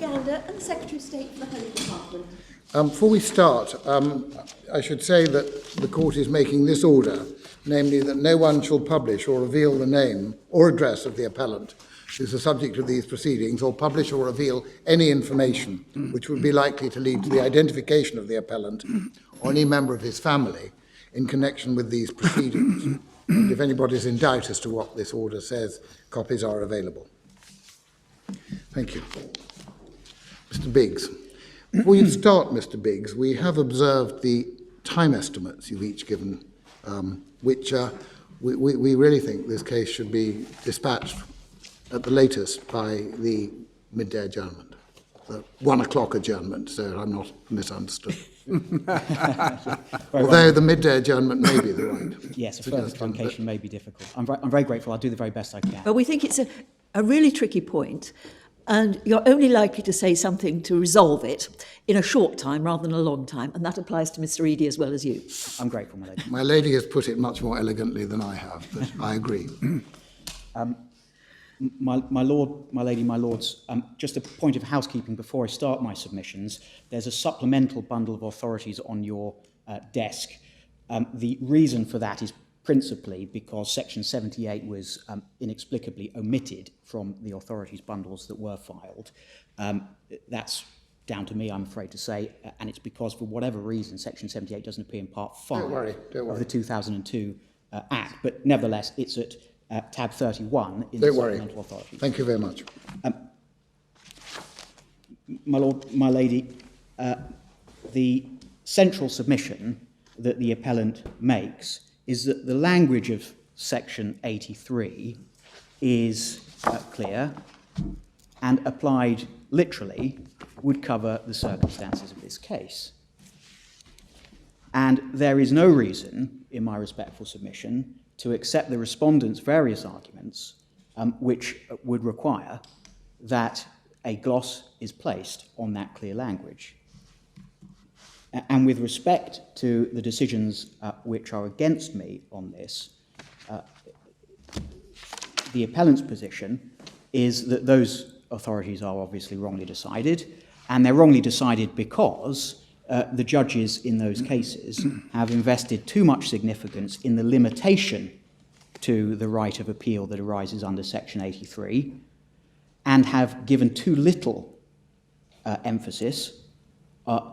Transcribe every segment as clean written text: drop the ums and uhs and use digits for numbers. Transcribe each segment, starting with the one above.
Uganda and the Secretary of State for the Home Department. Before we start, I should say that the court is making this order, namely that no one shall publish or reveal the name or address of the appellant who is the subject of these proceedings, or publish or reveal any information which would be likely to lead to the identification of the appellant or any member of his family in connection with these proceedings. And if anybody is in doubt as to what this order says, copies are available. Thank you. Mr. Biggs. Before you start, Mr. Biggs, we have observed the time estimates you've each given, which we really think this case should be dispatched at the latest by the midday adjournment, the 1 o'clock adjournment, so I'm not misunderstood. Although the midday adjournment may be the right. Yes, a further truncation may be difficult. I'm very grateful. I'll do the very best I can. But we think it's a really tricky point, and you're only likely to say something to resolve it in a short time rather than a long time, and that applies to Mr. Eady as well as you. I'm grateful, my lady. My lady has put it much more elegantly than I have, but I agree. My lord, my lady, my lords, just a point of housekeeping before I start my submissions. There's a supplemental bundle of authorities on your desk. The reason for that is principally because Section 78 was inexplicably omitted from the authorities bundles that were filed. That's down to me, I'm afraid to say, and it's because for whatever reason Section 78 doesn't appear in Part 5 of the 2002 Act, but nevertheless it's at tab 31 in the supplemental authorities. Thank you very much. My lord, my lady, the central submission that the appellant makes is that the language of Section 83 is clear and applied literally would cover the circumstances of this case. And there is no reason, in my respectful submission, to accept the respondent's various arguments which would require that a gloss is placed on that clear language. And with respect to the decisions which are against me on this, the appellant's position is that those authorities are obviously wrongly decided, and they're wrongly decided because the judges in those cases have invested too much significance in the limitation to the right of appeal that arises under Section 83 and have given too little emphasis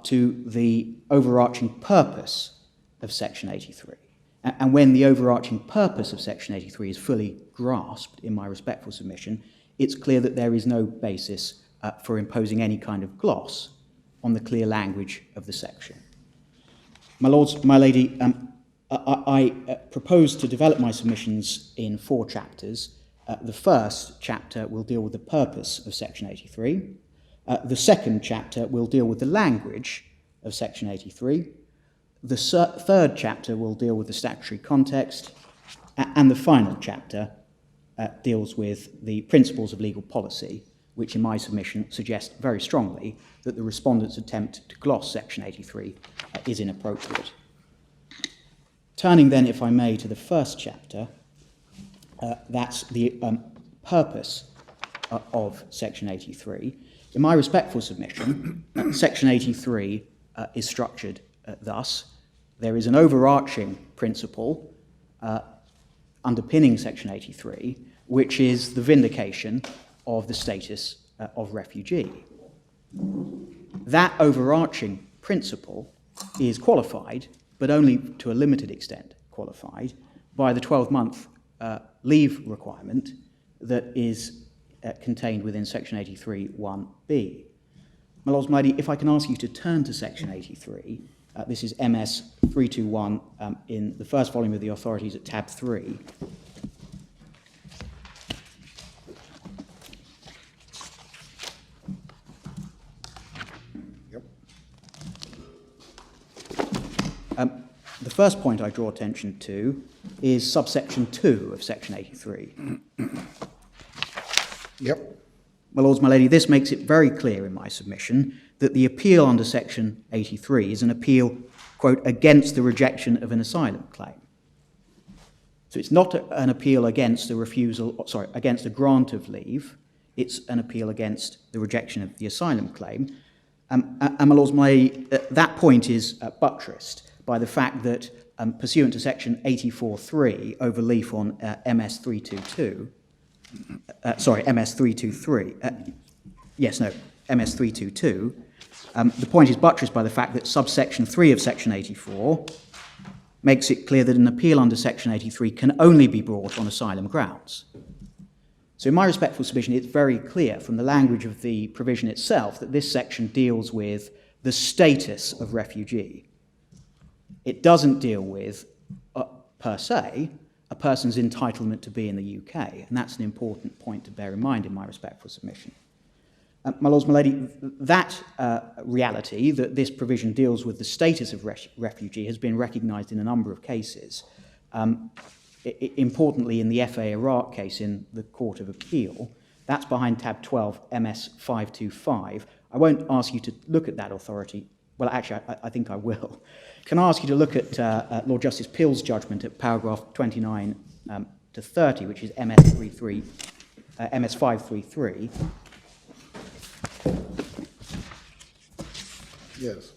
to the overarching purpose of Section 83. And when the overarching purpose of Section 83 is fully grasped, in my respectful submission, it's clear that there is no basis for imposing any kind of gloss on the clear language of the section. My lords, my lady, I propose to develop my submissions in 4 chapters. The first chapter will deal with the purpose of Section 83. The second chapter will deal with the language of Section 83. The third chapter will deal with the statutory context. And the final chapter deals with the principles of legal policy, which in my submission suggest very strongly that the respondent's attempt to gloss Section 83 is inappropriate. Turning then, if I may, to the first chapter, that's the purpose of Section 83. In my respectful submission, Section 83 is structured thus. There is an overarching principle underpinning Section 83, which is the vindication of the status of refugee. That overarching principle is qualified, but only to a limited extent qualified, by the 12-month leave requirement that is contained within Section 83 1b. My lords, my lady, if I can ask you to turn to Section 83, this is MS 321 in the first volume of the authorities at tab 3. The first point I draw attention to is subsection 2 of Section 83. Yep. My lords, my lady, this makes it very clear in my submission that the appeal under Section 83 is an appeal, quote, against the rejection of an asylum claim. So it's not an appeal against a refusal, against a grant of leave. it's an appeal against the rejection of the asylum claim. And my lords, that point is buttressed by the fact that pursuant to section 84.3 over leaf on MS322, MS323, MS322, the point is buttressed by the fact that subsection 3 of section 84 makes it clear that an appeal under section 83 can only be brought on asylum grounds. So in my respectful submission, it's very clear from the language of the provision itself that this section deals with the status of refugee. It doesn't deal with, per se, a person's entitlement to be in the UK, and that's an important point to bear in mind in my respectful submission. My lords, my lady, that reality, that this provision deals with the status of refugee, has been recognised in a number of cases. Importantly, in the FA Iraq case in the Court of Appeal, that's behind tab 12, MS 525. I won't ask you to look at that authority. Well, actually, I think I will. Can I ask you to look at Lord Justice Peel's judgment at paragraph 29 to 30, which is MS 533. Yes.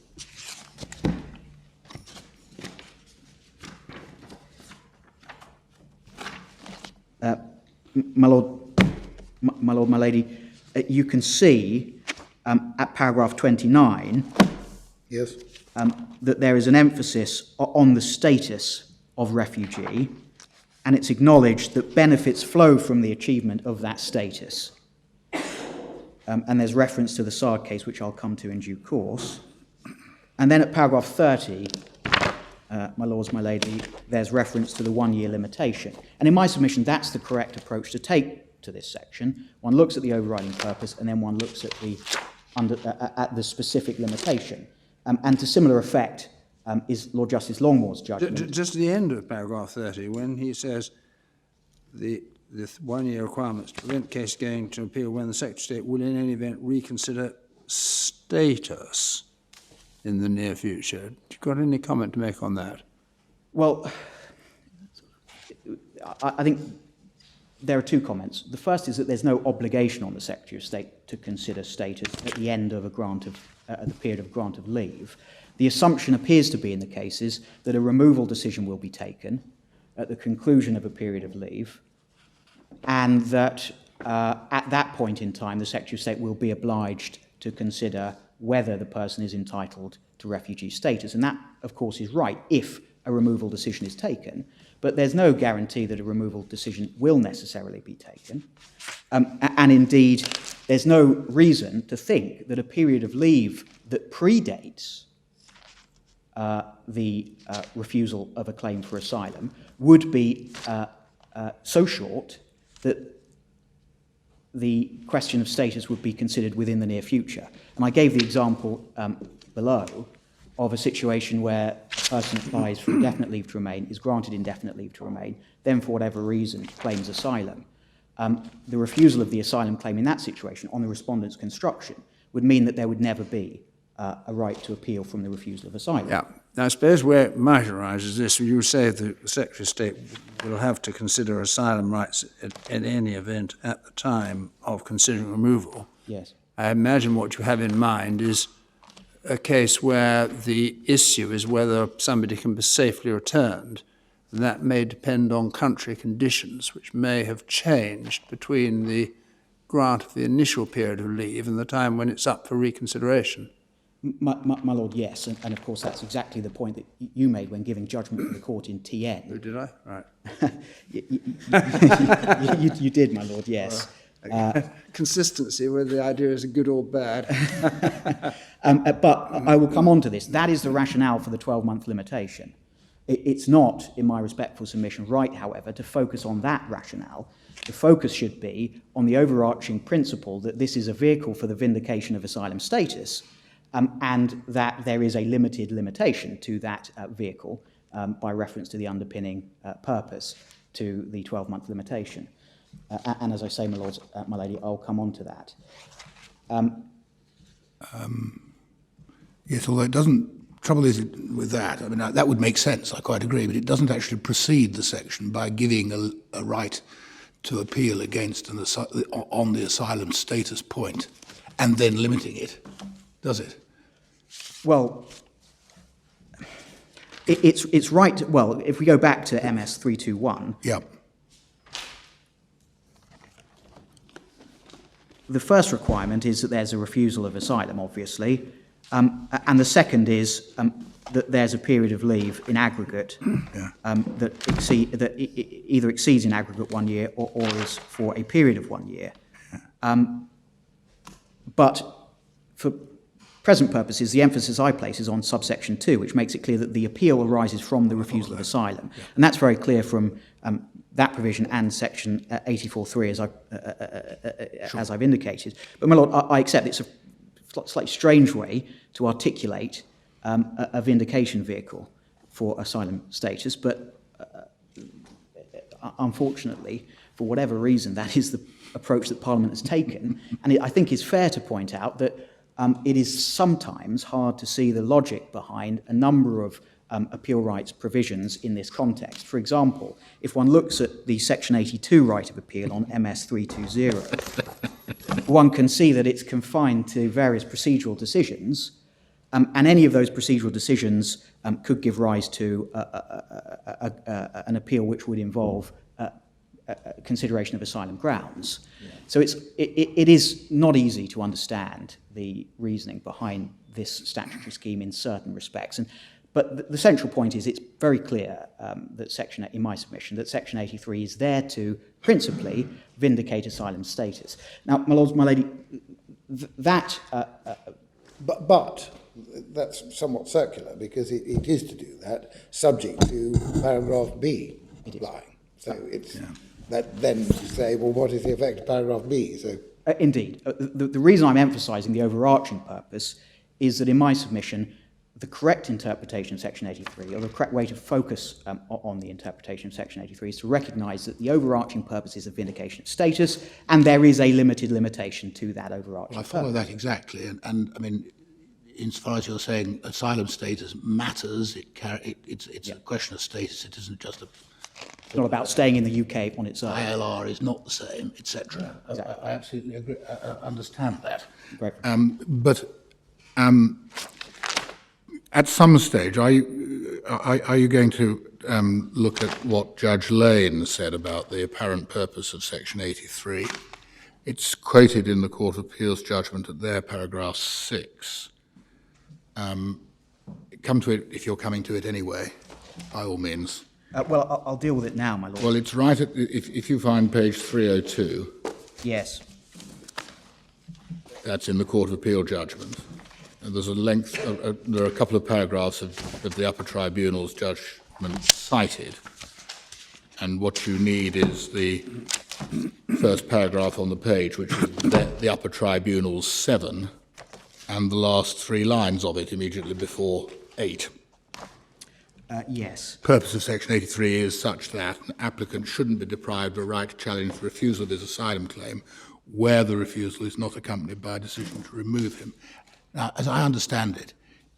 My lord, my lady, you can see at paragraph 29 Yes. that there is an emphasis on the status of refugee, and it's acknowledged that benefits flow from the achievement of that status. And there's reference to the Saad case, which I'll come to in due course. And then at paragraph 30, my lords, my lady, there's reference to the 1-year limitation. And in my submission, that's the correct approach to take to this section. One looks at the overriding purpose, and then one looks at the specific limitation. And to similar effect is Lord Justice Longmore's judgment. Just at the end of paragraph 30, when he says the 1-year requirements to prevent case going to appeal when the Secretary of State will in any event reconsider status in the near future. Have you got any comment to make on that? Well, I think there are two comments. The first is that there's no obligation on the Secretary of State to consider status at the end of a grant of the period of grant of leave. The assumption appears to be in the cases that a removal decision will be taken at the conclusion of a period of leave, and that at that point in time the Secretary of State will be obliged to consider whether the person is entitled to refugee status. And that, of course, is right if a removal decision is taken, but there's no guarantee that a removal decision will necessarily be taken. And indeed, there's no reason to think that a period of leave that predates the refusal of a claim for asylum would be so short that the question of status would be considered within the near future. And I gave the example below of a situation where a person applies for indefinite leave to remain, is granted indefinite leave to remain, then for whatever reason claims asylum. The refusal of the asylum claim in that situation on the respondent's construction would mean that there would never be a right to appeal from the refusal of asylum. Yeah. Now, I suppose where it might arise is this: you say the Secretary of State will have to consider asylum rights in any event at the time of considering removal. Yes. I imagine what you have in mind is a case where the issue is whether somebody can be safely returned. That may depend on country conditions, which may have changed between the grant of the initial period of leave and the time when it's up for reconsideration. My lord, yes, and of course that's exactly the point that you made when giving judgment to the court in TN. Oh, did I? Right. you did, my lord, yes. Consistency, whether the idea is good or bad. But I will come on to this. That is the rationale for the 12-month limitation. It's not, in my respectful submission, right, however, to focus on that rationale. The focus should be on the overarching principle that this is a vehicle for the vindication of asylum status, and that there is a limited limitation to that vehicle by reference to the underpinning purpose to the 12-month limitation. And as I say, my lords, my lady, I'll come on to that. Yes, although it doesn't, trouble is with that, I mean, that would make sense, I quite agree, but it doesn't actually precede the section by giving a right to appeal against on the asylum status point and then limiting it, does it? Well, it's right. Well, if we go back to MS 321, Yeah. the first requirement is that there's a refusal of asylum, obviously, and the second is that there's a period of leave in aggregate that either exceeds in aggregate 1 year or is for a period of 1 year. But for present purposes, the emphasis I place is on subsection 2, which makes it clear that the appeal arises from the refusal of asylum. Yeah. And that's very clear from that provision and section 84.3, as I've indicated. But, my Lord, I accept it's a slightly strange way to articulate a vindication vehicle for asylum status, but unfortunately, for whatever reason, that is the approach that Parliament has taken. And I think it's fair to point out that it is sometimes hard to see the logic behind a number of appeal rights provisions in this context. For example, if one looks at the Section 82 right of appeal on MS 320, one can see that it's confined to various procedural decisions, and any of those procedural decisions could give rise to an appeal which would involve consideration of asylum grounds. Yeah. So it is not easy to understand the reasoning behind this statutory scheme in certain respects. But the central point is it's very clear that in my submission, that Section 83 is there to principally vindicate asylum status. Now, my lords, my lady, that... But that's somewhat circular, because it is to do that subject to paragraph B applying. So it's that then you say, well, what is the effect of paragraph B? So indeed. The reason I'm emphasising the overarching purpose is that in my submission, the correct interpretation of Section 83, or the correct way to focus on the interpretation of Section 83, is to recognise that the overarching purpose is a vindication of status, and there is a limitation to that overarching purpose. I follow that exactly, and I mean, insofar as you're saying asylum status matters, it's a question of status. It isn't just It's not about staying in the UK on its own. ILR is not the same, etc. Exactly. I absolutely agree. I understand that. Right. But at some stage, are you going to look at what Judge Lane said about the apparent purpose of Section 83? It's quoted in the Court of Appeal's judgment at there, paragraph 6. Come to it if you're coming to it anyway, by all means. Well, I'll deal with it now, my lord. Well, it's right at if you find page 302. Yes. That's in the Court of Appeal judgment. And there's a length. There are a couple of paragraphs of the upper tribunal's judgment cited, and what you need is the first paragraph on the page, which is the upper tribunal's 7, and the last 3 lines of it immediately before 8. Yes. Purpose of Section 83 is such that an applicant shouldn't be deprived of a right to challenge the refusal of his asylum claim where the refusal is not accompanied by a decision to remove him. Now, as I understand it,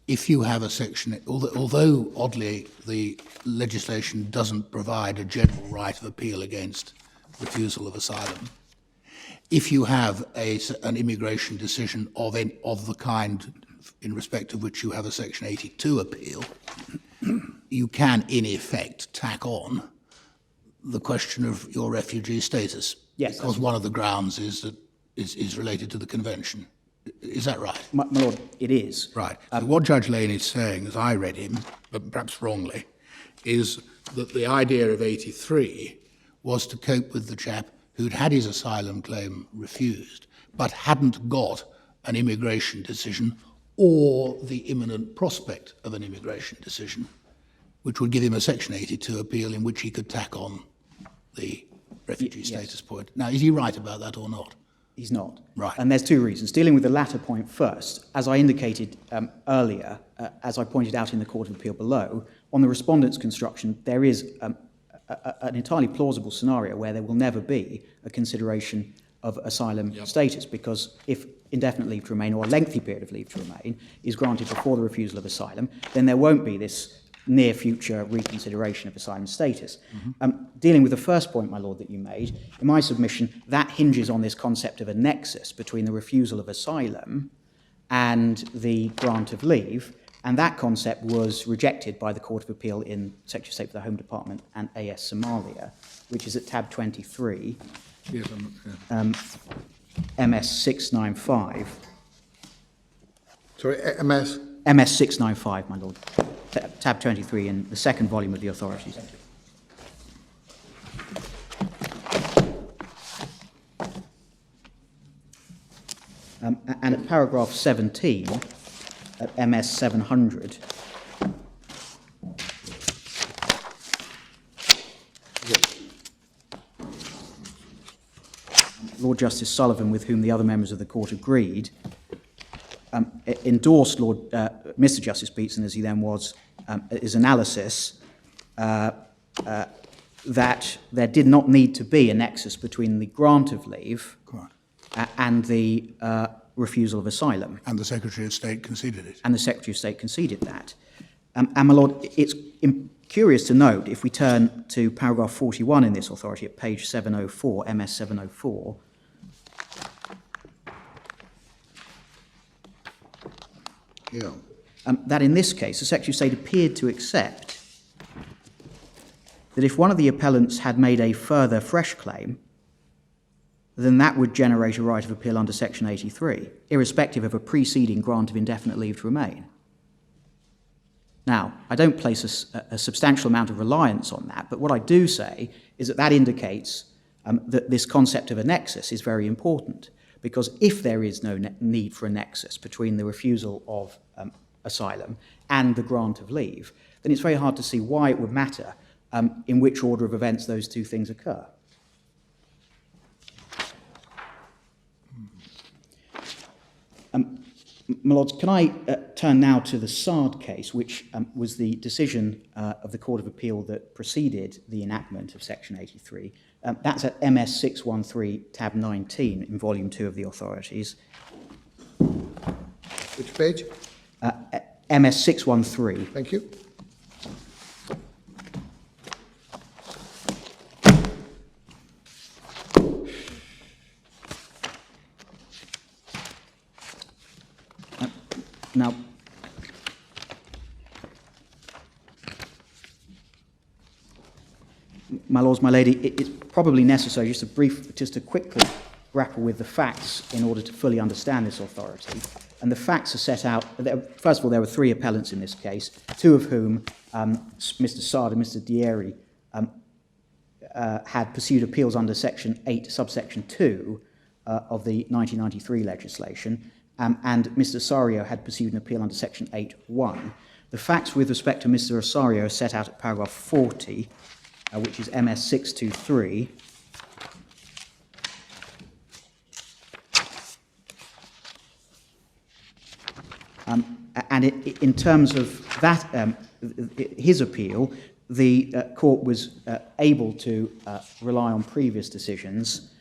if you have a section, although oddly the legislation doesn't provide a general right of appeal against refusal of asylum, if you have an immigration decision of the kind in respect of which you have a Section 82 appeal, you can, in effect, tack on the question of your refugee status. Yes. Because one of the grounds is related to the Convention. Is that right? My lord, it is. Right. So what Judge Lane is saying, as I read him, but perhaps wrongly, is that the idea of 83 was to cope with the chap who'd had his asylum claim refused, but hadn't got an immigration decision or the imminent prospect of an immigration decision, which would give him a Section 82 appeal in which he could tack on the refugee status point. Now, is he right about that or not? He's not. Right. And there's 2 reasons. Dealing with the latter point first, as I indicated earlier, as I pointed out in the Court of Appeal below, on the respondent's construction, there is an entirely plausible scenario where there will never be a consideration of asylum status, because if indefinite leave to remain or a lengthy period of leave to remain is granted before the refusal of asylum, then there won't be this near future reconsideration of asylum status. Dealing with the first point, my lord, that you made, in my submission, that hinges on this concept of a nexus between the refusal of asylum and the grant of leave, and that concept was rejected by the Court of Appeal in Secretary of State for the Home Department and AS Somalia, which is at tab 23, Yes, MS 695. Sorry, MS? MS 695, my lord. Tab 23 in the second volume of the authorities. And at paragraph 17, at MS 700, Lord Justice Sullivan, with whom the other members of the court agreed, endorsed Mr. Justice Beatson, as he then was, his analysis that there did not need to be a nexus between the grant of leave and the refusal of asylum. And the Secretary of State conceded it. And the Secretary of State conceded that. And my lord, it's curious to note, if we turn to paragraph 41 in this authority at page 704, MS 704, Yeah. that in this case, the Secretary of State appeared to accept that if one of the appellants had made a further fresh claim, then that would generate a right of appeal under Section 83, irrespective of a preceding grant of indefinite leave to remain. Now, I don't place a substantial amount of reliance on that, but what I do say is that that indicates that this concept of a nexus is very important, because if there is no need for a nexus between the refusal of asylum and the grant of leave, then it's very hard to see why it would matter in which order of events those two things occur. My Lords, can I turn now to the Sard case, which was the decision of the Court of Appeal that preceded the enactment of Section 83. That's at MS 613, tab 19 in Volume 2 of the Authorities. Which page? MS 613. Thank you. Now, my lords, my lady, it's probably necessary just to quickly grapple with the facts in order to fully understand this authority. And the facts are set out. First of all, there were three appellants in this case, two of whom, Mr. Sard and Mr. Dieri, had pursued appeals under Section 8, subsection 2 of the 1993 legislation. And Mr. Osario had pursued an appeal under Section 8.1. The facts with respect to Mr. Osario are set out at paragraph 40, which is MS 623. And in terms of that, his appeal, the court was able to rely on previous decisions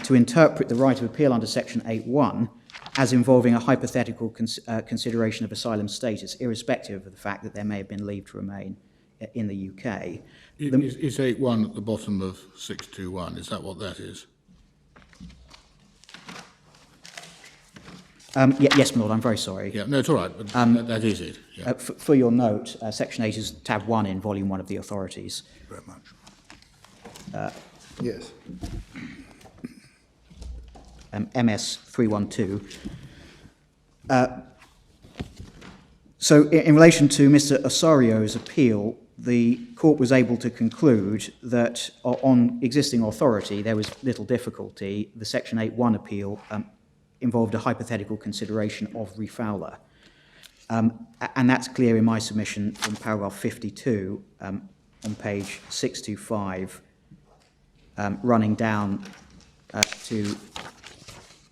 to interpret the right of appeal under Section 8.1 as involving a hypothetical consideration of asylum status, irrespective of the fact that there may have been leave to remain in the UK. Is 8.1 at the bottom of 621? Is that what that is? Yes, my lord, I'm very sorry. Yeah, no, it's all right, but that is it. Yeah. For your note, Section 8 is tab 1 in Volume 1 of the Authorities. Very much. Yes. MS 312. So in relation to Mr. Osario's appeal, the court was able to conclude that on existing authority there was little difficulty. The Section 8.1 appeal involved a hypothetical consideration of refouler. And that's clear in my submission from paragraph 52 on page 625, running down to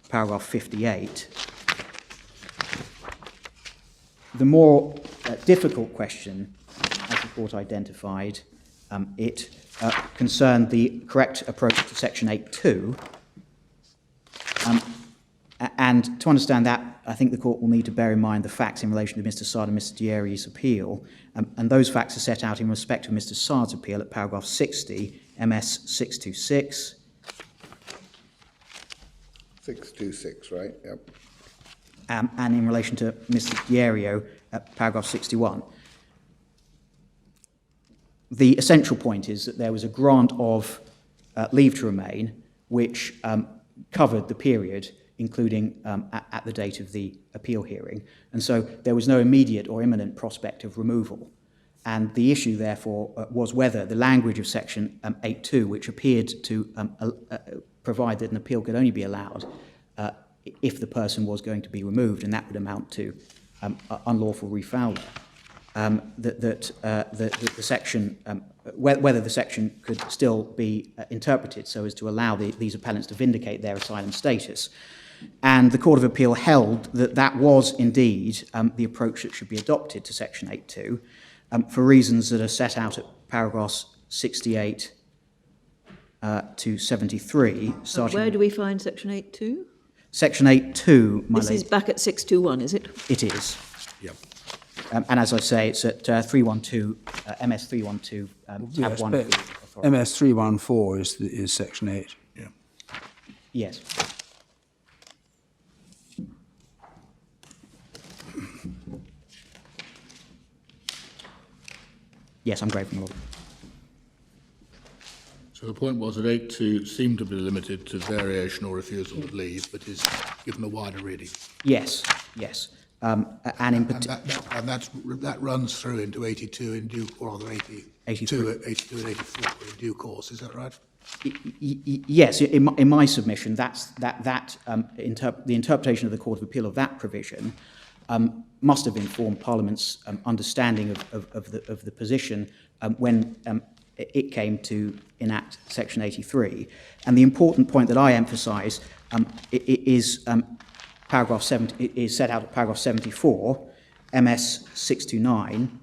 paragraph 58. The more difficult question, as the court identified, it concerned the correct approach to Section 8.2, And to understand that, I think the court will need to bear in mind the facts in relation to Mr. Sard and Mr. Dieri's appeal. And those facts are set out in respect of Mr. Sard's appeal at paragraph 60, MS 626. 626, right? Yep. And in relation to Mr. Dierio at paragraph 61. The essential point is that there was a grant of leave to remain, which covered the period, including at the date of the appeal hearing. And so there was no immediate or imminent prospect of removal. And the issue, therefore, was whether the language of section 8.2, which appeared to provide that an appeal could only be allowed if the person was going to be removed, and that would amount to unlawful refouler, the section, whether the section could still be interpreted so as to allow these appellants to vindicate their asylum status. And the Court of Appeal held that that was indeed the approach that should be adopted to section 8.2 for reasons that are set out at paragraphs 68 to 73. Where do we find section 8.2? Section 8.2, my This lady. is back at 621, is it? It is. Yep. And as I say, it's at 312, MS 312, tab 1. Yes, but MS 314 is section 8. Yeah. Yes. Yes, I'm grateful, my Lord. So the point was that 8.2 seemed to be limited to variation or refusal of leave, but is given a wider reading. Yes, yes. And in particular, That runs through into 82 in due, or rather 82 and 84 in due course. Is that right? yes, in my submission, the interpretation of the Court of Appeal of that provision must have informed Parliament's understanding of the position when it came to enact Section 83. And the important point that I emphasise is paragraph 70, it is set out at paragraph 74, MS 629.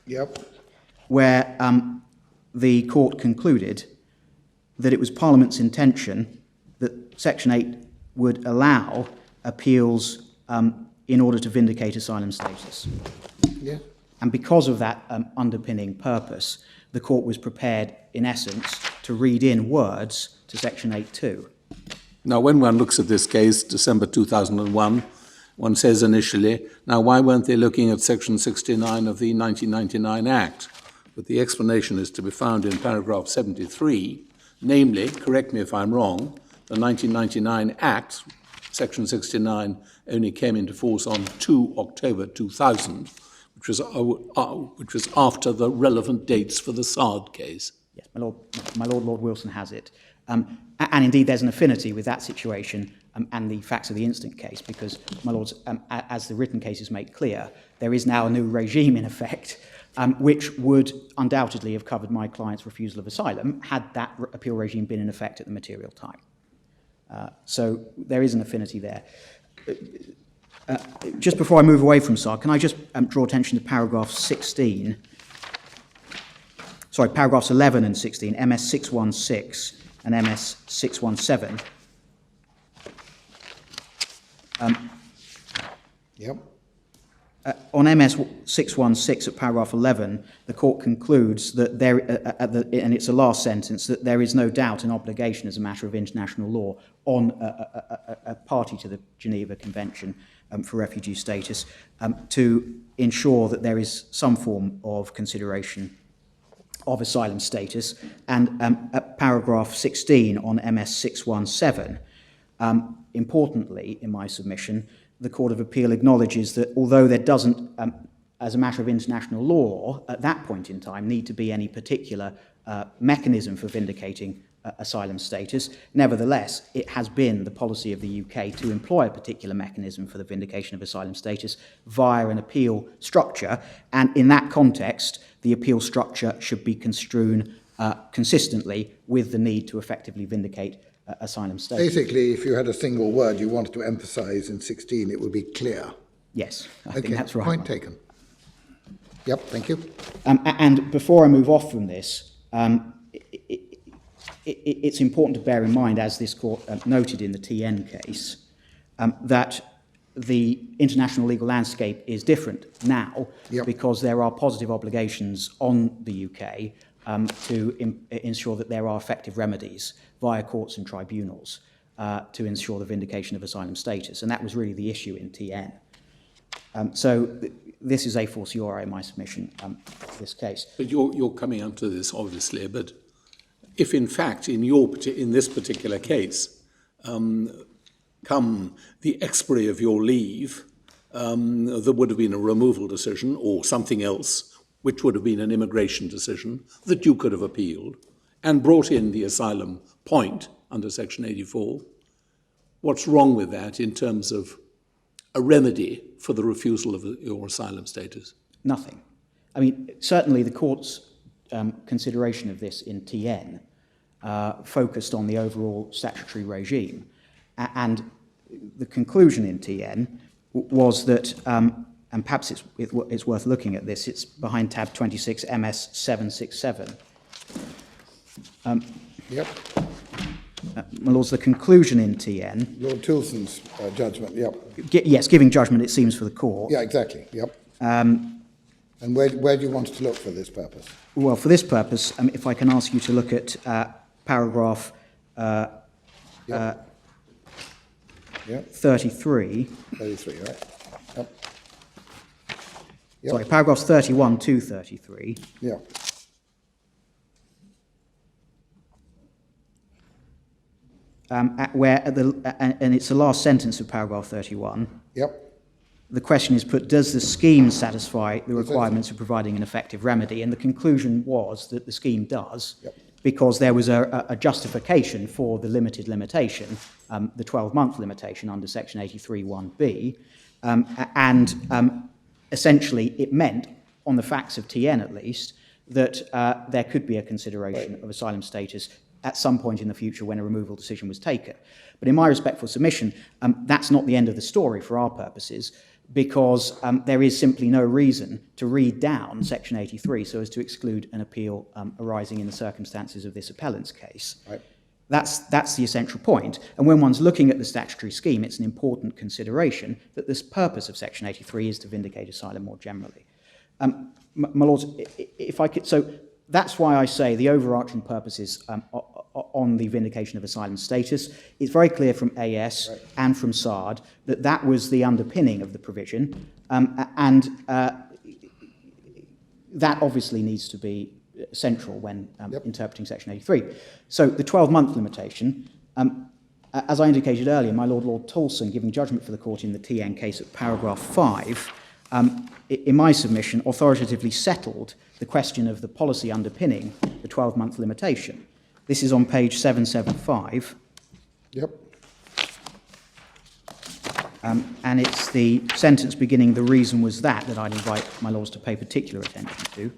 Yep. Where the court concluded that it was Parliament's intention that Section 8 would allow appeals in order to vindicate asylum status. Yeah. And because of that underpinning purpose, the court was prepared, in essence, to read in words to Section 8.2. Now, when one looks at this case, December 2001, one says initially, now why weren't they looking at Section 69 of the 1999 Act? But the explanation is to be found in paragraph 73, namely, correct me if I'm wrong, the 1999 Act, Section 69, only came into force on 2 October 2000, which was after the relevant dates for the Sard case. Yes, my Lord Wilson has it. And indeed, there's an affinity with that situation and the facts of the instant case, because, my Lords, as the written cases make clear, there is now a new regime in effect, which would undoubtedly have covered my client's refusal of asylum had that appeal regime been in effect at the material time. So there is an affinity there. Just before I move away from Sard, can I just draw attention to paragraph 16? Sorry, paragraphs 11 and 16, MS 616 and MS 617. Yep. On MS 616 at paragraph 11, the court concludes that there, and it's the last sentence, that there is no doubt an obligation as a matter of international law on a party to the Geneva Convention for refugee status to ensure that there is some form of consideration of asylum status. And at paragraph 16 on MS 617, importantly in my submission, the Court of Appeal acknowledges that although there doesn't, as a matter of international law, at that point in time, need to be any particular mechanism for vindicating asylum status, nevertheless, it has been the policy of the UK to employ a particular mechanism for the vindication of asylum status via an appeal structure, and in that context, the appeal structure should be construed consistently with the need to effectively vindicate asylum status. Basically, if you had a single word you wanted to emphasise in 16, it would be clear. Yes, I think that's right. Point taken. Yep, thank you. And before I move off from this, it's important to bear in mind, as this court noted in the TN case, that the international legal landscape is different now because there are positive obligations on the UK to ensure that there are effective remedies via courts and tribunals to ensure the vindication of asylum status. And that was really the issue in TN. This is a fortiori in my submission, this case. But you're coming on to this, obviously, but if in fact in this particular case, come the expiry of your leave, there would have been a removal decision or something else, which would have been an immigration decision that you could have appealed and brought in the asylum point under Section 84. What's wrong with that in terms of a remedy for the refusal of your asylum status? Nothing. I mean, certainly the court's consideration of this in TN focused on the overall statutory regime. And the conclusion in TN was that, and perhaps it's worth looking at this, it's behind tab 26 MS 767. My lords, the conclusion in TN... Lord Tilson's judgment, yes, giving judgment, it seems, for the court. Yeah, exactly, And where do you want us to look for this purpose? Well, for this purpose, if I can ask you to look at paragraph 33. 33, right? Sorry, paragraphs 31 to 33. And it's the last sentence of paragraph 31. The question is put, does the scheme satisfy the requirements of providing an effective remedy? And the conclusion was that the scheme does, because there was a justification for the limited limitation, the 12-month limitation under Section 83(1)(b), and essentially it meant, on the facts of TN at least, that there could be a consideration of asylum status at some point in the future when a removal decision was taken. But in my respectful submission, that's not the end of the story for our purposes, because there is simply no reason to read down Section 83 so as to exclude an appeal arising in the circumstances of this appellant's case. That's the essential point. And when one's looking at the statutory scheme, it's an important consideration that this purpose of Section 83 is to vindicate asylum more generally. My lords, if I could, so that's why I say the overarching purpose is on the vindication of asylum status. It's very clear from AS and from SARD that that was the underpinning of the provision, and that obviously needs to be central when interpreting Section 83. So the 12-month limitation, as I indicated earlier, my Lord Tolson, giving judgment for the court in the TN case at paragraph 5, in my submission, authoritatively settled the question of the policy underpinning the 12-month limitation. This is on page 775. And it's the sentence beginning, "the reason was that I'd invite my lords to pay particular attention to."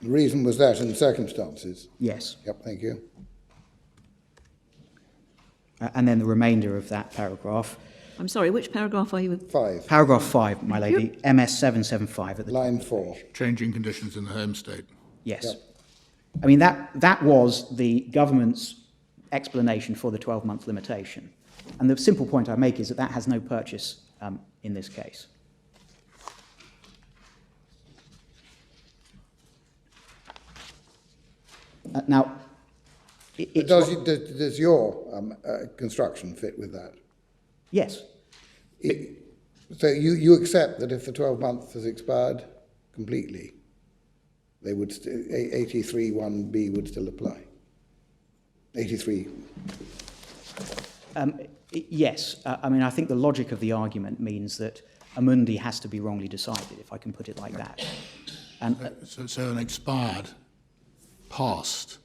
The reason was that in the circumstances? Yes. Thank you. And then the remainder of that paragraph. I'm sorry, which paragraph are you in? 5. Paragraph 5, my lady, MS 775 at the Line 4. Changing conditions in the home state. Yes. I mean, that was the government's explanation for the 12-month limitation. And the simple point I make is that has no purchase in this case. Now, does your construction fit with that? Yes. So you accept that if the 12 months has expired completely, they would 83(1)(b) would still apply. 83. Yes. I mean, I think the logic of the argument means that Amundi has to be wrongly decided, if I can put it like that. And so an expired past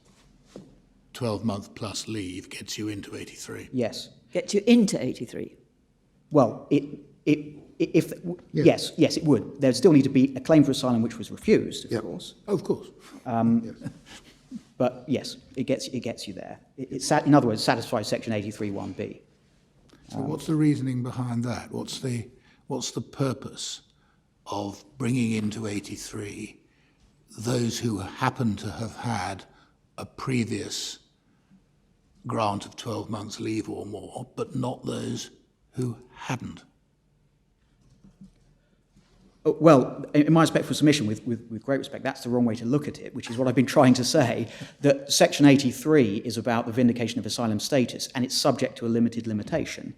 12-month plus leave gets you into 83. Yes. Gets you into 83. Well, yes, it would. There'd still need to be a claim for asylum which was refused, of course. Of course. But yes, it gets you there. In other words, satisfies Section 83(1)(b). So what's the reasoning behind that? What's the purpose of bringing into 83 those who happen to have had a previous grant of 12 months leave or more, but not those who hadn't? Well, in my respectful submission, with great respect, that's the wrong way to look at it, which is what I've been trying to say, that Section 83 is about the vindication of asylum status, and it's subject to a limited limitation.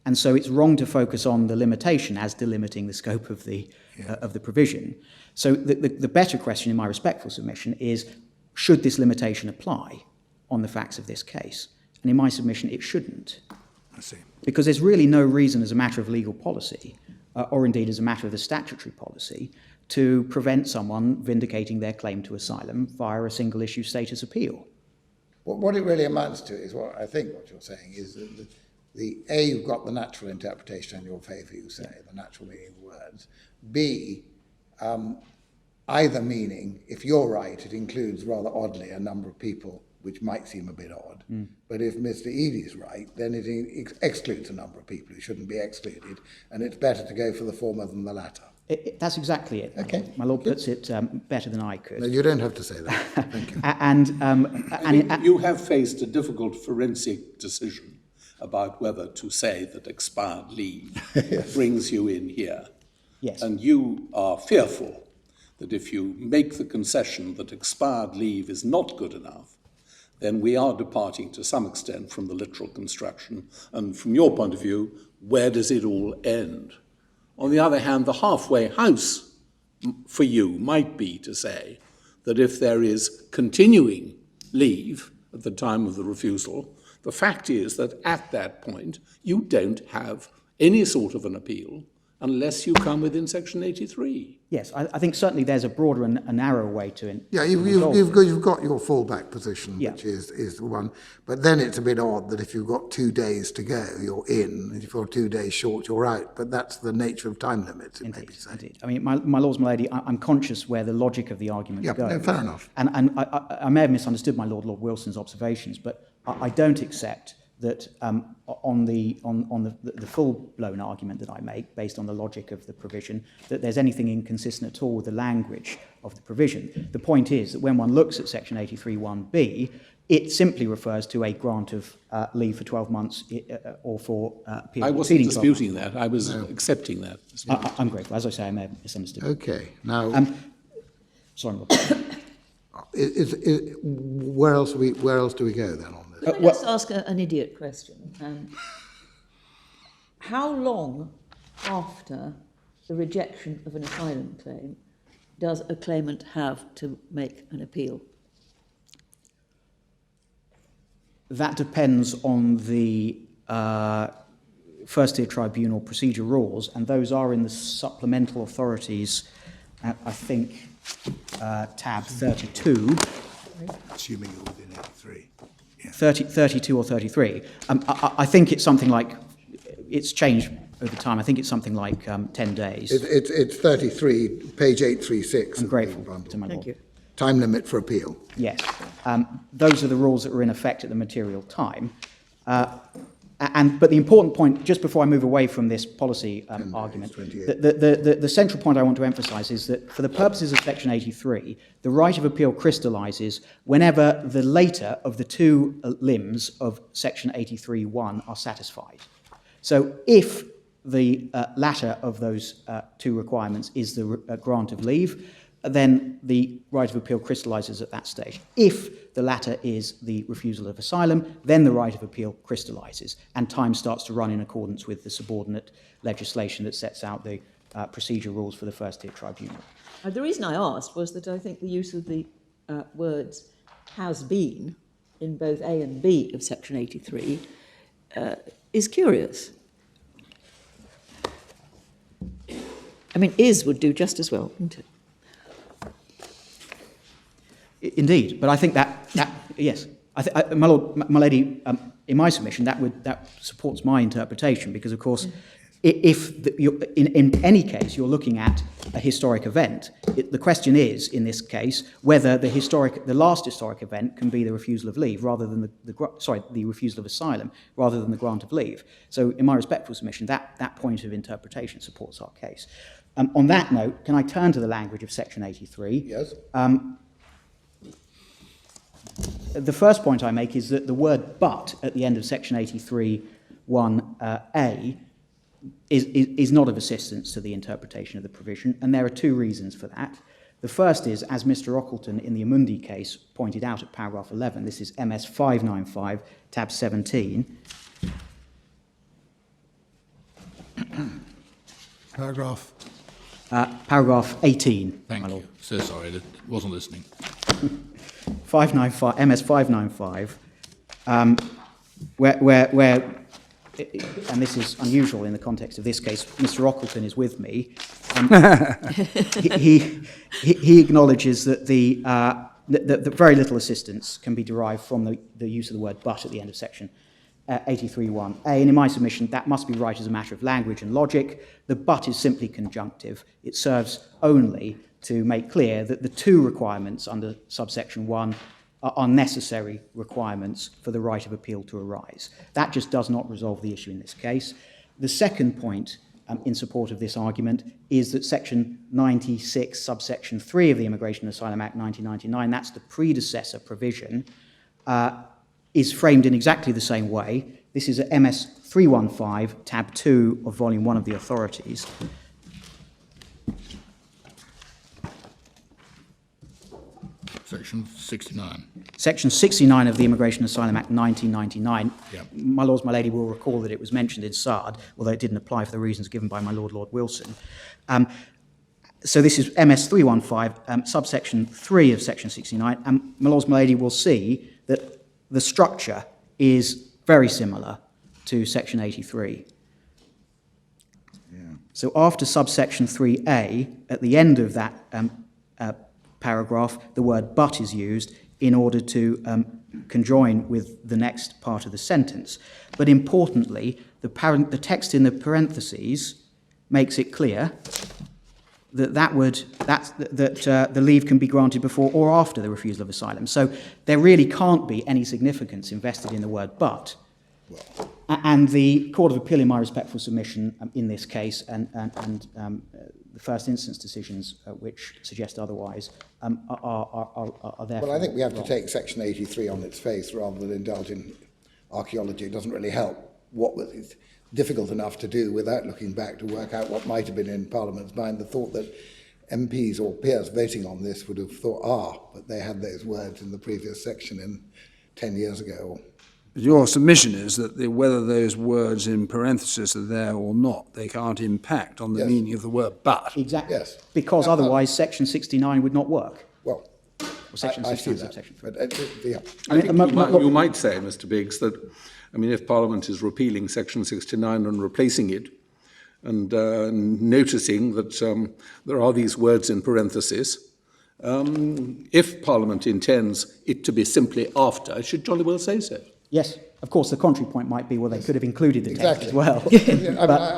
And so it's wrong to focus on the limitation as delimiting the scope of the provision. So the better question, in my respectful submission, is, should this limitation apply on the facts of this case? And in my submission, it shouldn't. I see. Because there's really no reason as a matter of legal policy, or indeed as a matter of the statutory policy, to prevent someone vindicating their claim to asylum via a single issue status appeal. What it really amounts to is what you're saying is that you've got the natural interpretation in your favour, you say, the natural meaning of words. B, either meaning, if you're right, it includes rather oddly a number of people, which might seem a bit odd. But if Mr. Eadie is right, then it excludes a number of people who shouldn't be excluded, and it's better to go for the former than the latter. That's exactly it. Okay. My Lord puts it better than I could. No, you don't have to say that. Thank you. And You have faced a difficult forensic decision about whether to say that expired leave brings you in here. yes, And you are fearful that if you make the concession that expired leave is not good enough, then we are departing to some extent from the literal construction. And from your point of view, where does it all end? On the other hand, the halfway house for you might be to say that if there is continuing leave at the time of the refusal, the fact is that at that point you don't have any sort of an appeal unless you come within Section 83. yes, I think certainly there's a broader and a narrower way to it. Yeah, you've got your fallback position, Yeah. which is the one. But then it's a bit odd that if you've got 2 days to go, you're in. And if you're 2 days short, you're out. But that's the nature of time limits, it may be said. Indeed. I mean, my Lords, my Lady, I'm conscious where the logic of the argument Yeah, goes. no, fair enough. And I may have misunderstood my Lord Wilson's observations, but I don't accept that on the full-blown argument that I make, based on the logic of the provision, that there's anything inconsistent at all with the language of the provision. The point is that when one looks at Section 83(1)(b), it simply refers to a grant of leave for 12 months or for a period I wasn't exceeding 12 months. disputing that. I was accepting that. I'm grateful. As I say, I may have misunderstood. Okay, now, Sorry, Rob. where else do we go then on this? Let me just ask an idiot question. How long after the rejection of an asylum claim does a claimant have to make an appeal? That depends on the first-tier tribunal procedure rules, and those are in the supplemental authorities, I think, tab 32. Assuming you're within 83. 32 or 33. I think it's something like, it's changed over time. I think it's something like 10 days. It's 33, page 836. I'm of the grateful bundle. to my Thank Lord. you. Time limit for appeal. Yes. Those are the rules that were in effect at the material time. But the important point, just before I move away from this policy argument, 28. the central point I want to emphasise is that for the purposes of Section 83, the right of appeal crystallises whenever the later of the two limbs of Section 83(1) are satisfied. So if the latter of those two requirements is the grant of leave, then the right of appeal crystallises at that stage. If the latter is the refusal of asylum, then the right of appeal crystallises, and time starts to run in accordance with the subordinate legislation that sets out the procedure rules for the first-tier tribunal. The reason I asked was that I think the use of the words has been in both A and B of Section 83 is curious. I mean, is would do just as well, wouldn't it? Indeed, but I think that yes, my Lord, my Lady, in my submission, that supports my interpretation, because of course, if in any case you're looking at a historic event, the question is in this case whether the last historic event can be the refusal of leave rather than the refusal of asylum rather than the grant of leave. So, in my respectful submission, that point of interpretation supports our case. On that note, can I turn to the language of Section 83? Yes. The first point I make is that the word but at the end of section 83(1)(a) is not of assistance to the interpretation of the provision, and there are two reasons for that. The first is, as Mr. Ockleton in the Amundi case pointed out at paragraph 11, this is MS 595, tab 17. Paragraph. Paragraph 18. Thank you. So sorry, I wasn't listening. 595, MS 595, where, and this is unusual in the context of this case, Mr. Ockleton is with me. He acknowledges that that very little assistance can be derived from the use of the word but at the end of section 83(1)(a), and in my submission that must be right as a matter of language and logic. The but is simply conjunctive. It serves only to make clear that the two requirements under subsection 1 are necessary requirements for the right of appeal to arise. That just does not resolve the issue in this case. The second point in support of this argument is that section 96 subsection 3 of the Immigration and Asylum Act 1999, that's the predecessor provision, is framed in exactly the same way. This is at MS 315, tab 2 of volume 1 of the authorities. Section 69. Section 69 of the Immigration and Asylum Act 1999. Yep. My lords, my lady will recall that it was mentioned in Sard, although it didn't apply for the reasons given by my Lord Wilson. So this is MS 315, subsection 3 of section 69, and my lords, my lady will see that the structure is very similar to section 83. Yeah. So after subsection 3A, at the end of that paragraph, the word but is used in order to conjoin with the next part of the sentence. But importantly, the text in the parentheses makes it clear that the leave can be granted before or after the refusal of asylum. So there really can't be any significance invested in the word but. And the Court of Appeal, in my respectful submission in this case, and the first instance decisions which suggest otherwise are there. Well, I think we have to take section 83 on its face rather than indulge in archaeology. It doesn't really help. It's difficult enough to do without looking back to work out what might have been in Parliament's mind. The thought that MPs or peers voting on this would have thought, but they had those words in the previous section in 10 years ago. Your submission is that whether those words in parentheses are there or not, they can't impact on the Yes. meaning of the word but. Exactly. Yes. Because otherwise section 69 would not work. Well, Or section I 69 see that. subsection 3. But, yeah. I mean, You might say, Mr. Biggs, that, I mean, if Parliament is repealing section 69 and replacing it, and noticing that there are these words in parentheses, if Parliament intends it to be simply after, it should jolly well say so. yes, of course, the contrary point might be, well, they could have included the text Exactly. as well.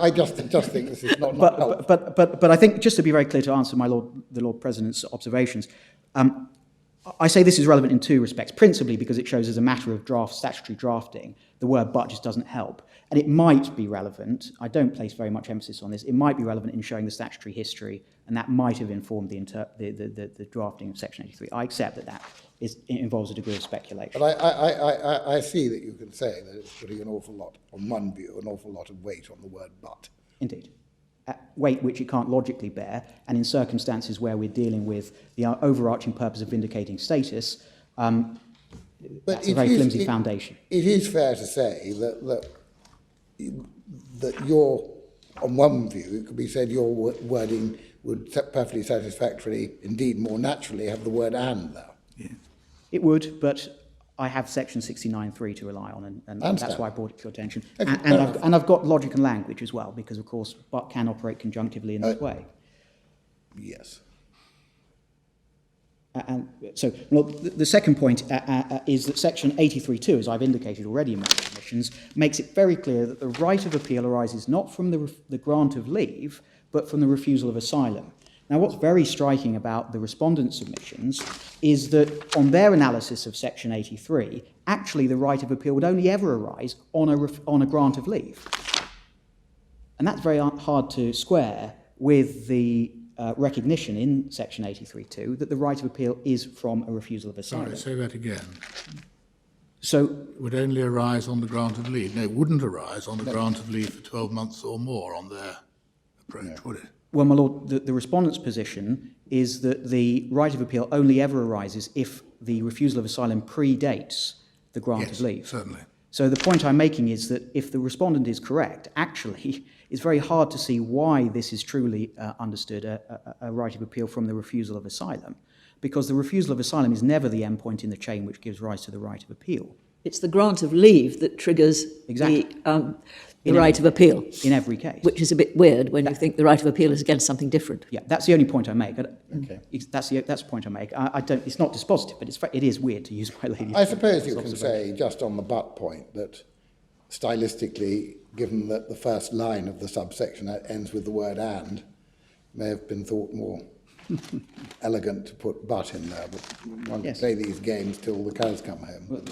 I just think this is not helpful. But I think, just to be very clear, to answer the Lord President's observations, I say this is relevant in two respects, principally because it shows as a matter of statutory drafting, the word but just doesn't help. And it might be relevant, I don't place very much emphasis on this, it might be relevant in showing the statutory history, and that might have informed the drafting of section 83. I accept that it involves a degree of speculation. But I see that you can say that it's putting an awful lot, on one view, an awful lot of weight on the word but. Indeed. Weight which it can't logically bear, and in circumstances where we're dealing with the overarching purpose of vindicating status, that's a very flimsy foundation. It is fair to say that your, on one view, it could be said your wording would perfectly satisfactorily, indeed more naturally, have the word and there. Yeah. It would, but I have section 69(3) to rely on, and that's why I brought it to your attention. Okay, And I've got logic and language as well, because, of course, but can operate conjunctively in this way. Yes. And so, well, the second point is that section 83(2), as I've indicated already in my submissions, makes it very clear that the right of appeal arises not from the grant of leave, but from the refusal of asylum. Now, what's very striking about the respondent submissions is that on their analysis of section 83, actually the right of appeal would only ever arise on a grant of leave. And that's very hard to square with the recognition in Section 83.2 that the right of appeal is from a refusal of asylum. Sorry, say that again. So, It would only arise on the grant of leave. No, it wouldn't arise on the grant of leave for 12 months or more on their approach, would it? well, my lord, the respondent's position is that the right of appeal only ever arises if the refusal of asylum predates the grant of leave. Certainly. So the point I'm making is that if the respondent is correct, actually, it's very hard to see why this is truly understood a right of appeal from the refusal of asylum, because the refusal of asylum is never the end point in the chain which gives rise to the right of appeal. It's the grant of leave that triggers Exactly. the right of appeal, In every case. which is a bit weird when you think the right of appeal is against something different. Yeah, that's the only point I make. Okay. That's the point I make. I don't. It's not dispositive, but it is weird to use my lady's. I suppose you can say, just on the but point, that stylistically, given that the first line of the subsection ends with the word and, may have been thought more elegant to put but in there, but one can Yes. play these games till the cows come home.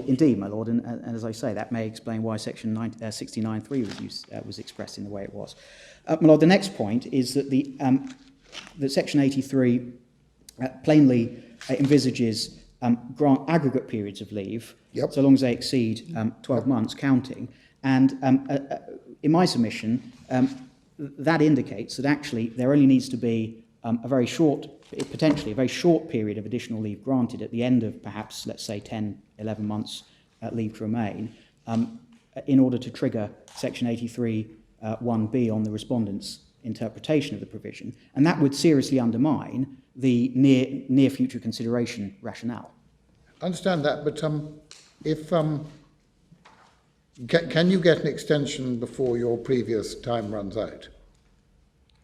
Indeed, my lord, and as I say, that may explain why Section 69.3 was expressed in the way it was. My lord, the next point is that that Section 83 plainly envisages grant aggregate periods of leave, Yep. so long as they exceed 12 months counting. And in my submission, that indicates that actually there only needs to be potentially a very short period of additional leave granted at the end of perhaps, let's say, 10, 11 months leave to remain, in order to trigger Section 83(1)(b) on the respondent's interpretation of the provision. And that would seriously undermine the near future consideration rationale. I understand that, but can you get an extension before your previous time runs out?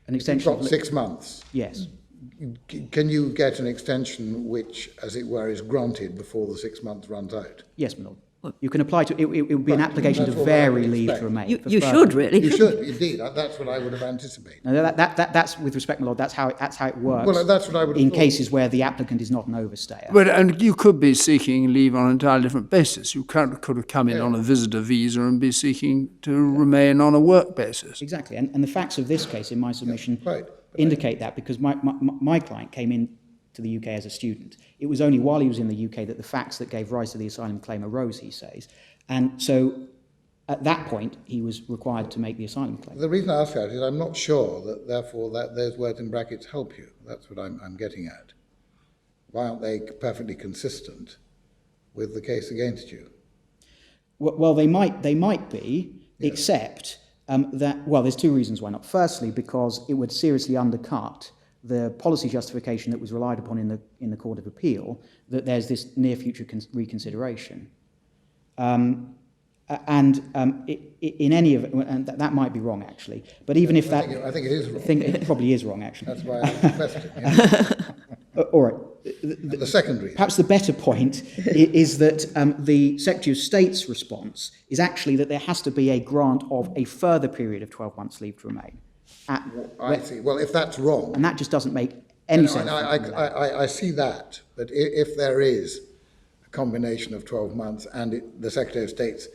An extension You've got 6 months. Yes. Can you get an extension which, as it were, is granted before the 6 months runs out? Yes, my lord. You can apply to it. It would be an Right, application to that's what I would vary leave expect. to remain. You for you further- should, really. You should, indeed. That's what I would have anticipated. No, that's with respect, my lord. That's how it works. Well, that's what I would have in thought. cases where the applicant is not an overstayer. But and you could be seeking leave on an entirely different basis. You could have come in on a visitor visa and be seeking to remain on a work basis. Exactly, and the facts of this case in my submission right. indicate that, because my client came in to the UK as a student. It was only while he was in the UK that the facts that gave rise to the asylum claim arose, he says, and so at that point he was required to make the asylum claim. The reason I ask that is I'm not sure that, therefore, that those words in brackets help you. That's what I'm getting at. Why aren't they perfectly consistent with the case against you? Well, they might be, except that, well, there's two reasons why not. Firstly, because it would seriously undercut the policy justification that was relied upon in the Court of Appeal, that there's this near future reconsideration. In any event, and that might be wrong actually, but even if that, I think it is wrong. I think it probably is wrong actually. That's why I asked the question. Yeah. All right. The second reason. Perhaps the better point is that the Secretary of State's response is actually that there has to be a grant of a further period of 12 months leave to remain. I see. Well, if that's wrong, And that just doesn't make any sense. I see that. But if there is a combination of 12 months and the Secretary of State's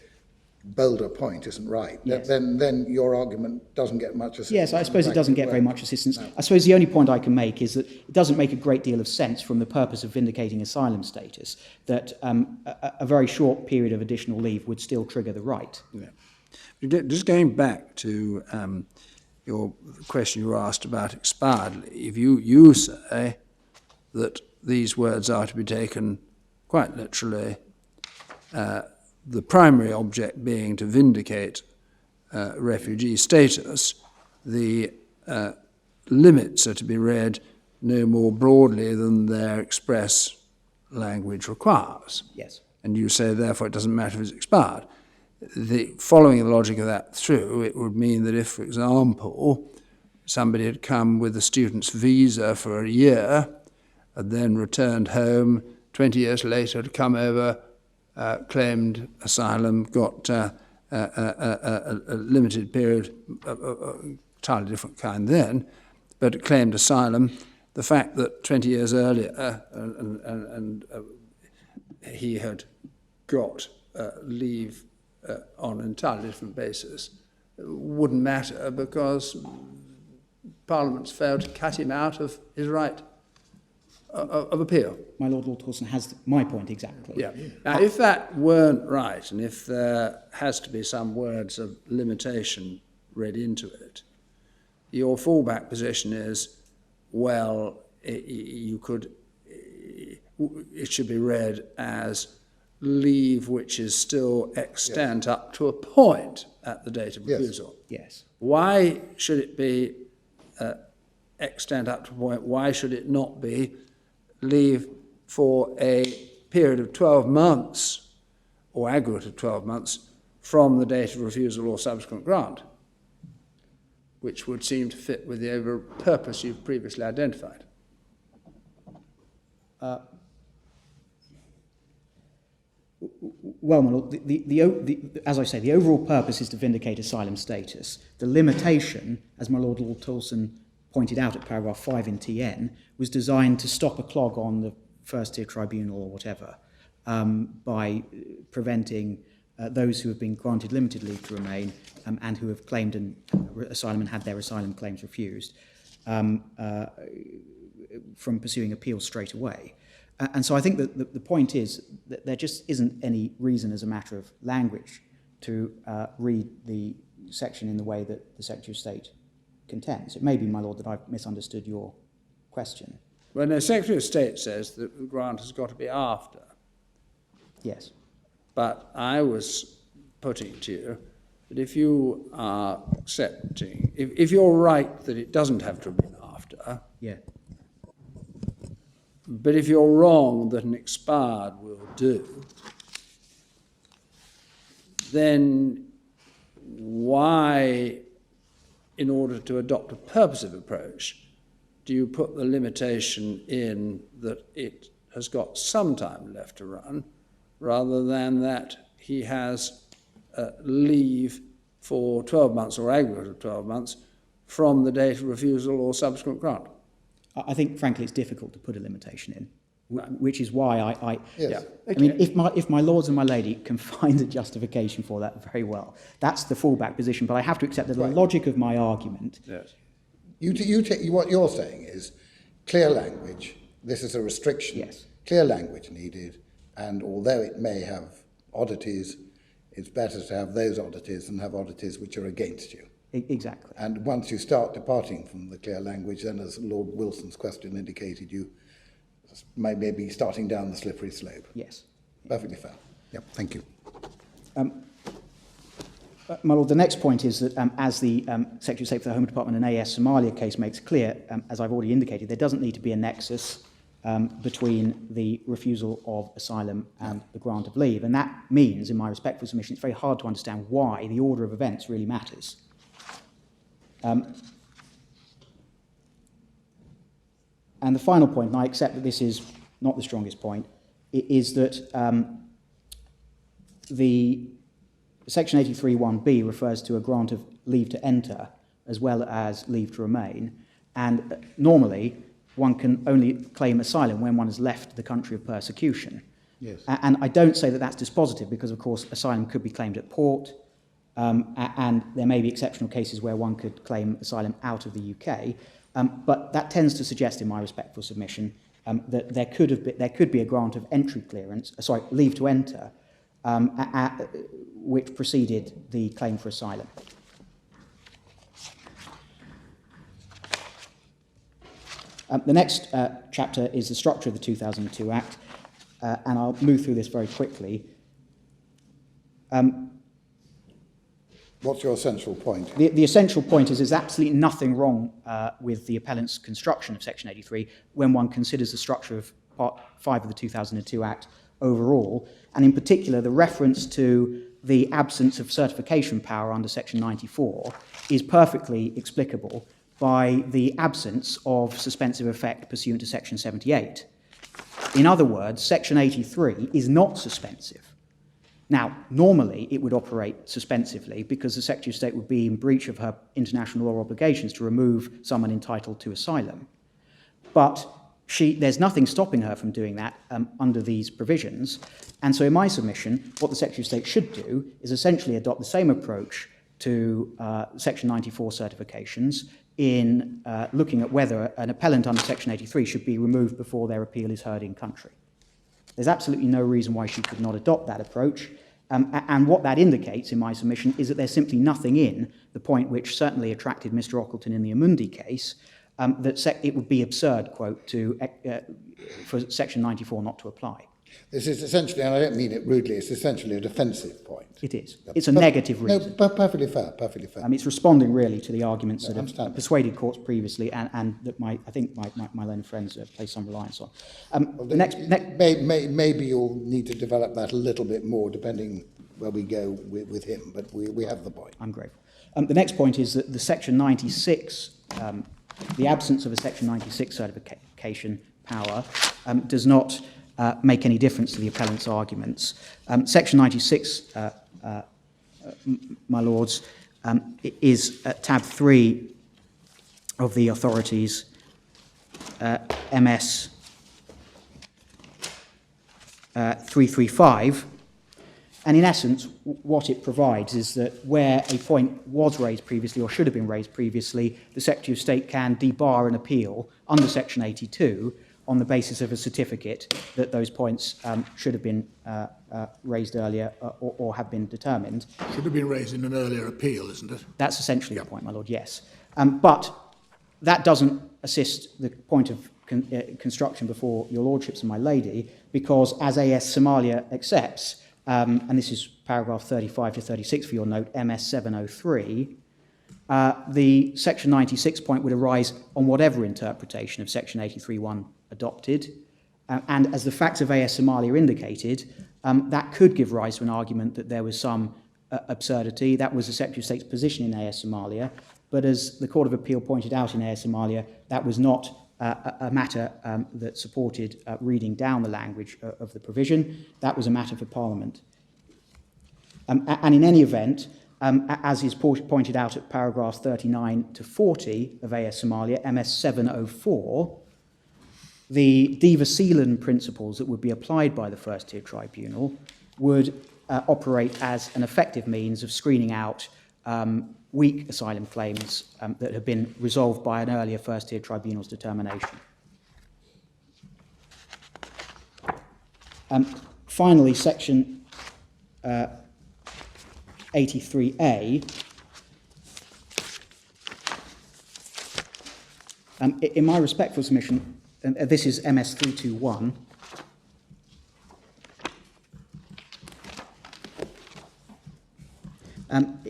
bolder point isn't right, Yes. then your argument doesn't get much assistance. Yes, I suppose it doesn't get very much assistance. I suppose the only point I can make is that it doesn't make a great deal of sense from the purpose of vindicating asylum status that a very short period of additional leave would still trigger the right. Yeah. Just going back to your question you asked about expired leave, you say that these words are to be taken quite literally, the primary object being to vindicate refugee status. The limits are to be read no more broadly than their express language requires. Yes. And you say, therefore, it doesn't matter if it's expired. Following the logic of that through, it would mean that if, for example, somebody had come with a student's visa for a year and then returned home 20 years later to come over, claimed asylum, got a limited period, entirely different kind then, but claimed asylum, the fact that 20 years earlier he had got leave on an entirely different basis wouldn't matter, because Parliament's failed to cut him out of his right of appeal. My Lord Torson has my point exactly. Yeah. Now, if that weren't right, and if there has to be some words of limitation read into it, your fallback position is, well, it should be read as leave which is still extant up to a point at the date of refusal. Yes. Why should it be extant up to a point? Why should it not be leave for a period of 12 months or aggregate of 12 months from the date of refusal or subsequent grant, which would seem to fit with the overall purpose you've previously identified? Well, my Lord, as I say, the overall purpose is to vindicate asylum status. The limitation, as my Lord Torson pointed out at paragraph 5 in TN, was designed to stop a clog on the first-tier tribunal or whatever by preventing those who have been granted limited leave to remain and who have claimed asylum and had their asylum claims refused from pursuing appeals straight away. And so I think that the point is that there just isn't any reason as a matter of language to read the section in the way that the Secretary of State contends. It may be, my Lord, that I've misunderstood your question. Well, the Secretary of State says that the grant has got to be after. Yes. But I was putting to you that if you are accepting, if you're right that it doesn't have to have been after, Yeah. but if you're wrong that an expired will do, then why, in order to adopt a purposive approach, do you put the limitation in that it has got some time left to run, rather than that he has leave for 12 months or aggregate of 12 months from the date of refusal or subsequent grant? I think, frankly, it's difficult to put a limitation in, which is why I Yes. I mean, if my lords and my lady can find a justification for that, very well. That's the fallback position, but I have to accept that the logic of my argument. Yes. What you're saying is clear language. This is a restriction. Yes. Clear language needed, and although it may have oddities, it's better to have those oddities than have oddities which are against you. Exactly. And once you start departing from the clear language, then as Lord Wilson's question indicated, you may be starting down the slippery slope. Yes. Perfectly fair. Yep, thank you. My Lord, the next point is that as the Secretary of State for the Home Department and AS Somalia case makes clear, as I've already indicated, there doesn't need to be a nexus between the refusal of asylum and the grant of leave. And that means, in my respectful submission, it's very hard to understand why the order of events really matters. And the final point, and I accept that this is not the strongest point, is that the Section 83(1)(b) refers to a grant of leave to enter as well as leave to remain, and normally one can only claim asylum when one has left the country of persecution. Yes. And I don't say that that's dispositive because, of course, asylum could be claimed at port, and there may be exceptional cases where one could claim asylum out of the UK, but that tends to suggest, in my respectful submission, that there could be a grant of entry clearance, leave to enter, which preceded the claim for asylum. The next chapter is the structure of the 2002 Act, and I'll move through this very quickly. What's your essential point? The essential point is there's absolutely nothing wrong with the appellant's construction of Section 83 when one considers the structure of Part 5 of the 2002 Act overall, and in particular the reference to the absence of certification power under Section 94 is perfectly explicable by the absence of suspensive effect pursuant to Section 78. In other words, Section 83 is not suspensive. Now, normally it would operate suspensively because the Secretary of State would be in breach of her international law obligations to remove someone entitled to asylum. But there's nothing stopping her from doing that under these provisions. And so in my submission, what the Secretary of State should do is essentially adopt the same approach to Section 94 certifications, in looking at whether an appellant under Section 83 should be removed before their appeal is heard in country. There's absolutely no reason why she could not adopt that approach. And what that indicates in my submission is that there's simply nothing in the point which certainly attracted Mr. Ockleton in the Amundi case, that it would be absurd, quote, for Section 94 not to apply. This is essentially, and I don't mean it rudely, it's essentially a defensive point. It is. It's a negative reason. No, perfectly fair, perfectly fair. It's responding really to the arguments that have understand. persuaded courts previously and that I think my learned friends place some reliance on. Maybe you'll need to develop that a little bit more depending where we go with him, but we have the point. I'm grateful. The next point is that the Section 96, the absence of a Section 96 certification power does not make any difference to the appellant's arguments. Section 96, my lords, is tab 3 of the authorities, MS 335, and in essence what it provides is that where a point was raised previously or should have been raised previously, the Secretary of State can debar an appeal under Section 82 on the basis of a certificate that those points should have been raised earlier or have been determined. Should have been raised in an earlier appeal, isn't it? That's essentially the point, my lord, yes. But that doesn't assist the point of construction before your lordships and my lady, because as AS Somalia accepts, and this is paragraph 35 to 36 for your note, MS 703, the Section 96 point would arise on whatever interpretation of Section 83(1) adopted, and as the facts of AS Somalia indicated, that could give rise to an argument that there was some absurdity. That was the Secretary of State's position in AS Somalia, but as the Court of Appeal pointed out in AS Somalia, that was not a matter that supported reading down the language of the provision. That was a matter for Parliament. And in any event, as is pointed out at paragraphs 39 to 40 of AS Somalia, MS 704, the Diva Sealand principles that would be applied by the first-tier tribunal would operate as an effective means of screening out weak asylum claims that have been resolved by an earlier first-tier tribunal's determination. Finally, Section 83A, in my respectful submission, this is MS 321,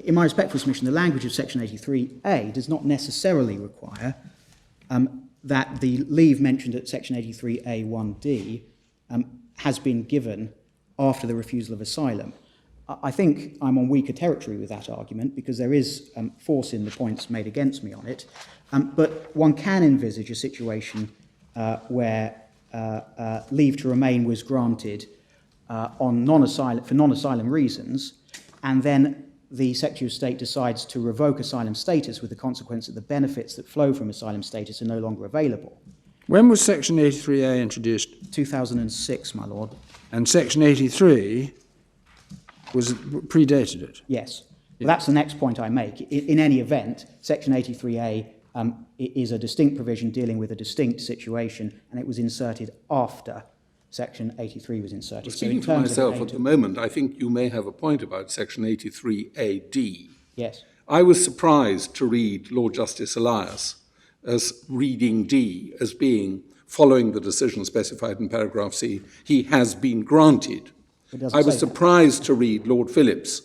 in my respectful submission, the language of Section 83A does not necessarily require that the leave mentioned at Section 83A(1)(d) has been given after the refusal of asylum. I think I'm on weaker territory with that argument because there is force in the points made against me on it, but one can envisage a situation where leave to remain was granted for non-asylum reasons, and then the Secretary of State decides to revoke asylum status with the consequence that the benefits that flow from asylum status are no longer available. When was Section 83A introduced? 2006, my lord. And Section 83 predated it? Yes. Well, that's the next point I make. In any event, Section 83A is a distinct provision dealing with a distinct situation, and it was inserted after Section 83 was inserted. Well, speaking for myself at the moment, I think you may have a point about Section 83AD. Yes. I was surprised to read Lord Justice Elias as reading D as being, following the decision specified in paragraph C, he has been granted. I was surprised to read Lord Phillips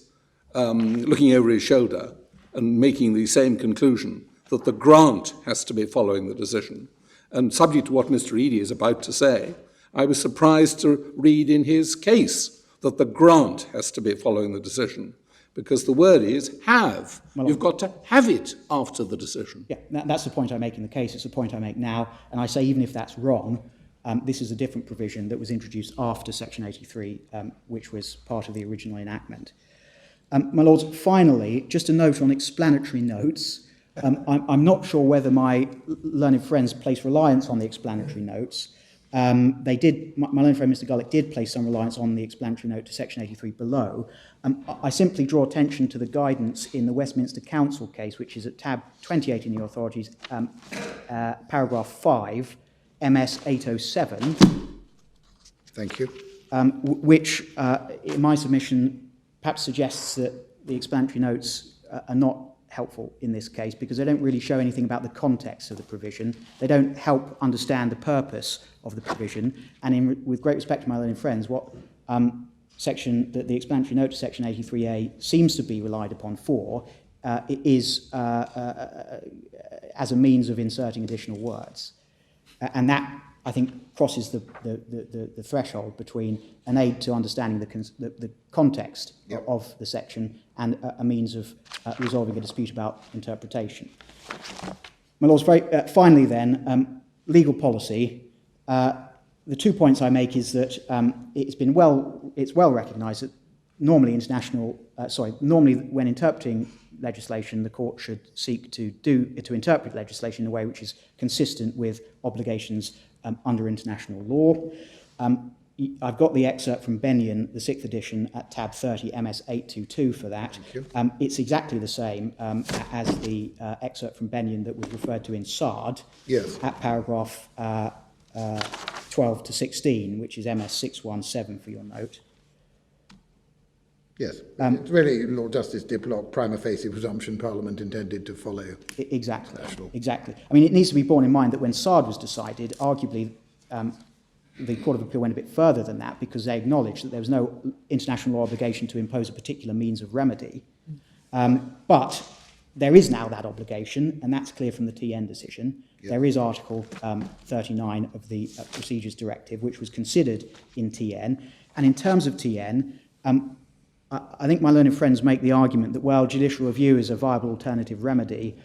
looking over his shoulder and making the same conclusion that the grant has to be following the decision. And subject to what Mr. Eady is about to say, I was surprised to read in his case that the grant has to be following the decision, because the word is have. You've got to have it after the decision. Yeah, that's the point I make in the case. It's the point I make now. And I say even if that's wrong, this is a different provision that was introduced after Section 83, which was part of the original enactment. My lords, finally, just a note on explanatory notes. I'm not sure whether my learned friends place reliance on the explanatory notes, My learned friend Mr. Gullick did place some reliance on the explanatory note to section 83 below. I simply draw attention to the guidance in the Westminster Council case, which is at tab 28 in the authorities, paragraph 5, MS 807. Thank you. Which, in my submission, perhaps suggests that the explanatory notes are not helpful in this case because they don't really show anything about the context of the provision. They don't help understand the purpose of the provision. And with great respect to my learned friends, what the explanatory note to section 83A seems to be relied upon for is as a means of inserting additional words. And that, I think, crosses the threshold between an aid to understanding the context of the section and a means of resolving a dispute about interpretation. My Lords, finally then, legal policy. The 2 points I make is that it's well recognised that normally when interpreting legislation, the court should seek to interpret legislation in a way which is consistent with obligations under international law. I've got the excerpt from Bennion, the 6th edition, at tab 30, MS 822 for that. It's exactly the same as the excerpt from Bennion that was referred to in Sard, at paragraph 12 to 16, which is MS 617 for your note. Yes, it's really Lord Justice Diplock, prima facie presumption Parliament intended to follow. Exactly. I mean, it needs to be borne in mind that when Sard was decided, arguably the Court of Appeal went a bit further than that because they acknowledged that there was no international law obligation to impose a particular means of remedy. But there is now that obligation, and that's clear from the TN decision. There is Article 39 of the Procedures Directive, which was considered in TN. And in terms of TN, I think my learned friends make the argument that, well, judicial review is a viable alternative remedy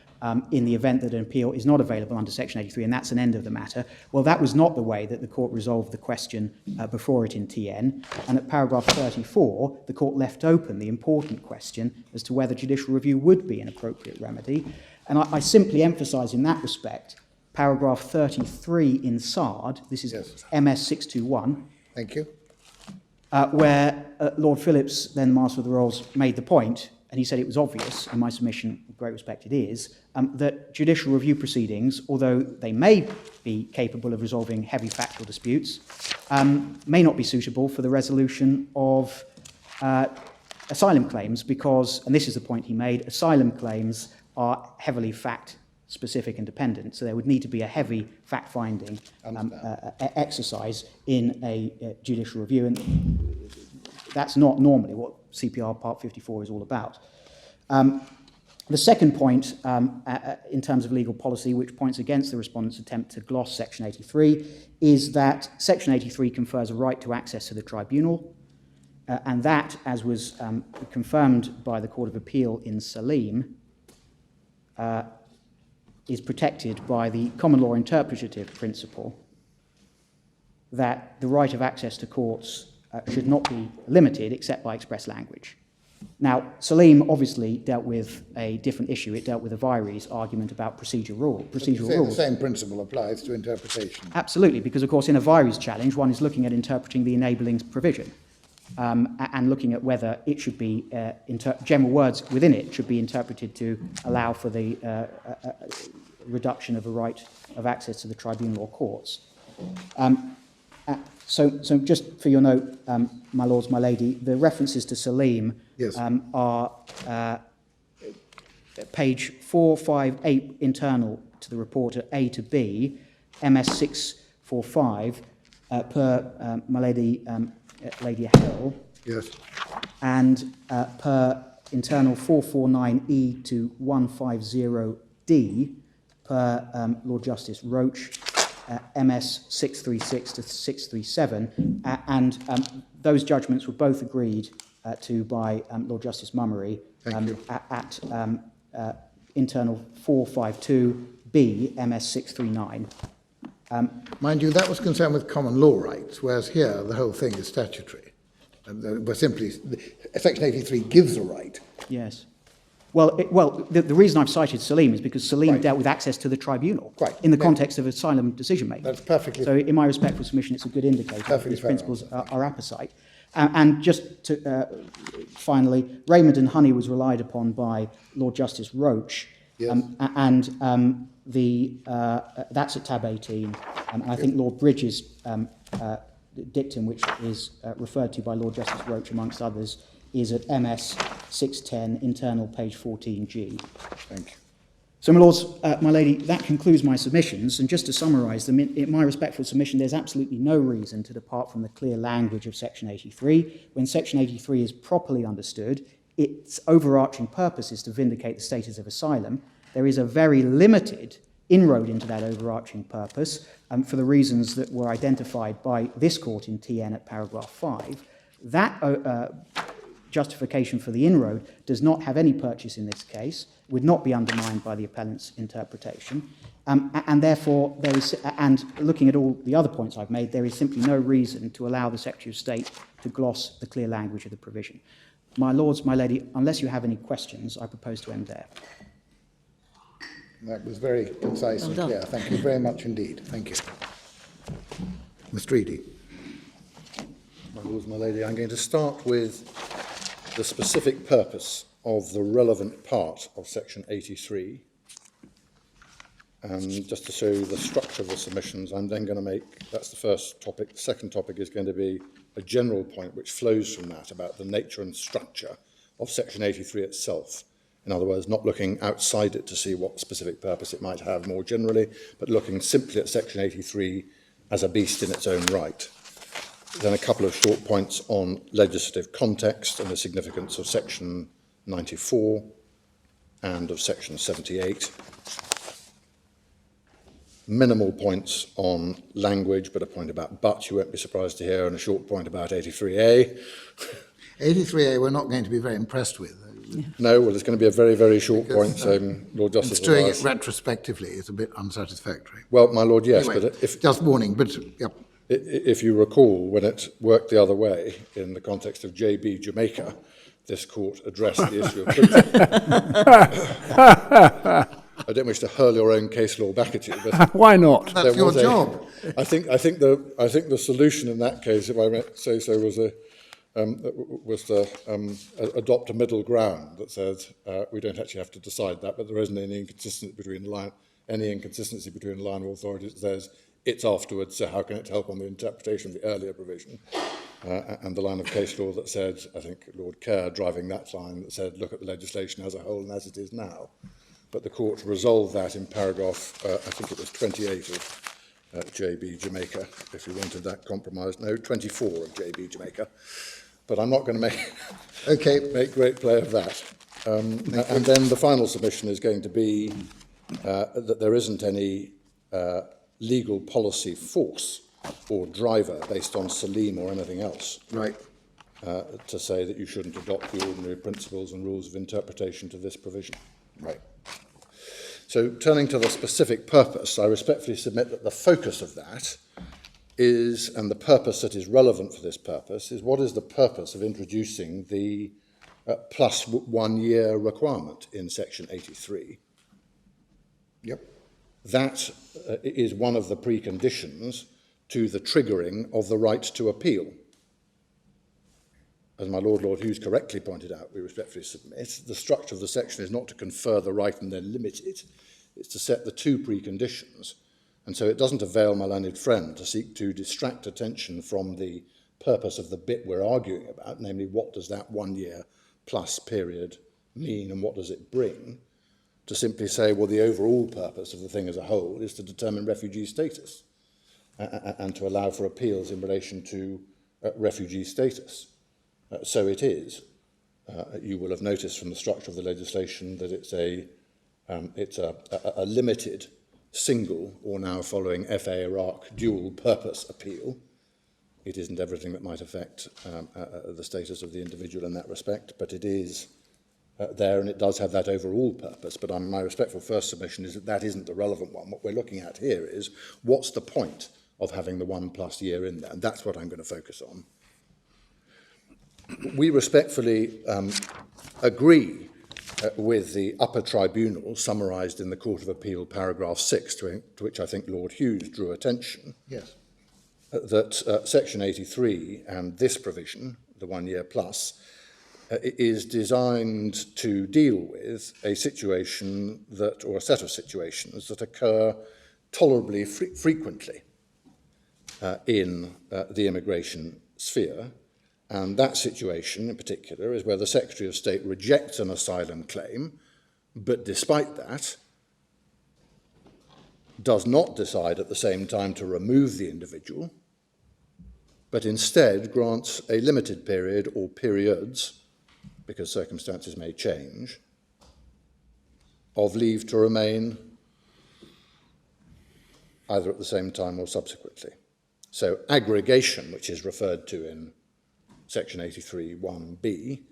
in the event that an appeal is not available under Section 83, and that's an end of the matter. Well, that was not the way that the court resolved the question before it in TN. And at paragraph 34, the court left open the important question as to whether judicial review would be an appropriate remedy. And I simply emphasise in that respect paragraph 33 in Sard, this is MS 621. Thank you. Where Lord Phillips, then Master of the Rolls, made the point, and he said it was obvious, and my submission, with great respect it is, that judicial review proceedings, although they may be capable of resolving heavy factual disputes, may not be suitable for the resolution of asylum claims because, and this is the point he made, asylum claims are heavily fact-specific and dependent, so there would need to be a heavy fact-finding exercise in a judicial review, and that's not normally what CPR Part 54 is all about. The second point, in terms of legal policy, which points against the respondent's attempt to gloss Section 83, is that Section 83 confers a right to access to the tribunal, and that, as was confirmed by the Court of Appeal in Salim, is protected by the common law interpretative principle that the right of access to courts should not be limited except by express language. Now, Salim obviously dealt with a different issue. It dealt with a Vyries argument about procedural rules. The same principle applies to interpretation. Absolutely, because of course in a Vyries challenge one is looking at interpreting the enabling provision and looking at whether it should be, general words within it should be interpreted to allow for the reduction of a right of access to the tribunal or courts. So just for your note, my lords, my lady, the references to Salim are page 458 internal to the report at A to B, MS 645 per my lady, Lady Hell, and per internal 449E to 150D per Lord Justice Roach, MS 636 to 637, and those judgments were both agreed to by Lord Justice Mummery at internal 452B, MS 639. Mind you, that was concerned with common law rights, whereas here the whole thing is statutory. We're simply, Section 83 gives a right. Yes. The reason I've cited Salim is because Salim dealt with access to the tribunal in the context of asylum decision-making. That's perfectly. So in my respectful submission, it's a good indicator that these principles are apposite. And just to, finally, Raymond and Honey was relied upon by Lord Justice Roach, Yes. That's at tab 18. And I think Lord Bridges' dictum, which is referred to by Lord Justice Roach amongst others, is at MS 610, internal page 14G. Thank you. So, my lords, my lady, that concludes my submissions. And just to summarise them, in my respectful submission, there's absolutely no reason to depart from the clear language of Section 83. When Section 83 is properly understood, its overarching purpose is to vindicate the status of asylum. There is a very limited inroad into that overarching purpose for the reasons that were identified by this court in TN at paragraph 5. That justification for the inroad does not have any purchase in this case, would not be undermined by the appellant's interpretation, and therefore there is, and looking at all the other points I've made, there is simply no reason to allow the Secretary of State to gloss the clear language of the provision. My lords, my lady, unless you have any questions, I propose to end there. That was very concise and clear. Thank you very much indeed. Thank you. Mr. Eady. My lords, my lady, I'm going to start with the specific purpose of the relevant part of Section 83. And just to show you the structure of the submissions, I'm then going to make, that's the first topic. The second topic is going to be a general point which flows from that about the nature and structure of Section 83 itself. In other words, not looking outside it to see what specific purpose it might have more generally, but looking simply at Section 83 as a beast in its own right. Then a couple of short points on legislative context and the significance of Section 94 and of Section 78. Minimal points on language, but a point about but, you won't be surprised to hear, and a short point about 83A. 83A we're not going to be very impressed with. No, well, it's going to be a very, very short point, so Lord Justice... It's doing it retrospectively is a bit unsatisfactory. Well, my Lord, yes, Anyway, but if... Just warning, but... Yep. If you recall, when it worked the other way, in the context of JB Jamaica, this court addressed the issue of I don't wish to hurl your own case law back at you, but Why not? That's your job. I think the solution in that case, if I may say so, was to adopt a middle ground that said we don't actually have to decide that, but there isn't any inconsistency between the line of authority that says it's afterwards, so how can it help on the interpretation of the earlier provision? And the line of case law that said, I think Lord Kerr driving that line, that said, look at the legislation as a whole and as it is now. But the court resolved that in paragraph, I think it was 28 of JB Jamaica, if you wanted that compromise. No, 24 of JB Jamaica. But I'm not going to make great play of that. And then the final submission is going to be that there isn't any legal policy force or driver based on Salim or anything else. Right. To say that you shouldn't adopt the ordinary principles and rules of interpretation to this provision. Right. So turning to the specific purpose, I respectfully submit that the focus of that is, and the purpose that is relevant for this purpose, is what is the purpose of introducing the plus 1 year requirement in Section 83. Yep. That is one of the preconditions to the triggering of the right to appeal. As my Lord Hughes correctly pointed out, we respectfully submit, the structure of the section is not to confer the right and then limit it. It's to set the two preconditions. And so it doesn't avail my learned friend to seek to distract attention from the purpose of the bit we're arguing about, namely what does that 1 year plus period mean and what does it bring, to simply say, well, the overall purpose of the thing as a whole is to determine refugee status and to allow for appeals in relation to refugee status. So it is. You will have noticed from the structure of the legislation that it's a limited, single, or now following FA Iraq dual purpose appeal. It isn't everything that might affect the status of the individual in that respect, but it is there and it does have that overall purpose. But my respectful first submission is that that isn't the relevant one. What we're looking at here is what's the point of having the 1+ year in there, and that's what I'm going to focus on. We respectfully agree with the upper tribunal summarised in the Court of Appeal, paragraph 6, to which I think Lord Hughes drew attention, Yes. that Section 83 and this provision, the 1 year plus, is designed to deal with a situation that, or a set of situations that occur tolerably frequently in the immigration sphere. And that situation in particular is where the Secretary of State rejects an asylum claim, but despite that, does not decide at the same time to remove the individual, but instead grants a limited period or periods, because circumstances may change, of leave to remain either at the same time or subsequently. So aggregation, which is referred to in Section 83(1)(b),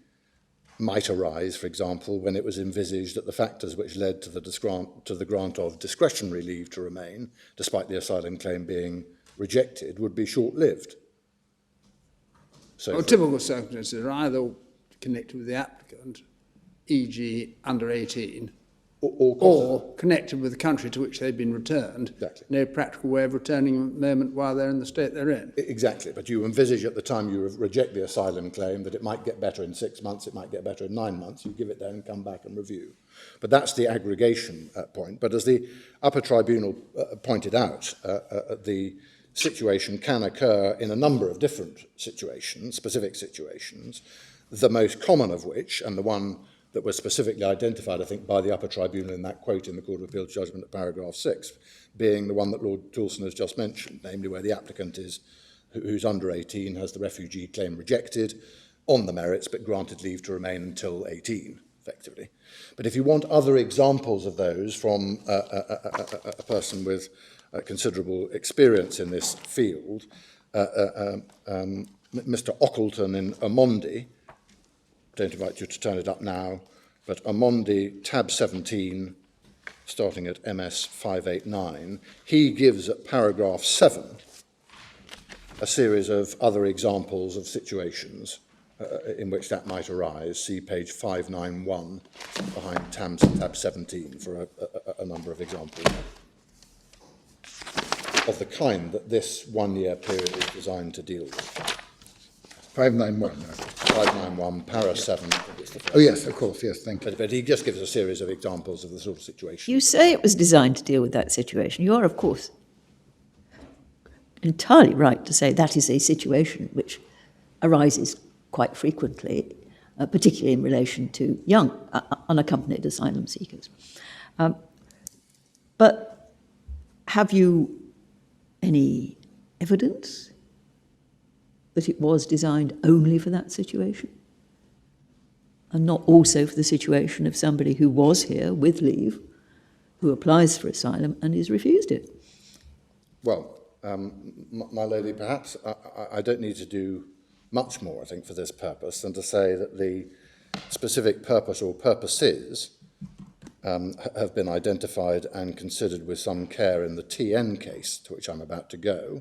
might arise, for example, when it was envisaged that the factors which led to the grant of discretionary leave to remain, despite the asylum claim being rejected, would be short-lived. So typical circumstances are either connected with the applicant, e.g. under 18, or connected with the country to which they've been returned. Exactly. No practical way of returning at the moment while they're in the state they're in. Exactly, but you envisage at the time you reject the asylum claim that it might get better in 6 months, it might get better in 9 months. You give it then and come back and review. But that's the aggregation point. But as the upper tribunal pointed out, the situation can occur in a number of different situations, specific situations, the most common of which, and the one that was specifically identified, I think, by the upper tribunal in that quote in the Court of Appeal judgment at paragraph 6, being the one that Lord Toulson has just mentioned, namely where the applicant is, who's under 18, has the refugee claim rejected on the merits, but granted leave to remain until 18, effectively. But if you want other examples of those from a person with considerable experience in this field, Mr. Ockleton in Amondi, don't invite you to turn it up now, but Amondi, tab 17, starting at MS 589, he gives at paragraph 7 a series of other examples of situations in which that might arise. See page 591 behind tab 17 for a number of examples of the kind that this 1 year period is designed to deal with. 591. 591, para 7. Oh, yes, of course, yes, thank you. But he just gives a series of examples of the sort of situation. You say it was designed to deal with that situation. You are, of course, entirely right to say that is a situation which arises quite frequently, particularly in relation to young, unaccompanied asylum seekers. But have you any evidence that it was designed only for that situation, and not also for the situation of somebody who was here with leave, who applies for asylum and is refused it? Well, my lady, perhaps I don't need to do much more, I think, for this purpose than to say that the specific purpose or purposes have been identified and considered with some care in the TN case, to which I'm about to go.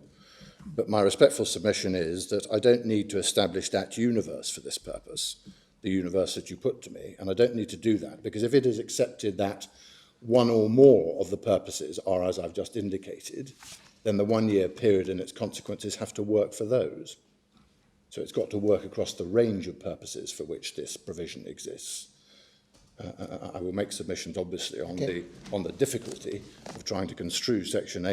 But my respectful submission is that I don't need to establish that universe for this purpose, the universe that you put to me, and I don't need to do that, because if it is accepted that one or more of the purposes are as I've just indicated, then the 1 year period and its consequences have to work for those. So it's got to work across the range of purposes for which this provision exists. I will make submissions, obviously, on the difficulty of trying to construe Section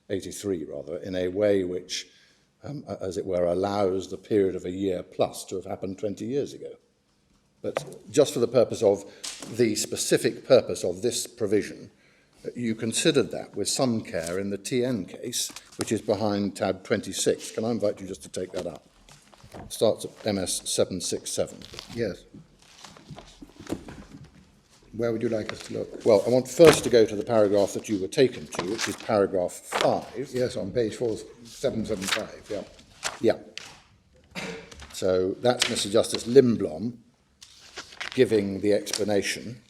83 in a way which, as it were, allows the period of a year plus to have happened 20 years ago. But just for the purpose of the specific purpose of this provision, you considered that with some care in the TN case, which is behind tab 26. Can I invite you just to take that up? It starts at MS 767. Yes. Where would you like us to look? Well, I want first to go to the paragraph that you were taken to, which is paragraph 5. Yes, on page 775, yeah. Yeah. So that's Mr. Justice Lindblom giving the explanation.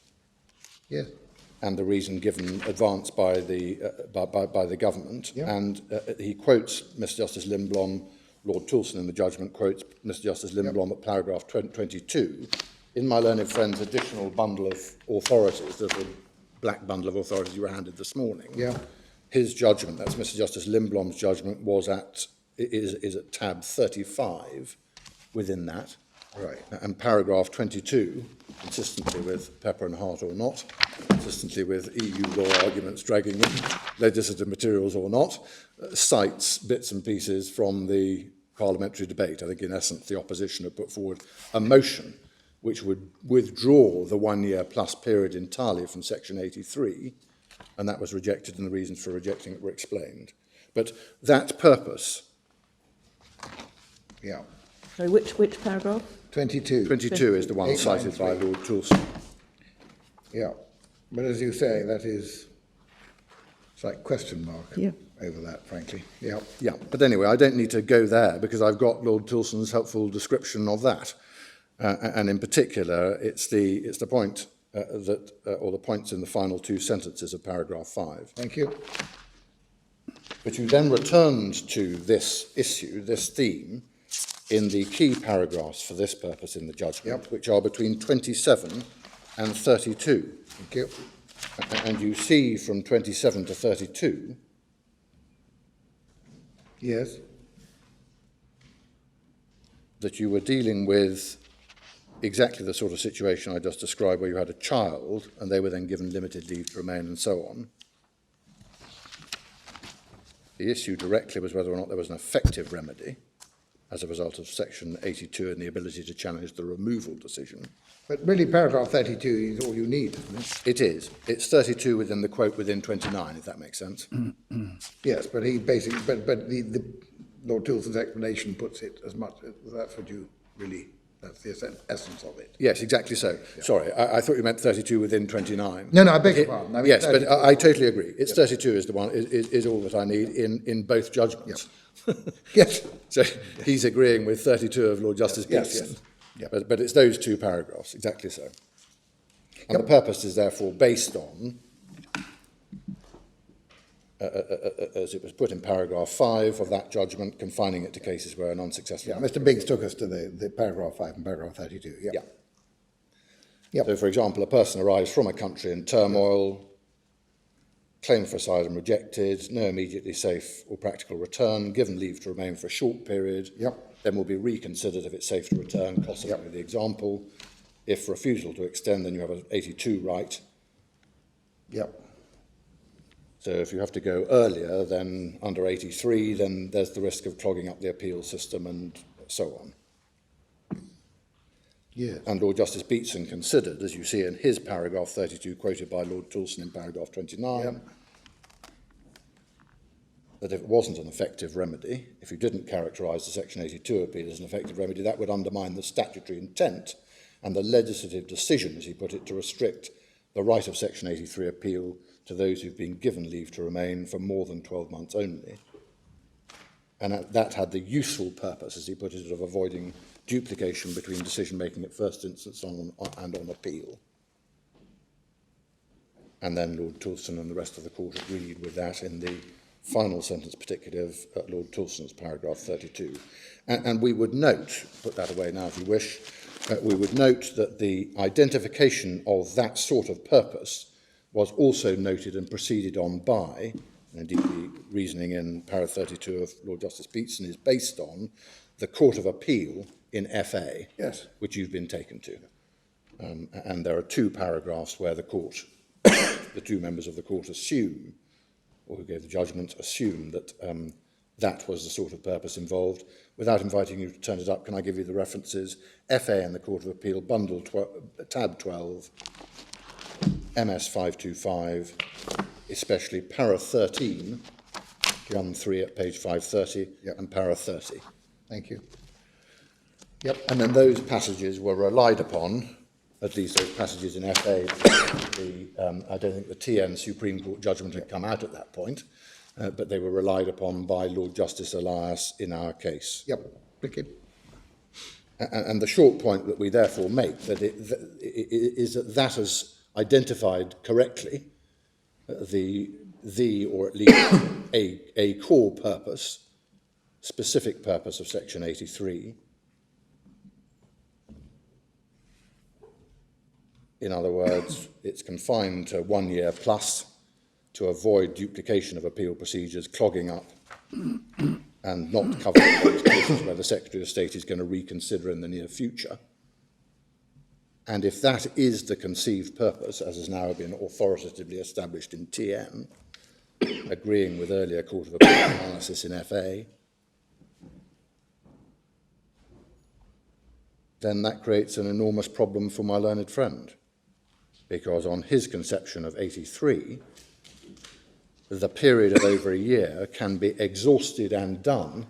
Yes. And the reason given advanced by the government. Yeah. And he quotes Mr. Justice Lindblom, Lord Toulson in the judgment quotes Mr. Justice Lindblom at paragraph 22, in my learned friend's additional bundle of authorities, the little black bundle of authorities you were handed this morning, Yeah. his judgment, that's Mr. Justice Lindblom's judgment, is at tab 35 within that. Right. And paragraph 22, consistently with Pepper and Hart or not, consistently with EU law arguments dragging in legislative materials or not, cites bits and pieces from the parliamentary debate. I think in essence the opposition have put forward a motion which would withdraw the 1 year plus period entirely from section 83, and that was rejected, and the reasons for rejecting it were explained. But that purpose, Yeah. So which paragraph? 22. 22 is the one cited by Lord Toulson. Yeah. But as you say, that is, it's like question mark Yeah. over that, frankly. Yeah. Yeah, but anyway, I don't need to go there because I've got Lord Toulson's helpful description of that. And in particular, it's the point or the points in the final two sentences of paragraph 5. Thank you. But you then returned to this issue, this theme, in the key paragraphs for this purpose in the judgment, Yep. which are between 27 and 32. Thank you. And you see from 27 to 32 Yes. that you were dealing with exactly the sort of situation I just described, where you had a child and they were then given limited leave to remain and so on. The issue directly was whether or not there was an effective remedy as a result of section 82 and the ability to challenge the removal decision. But really, paragraph 32 is all you need, isn't it? It is. It's 32 within the quote within 29, if that makes sense. Yes, but he basically, but the Lord Toulson's explanation puts it as much, that's what you really, that's the essence of it. Yes, exactly so. Yeah. Sorry, I thought you meant 32 within 29. No, I beg your pardon. I mean, yes, 32. but I totally agree. It's 32 is the one, is all that I need in both judgments. Yes. So he's agreeing with 32 of Lord Justice Yes, Beatson. yes. But it's those two paragraphs, exactly so. And the purpose is therefore based on, as it was put in paragraph 5 of that judgment, confining it to cases where an unsuccessful... Yeah, Mr. Biggs took us to the paragraph 5 and paragraph 32. Yeah. Yeah. Yep. So, for example, a person arrives from a country in turmoil, claim for asylum rejected, no immediately safe or practical return, given leave to remain for a short period, then will be reconsidered if it's safe to return, possibly the example. If refusal to extend, then you have an 82 right. Yep. So if you have to go earlier than under 83, then there's the risk of clogging up the appeal system and so on. Yes. And Lord Justice Beatson considered, as you see in his paragraph 32, quoted by Lord Toulson in paragraph 29, that if it wasn't an effective remedy, if you didn't characterise the Section 82 appeal as an effective remedy, that would undermine the statutory intent and the legislative decision, as he put it, to restrict the right of Section 83 appeal to those who've been given leave to remain for more than 12 months only. And that had the useful purpose, as he put it, of avoiding duplication between decision-making at first instance and on appeal. And then Lord Toulson and the rest of the court agreed with that in the final sentence, particularly of Lord Toulson's paragraph 32. And we would note, put that away now if you wish, we would note that the identification of that sort of purpose was also noted and proceeded on by, and indeed the reasoning in para 32 of Lord Justice Beatson is based on, the Court of Appeal in FA, Yes. which you've been taken to. And there are two paragraphs where the court, the two members of the court assume, or who gave the judgment, assume that that was the sort of purpose involved. Without inviting you to turn it up, can I give you the references? FA and the Court of Appeal, bundle tab 12, MS 525, especially para 13, Gun 3 at page 530, and para 30. Thank you. Yep. And then those passages were relied upon, at least those passages in FA. I don't think the TN Supreme Court judgment had come out at that point, but they were relied upon by Lord Justice Elias in our case. Yep. Thank you. And the short point that we therefore make is that has identified correctly the or at least a core purpose, specific purpose of Section 83, In other words, it's confined to 1 year plus to avoid duplication of appeal procedures, clogging up, and not covering those cases where the Secretary of State is going to reconsider in the near future. And if that is the conceived purpose, as has now been authoritatively established in TN, agreeing with earlier Court of Appeal analysis in FA, then that creates an enormous problem for my learned friend, because on his conception of 83, the period of over a year can be exhausted and done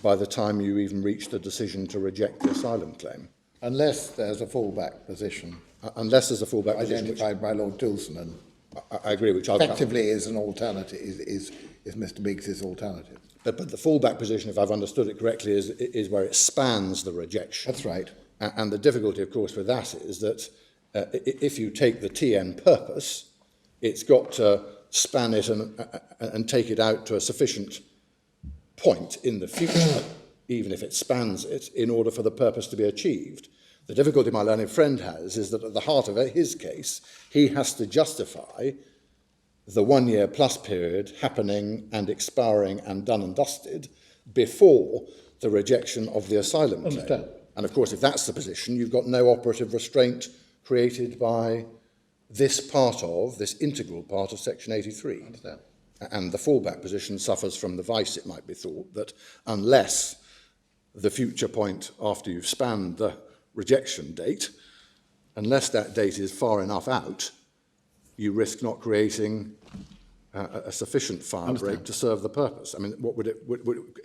by the time you even reach the decision to reject the asylum claim. Unless there's a fallback position Unless there's a fallback position, which identified by Lord Tilson, and I agree, which I've effectively is an alternative, is Mr. Biggs's alternative. But the fallback position, if I've understood it correctly, is where it spans the rejection. That's right. And the difficulty, of course, with that is that if you take the TN purpose, it's got to span it and take it out to a sufficient point in the future, even if it spans it, in order for the purpose to be achieved. The difficulty my learned friend has is that at the heart of his case, he has to justify the 1 year plus period happening and expiring and done and dusted before the rejection of the asylum claim. Understand. And of course, if that's the position, you've got no operative restraint created by this integral part of Section 83. Understand. And the fallback position suffers from the vice, it might be thought, that unless the future point after you've spanned the rejection date, unless that date is far enough out, you risk not creating a sufficient fire break to serve the purpose. I mean, what would if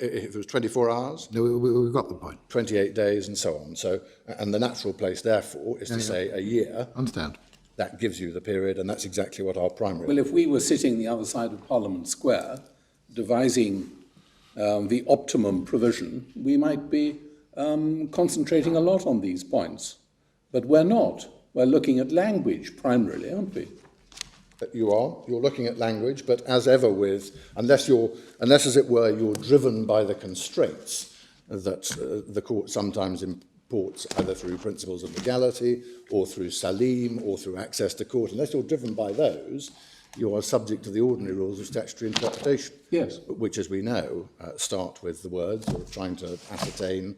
it was 24 hours? No, we've got the point. 28 days and so on. So, and the natural place, therefore, is to say a year. Understand. That gives you the period, and that's exactly what our primary... Well, if we were sitting the other side of Parliament Square, devising the optimum provision, we might be concentrating a lot on these points. But we're not. We're looking at language primarily, aren't we? You are. You're looking at language, but as ever with, unless, as it were, you're driven by the constraints that the court sometimes imports either through principles of legality or through salim or through access to court, unless you're driven by those, you are subject to the ordinary rules of statutory interpretation. Yes. Which, as we know, start with the words, or trying to ascertain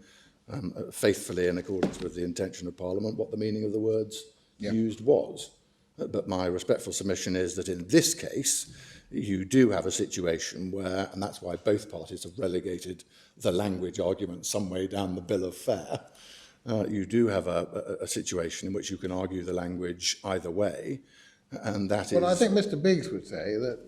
faithfully in accordance with the intention of Parliament what the meaning of the words used was. But my respectful submission is that in this case, you do have a situation where, and that's why both parties have relegated the language argument some way down the bill of fare, you do have a situation in which you can argue the language either way, and that is... Well, I think Mr. Biggs would say that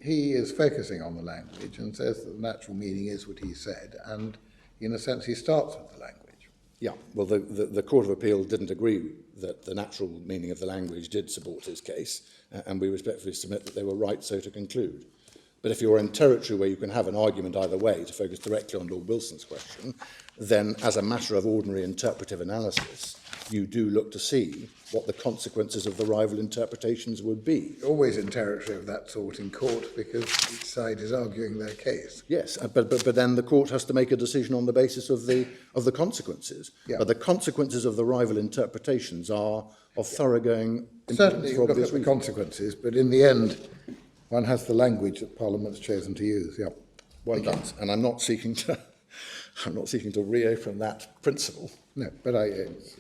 he is focusing on the language and says that the natural meaning is what he said, and in a sense he starts with the language. Yeah, well, the Court of Appeal didn't agree that the natural meaning of the language did support his case, and we respectfully submit that they were right so to conclude. But if you're in territory where you can have an argument either way, to focus directly on Lord Wilson's question, then as a matter of ordinary interpretive analysis, you do look to see what the consequences of the rival interpretations would be. Always in territory of that sort in court, because each side is arguing their case. Yes, but then the court has to make a decision on the basis of the consequences. Yeah. But the consequences of the rival interpretations are of thoroughgoing importance. Certainly you for look obvious at the reasons. consequences, but in the end, one has the language that Parliament's chosen to use. Yeah. One does, and I'm not seeking to reopen that principle. No, but it's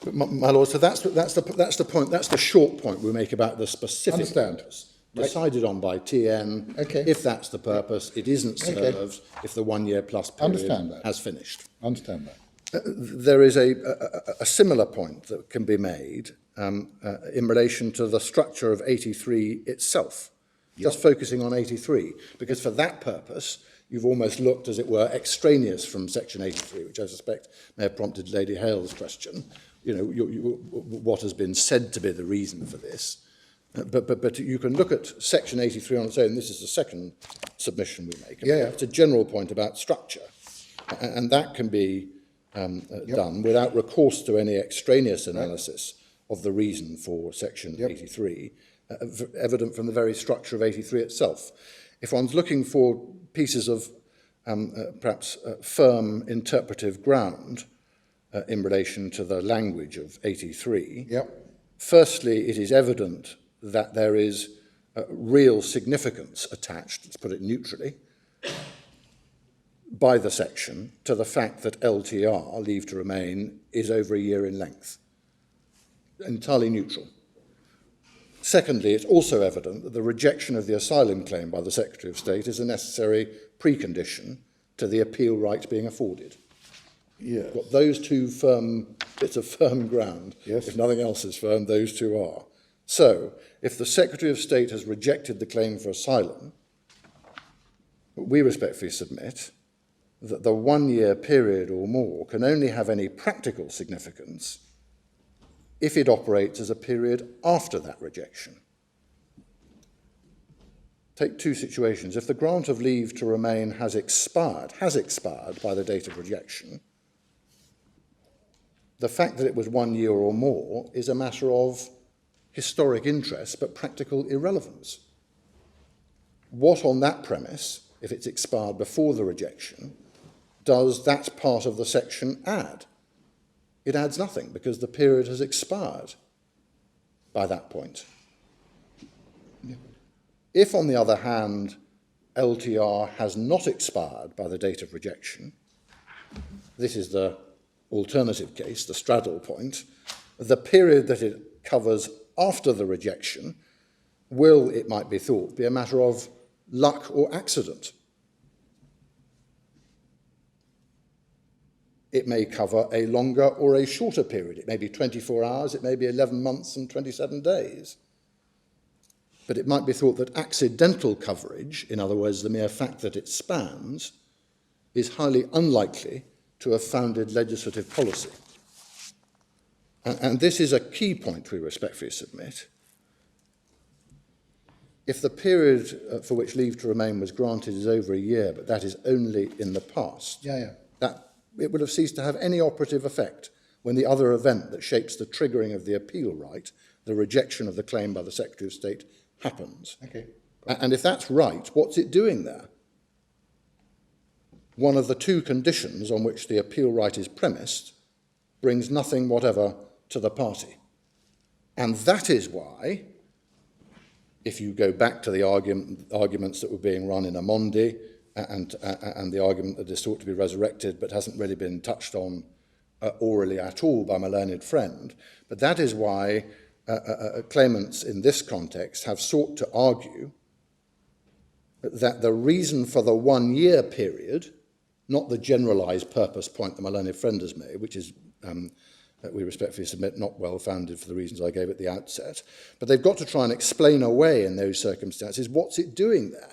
But my lord, so that's the point. That's the short point we make about the specific Understand. purpose decided on by TN. Okay. If that's the purpose, it isn't Okay. served if the 1 year plus period Understand that. has finished. understand that. There is a similar point that can be made in relation to the structure of 83 itself. Just focusing on 83, because for that purpose, you've almost looked, as it were, extraneous from Section 83, which I suspect may have prompted Lady Hale's question. You know, what has been said to be the reason for this. But you can look at Section 83 on its own. This is the second submission we make. It's a general point about structure. And that can be done without recourse to any extraneous analysis of the reason for Section 83, evident from the very structure of 83 itself. If one's looking for pieces of perhaps firm interpretive ground in relation to the language of 83, Firstly, it is evident that there is real significance attached, let's put it neutrally, by the section to the fact that LTR, leave to remain, is over a year in length. Entirely neutral. Secondly, it's also evident that the rejection of the asylum claim by the Secretary of State is a necessary precondition to the appeal right being afforded. Yes. Got those two bits of firm ground. Yes. If nothing else is firm, those two are. So, if the Secretary of State has rejected the claim for asylum, we respectfully submit that the 1 year period or more can only have any practical significance if it operates as a period after that rejection. Take two situations. If the grant of leave to remain has expired by the date of rejection, the fact that it was 1 year or more is a matter of historic interest but practical irrelevance. What on that premise, if it's expired before the rejection, does that part of the section add? It adds nothing because the period has expired by that point. Yeah. If, on the other hand, LTR has not expired by the date of rejection, this is the alternative case, the straddle point, the period that it covers after the rejection will, it might be thought, be a matter of luck or accident. It may cover a longer or a shorter period. It may be 24 hours, it may be 11 months and 27 days. But it might be thought that accidental coverage, in other words, the mere fact that it spans, is highly unlikely to have founded legislative policy. And this is a key point we respectfully submit. If the period for which leave to remain was granted is over a year, but that is only in the past, that it would have ceased to have any operative effect when the other event that shapes the triggering of the appeal right, the rejection of the claim by the Secretary of State, happens. Okay. And if that's right, what's it doing there? One of the two conditions on which the appeal right is premised brings nothing whatever to the party. And that is why, if you go back to the arguments that were being run in Amondi, and the argument that is sought to be resurrected but hasn't really been touched on orally at all by my learned friend, but that is why claimants in this context have sought to argue that the reason for the 1 year period, not the generalised purpose point that my learned friend has made, which is, we respectfully submit, not well founded for the reasons I gave at the outset, but they've got to try and explain away in those circumstances what's it doing there.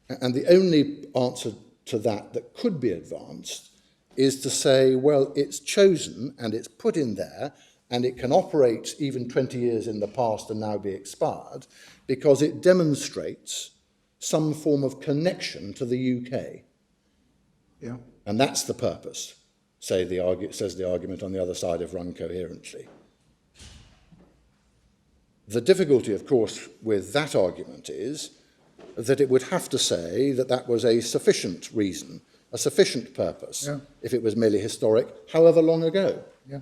And the only answer to that could be advanced is to say, well, it's chosen and it's put in there and it can operate even 20 years in the past and now be expired because it demonstrates some form of connection to the UK. Yeah. And that's the purpose, says the argument on the other side if run coherently. The difficulty, of course, with that argument is that it would have to say that that was a sufficient reason, a sufficient purpose, if it was merely historic, however long ago. Yeah.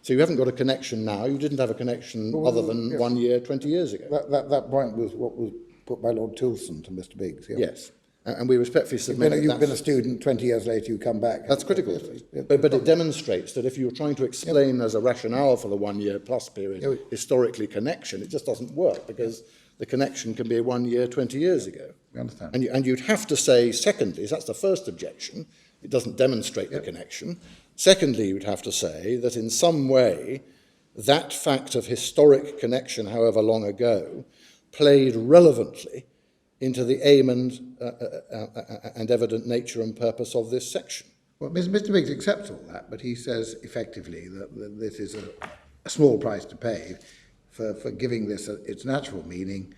So you haven't got a connection now, you didn't have a connection other than 1 year, 20 years ago. That point was what was put by Lord Tilson to Mr. Biggs. Yeah. Yes. And we respectfully submit you've been a student, 20 years later you come back. That's critical. But it demonstrates that if you're trying to explain as a rationale for the 1 year plus period historically connection, it just doesn't work because the connection can be 1 year, 20 years ago. We understand. And you'd have to say, secondly, that's the first objection, it doesn't demonstrate the connection. Secondly, you'd have to say that in some way, that fact of historic connection, however long ago, played relevantly into the aim and evident nature and purpose of this section. Well, Mr. Biggs accepts all that, but he says effectively that this is a small price to pay for giving this its natural meaning.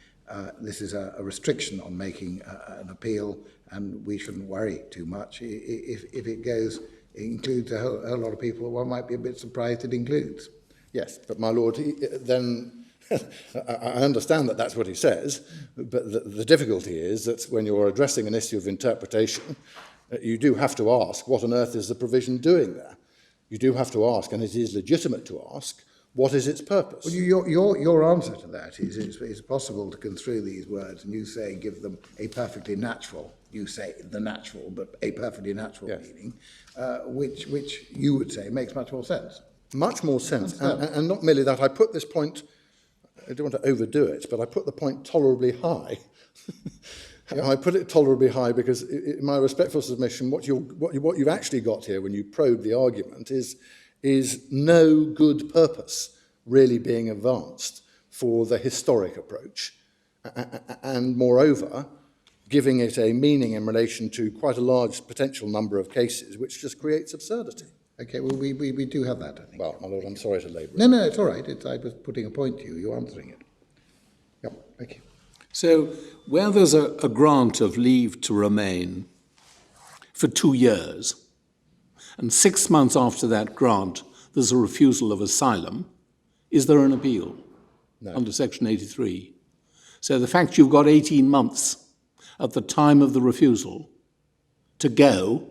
This is a restriction on making an appeal, and we shouldn't worry too much. If it includes a whole lot of people, one might be a bit surprised it includes. Yes, but my lord, then I understand that that's what he says, but the difficulty is that when you're addressing an issue of interpretation, you do have to ask, what on earth is the provision doing there? You do have to ask, and it is legitimate to ask, what is its purpose? Well, your answer to that is it's possible to construe these words, and you say give them a perfectly natural, you say the natural, but a perfectly natural meaning, which you would say makes much more sense. Much more sense. And not merely that, I put this point, I don't want to overdo it, but I put the point tolerably high. I put it tolerably high because, in my respectful submission, what you've actually got here when you probe the argument is no good purpose really being advanced for the historic approach. And moreover, giving it a meaning in relation to quite a large potential number of cases, which just creates absurdity. Okay, well, we do have that, I think. Well, my lord, I'm sorry to labour. No, it's all right. I was putting a point to you. You're answering it. Yep, thank you. So, where there's a grant of leave to remain for 2 years, and 6 months after that grant there's a refusal of asylum, is there an appeal under Section 83? So the fact you've got 18 months at the time of the refusal to go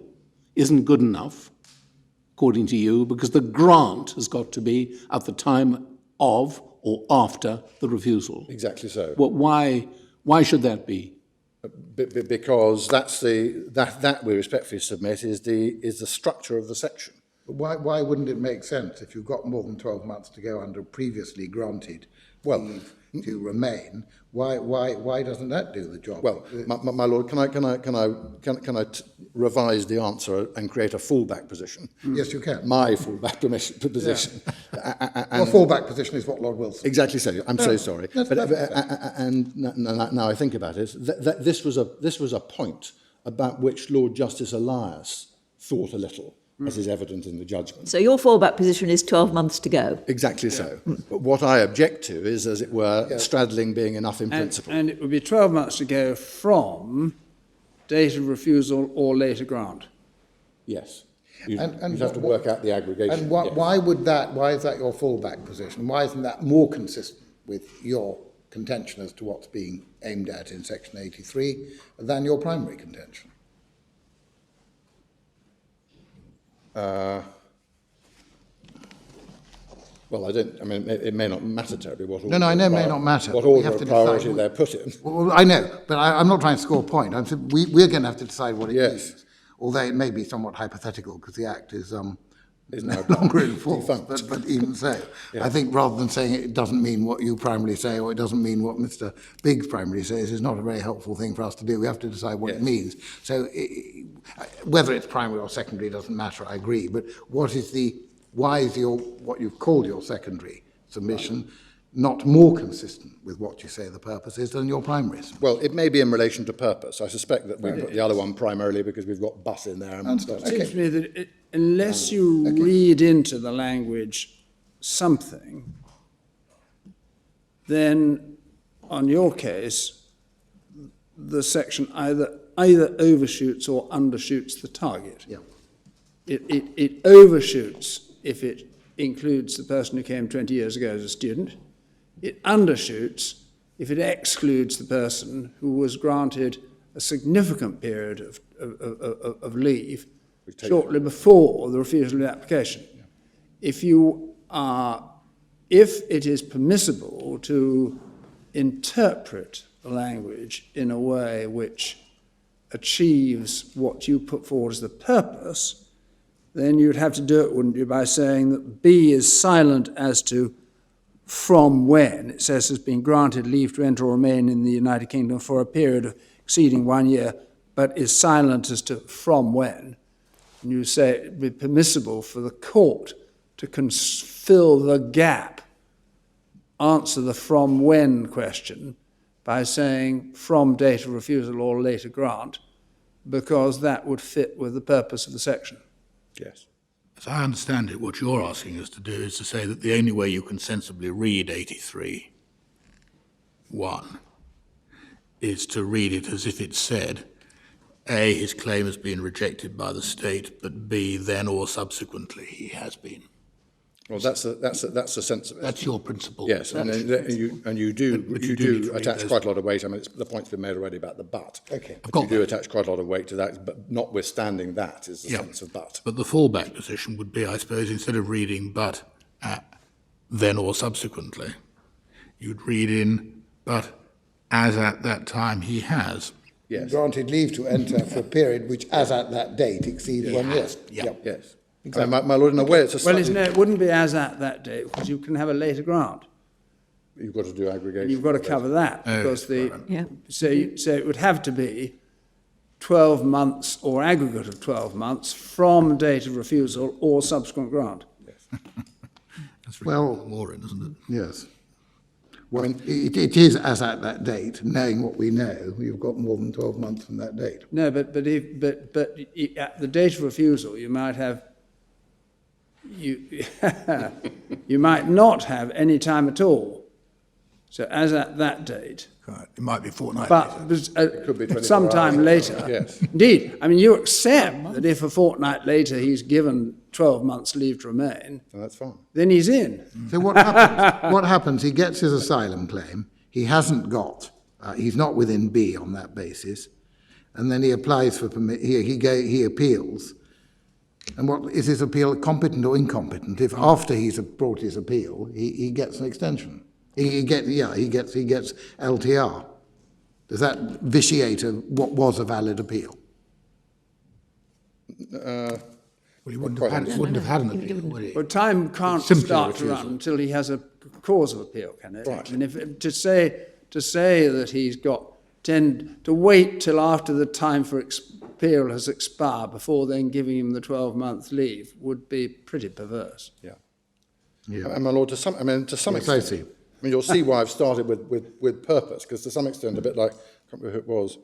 isn't good enough, according to you, because the grant has got to be at the time of or after the refusal. Exactly so. Well, why should that be? Because that we respectfully submit is the structure of the section. But why wouldn't it make sense if you've got more than 12 months to go under previously granted leave to remain? Why doesn't that do the job? Well, my lord, can I revise the answer and create a fallback position? Yes, you can. My fallback position. Your fallback position is what Lord Wilson. Exactly so. I'm so sorry. And now I think about it, this was a point about which Lord Justice Elias thought a little, as is evident in the judgment. So your fallback position is 12 months to go. Exactly so. But what I object to is, as it were, straddling being enough in principle. And it would be 12 months to go from date of refusal or later grant. Yes. You'd have to work out the aggregation. And why is that your fallback position? Why isn't that more consistent with your contention as to what's being aimed at in Section 83 than your primary contention? Well, it may not matter terribly what order. No, I know it may not matter. What but we order have of to priority decide. they're put in. Well, I know, but I'm not trying to score a point. I'm saying we're going to have to decide what it means. Although it may be somewhat hypothetical because the Act is no longer in force. But even so, I think rather than saying it doesn't mean what you primarily say or it doesn't mean what Mr. Biggs primarily says is not a very helpful thing for us to do. We have to decide what it means. So whether it's primary or secondary doesn't matter, I agree. But why is what you've called your secondary submission not more consistent with what you say the purpose is than your primaries? Well, it may be in relation to purpose. I suspect that we put the other one primarily because we've got but in there. It seems to me that unless you read into the language something, then on your case, the section either overshoots or undershoots the target. Yeah. It overshoots if it includes the person who came 20 years ago as a student. It undershoots if it excludes the person who was granted a significant period of leave shortly before the refusal of the application. If it is permissible to interpret the language in a way which achieves what you put forward as the purpose, then you'd have to do it, wouldn't you, by saying that B is silent as to from when. It says has been granted leave to enter or remain in the United Kingdom for a period exceeding 1 year, but is silent as to from when. And you say it would be permissible for the court to fill the gap, answer the from when question by saying from date of refusal or later grant, because that would fit with the purpose of the section. Yes. As I understand it, what you're asking us to do is to say that the only way you can sensibly read 83(1) is to read it as if it said, A, his claim has been rejected by the state, but B, then or subsequently he has been. Well, that's a sense of it. That's your principle. Yes, and you do attach quite a lot of weight. I mean, the point's been made already about the but. Okay. But you do attach quite a lot of weight to that, but notwithstanding that is the sense of but. But the fallback position would be, I suppose, instead of reading but then or subsequently, you'd read in, but as at that time he has. Yes. Granted leave to enter for a period which, as at that date, exceeds 1 year. Yeah. Yep. Yes. Exactly. My Lord, in a way, it's a Well, slightly... it wouldn't be as at that date, because you can have a later grant. You've got to do aggregation. And you've got to cover that, because Yeah. so it would have to be 12 months or aggregate of 12 months from date of refusal or subsequent grant. That's Well- more in, isn't it? Yes. Well, it is as at that date, knowing what we know, you've got more than 12 months from that date. No, but at the date of refusal, you might have you might not have any time at all. So as at that date, Right. It might be fortnightly. but could be 24 sometime hours. later. Yes. Indeed, I mean, you accept that if a fortnight later he's given 12 months leave to remain, And that's fine. then he's in. So what happens? What happens? He gets his asylum claim. He hasn't got. He's not within B on that basis, and then he applies for permit. He appeals. And what is his appeal? Competent or incompetent? If after he's brought his appeal, he gets an extension. He gets LTR. Does that vitiate what was a valid appeal? Well, he wouldn't quite have had an appeal, would he? But time can't Simply start to refusal. run until he has a cause of appeal, can it? Right. I mean, if, to say that he's got to wait till after the time for appeal has expired before then giving him the 12-month leave would be pretty perverse. Yeah. Yeah. And my Lord, to some Yes, I extent, see. I mean, you'll see why I've started with purpose, because to some extent, a bit like, I can't remember who it was,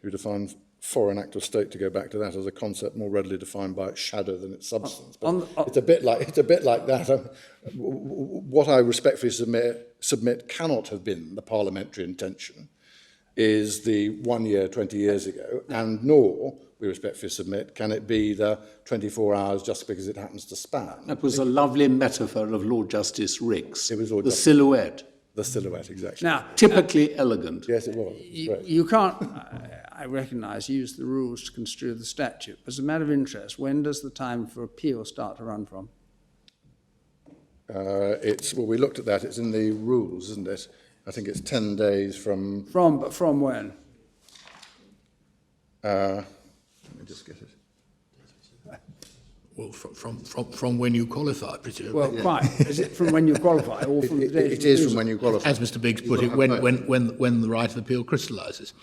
who defined foreign act of state, to go back to that as a concept more readily defined by its shadow than its substance. But it's a bit like that. What I respectfully submit cannot have been the parliamentary intention is the 1 year, 20 years ago, and nor, we respectfully submit, can it be the 24 hours just because it happens to span. That was a lovely metaphor of Lord Justice Riggs. It was Lord the Justice. silhouette. The silhouette, exactly. Now, Typically elegant. Yes, it was. It was great. you can't, I recognise, use the rules to construe the statute. As a matter of interest, when does the time for appeal start to run from? Well, we looked at that. It's in the rules, isn't it? I think it's 10 days from... But from when? let me just get it. Well, from when you qualify, presumably. Well, quite. Is it from when you qualify or from the date of It is refusal? from when you qualify. As Mr. Biggs put it, when the right of appeal crystallises.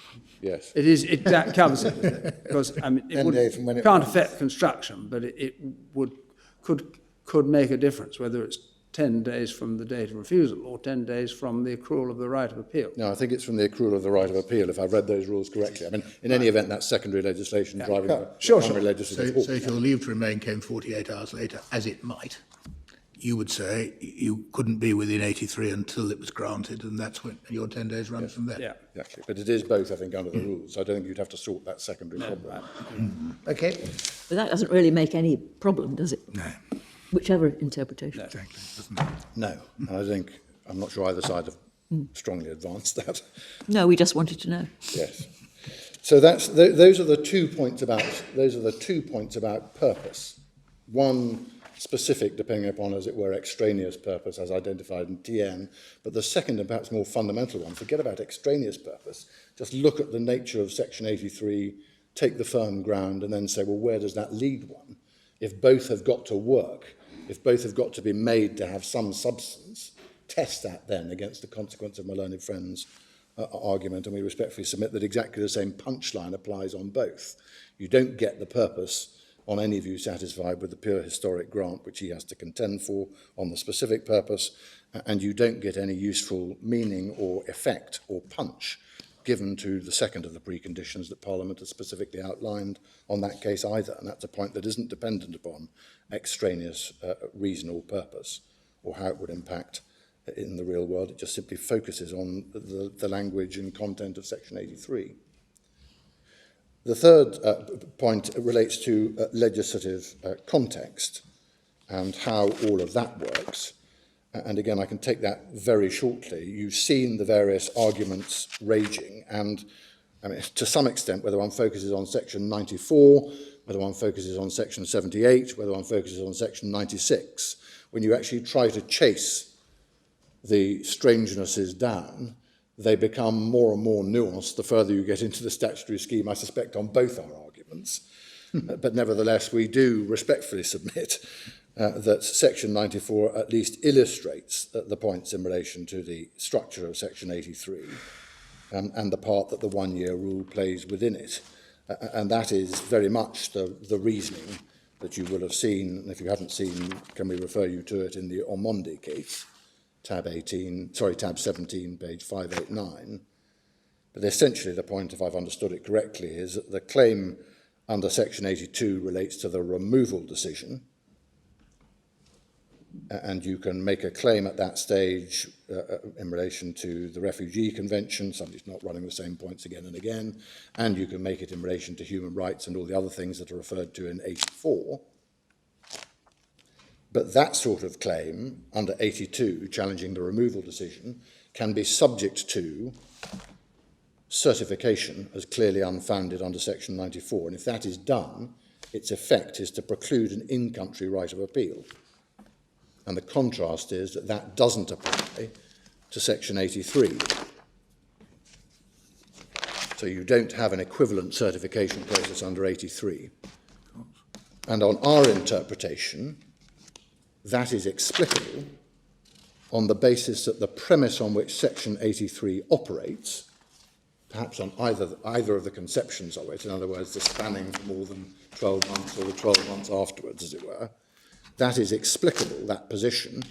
Yes. That covers it, because I mean, 10 days from when it can't affect construction, but it could make a difference whether it's 10 days from the date of refusal or 10 days from the accrual of the right of appeal. No, I think it's from the accrual of the right of appeal, if I've read those rules correctly. I mean, in any event, that's secondary legislation driving the primary legislative So if your leave to remain came 48 hours later, as it might, you would say you couldn't be within 83 until it was granted, and that's when your 10 days run from there. Yeah. Exactly. But it is both, I think, under the rules. I don't think you'd have to sort that secondary problem. Okay. But that doesn't really make any problem, does it? No. Whichever interpretation. Exactly. Doesn't it? No. And I'm not sure either side have strongly advanced that. No, we just wanted to know. Yes. So those are the 2 points about purpose. One specific, depending upon, as it were, extraneous purpose, as identified in TN. But the second and perhaps more fundamental one, forget about extraneous purpose. Just look at the nature of Section 83, take the firm ground, and then say, well, where does that lead one? If both have got to work, if both have got to be made to have some substance, test that then against the consequence of my learned friend's argument, and we respectfully submit that exactly the same punchline applies on both. You don't get the purpose on any view satisfied with the pure historic grant which he has to contend for on the specific purpose, and you don't get any useful meaning or effect or punch given to the second of the preconditions that Parliament has specifically outlined on that case either, and that's a point that isn't dependent upon extraneous reason or purpose or how it would impact in the real world. It just simply focuses on the language and content of Section 83. The third point relates to legislative context and how all of that works. And again, I can take that very shortly. You've seen the various arguments raging, and I mean, to some extent, whether one focuses on Section 94, whether one focuses on Section 78, whether one focuses on Section 96, when you actually try to chase the strangeness is down, they become more and more nuanced the further you get into the statutory scheme, I suspect, on both our arguments. But nevertheless, we do respectfully submit that Section 94 at least illustrates the points in relation to the structure of Section 83 and the part that the one-year rule plays within it. And that is very much the reasoning that you will have seen, and if you haven't seen, can we refer you to it in the Ormonde case, tab 17, page 589. But essentially the point, if I've understood it correctly, is that the claim under Section 82 relates to the removal decision, and you can make a claim at that stage in relation to the Refugee Convention, somebody's not running the same points again and again, and you can make it in relation to human rights and all the other things that are referred to in 84. But that sort of claim under 82, challenging the removal decision, can be subject to certification as clearly unfounded under Section 94. And if that is done, its effect is to preclude an in-country right of appeal. And the contrast is that that doesn't apply to Section 83. So you don't have an equivalent certification process under 83. And on our interpretation, that is explicable on the basis that the premise on which Section 83 operates, perhaps on either of the conceptions of it, in other words, the spanning for more than 12 months or the 12 months afterwards, as it were, that is explicable, that position,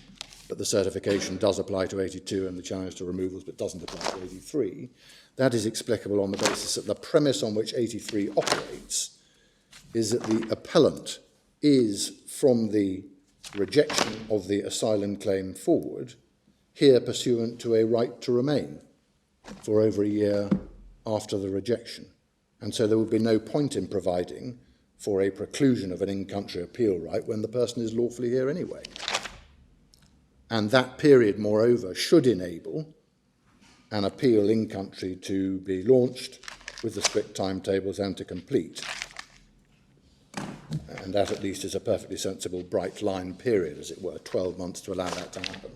but the certification does apply to 82 and the challenge to removals but doesn't apply to 83. That is explicable on the basis that the premise on which 83 operates is that the appellant is, from the rejection of the asylum claim forward, here pursuant to a right to remain for over a year after the rejection. And so there would be no point in providing for a preclusion of an in-country appeal right when the person is lawfully here anyway. And that period, moreover, should enable an appeal in-country to be launched with the strict timetables and to complete. And that at least is a perfectly sensible bright line period, as it were, 12 months to allow that to happen.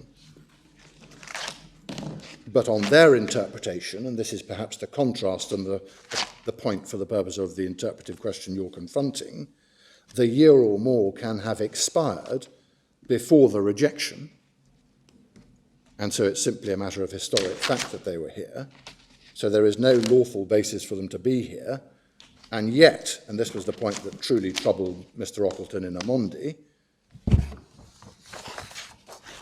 But on their interpretation, and this is perhaps the contrast and the point for the purpose of the interpretive question you're confronting, the year or more can have expired before the rejection, and so it's simply a matter of historic fact that they were here. So there is no lawful basis for them to be here, and yet, and this was the point that truly troubled Mr. Ockleton in Ormonde,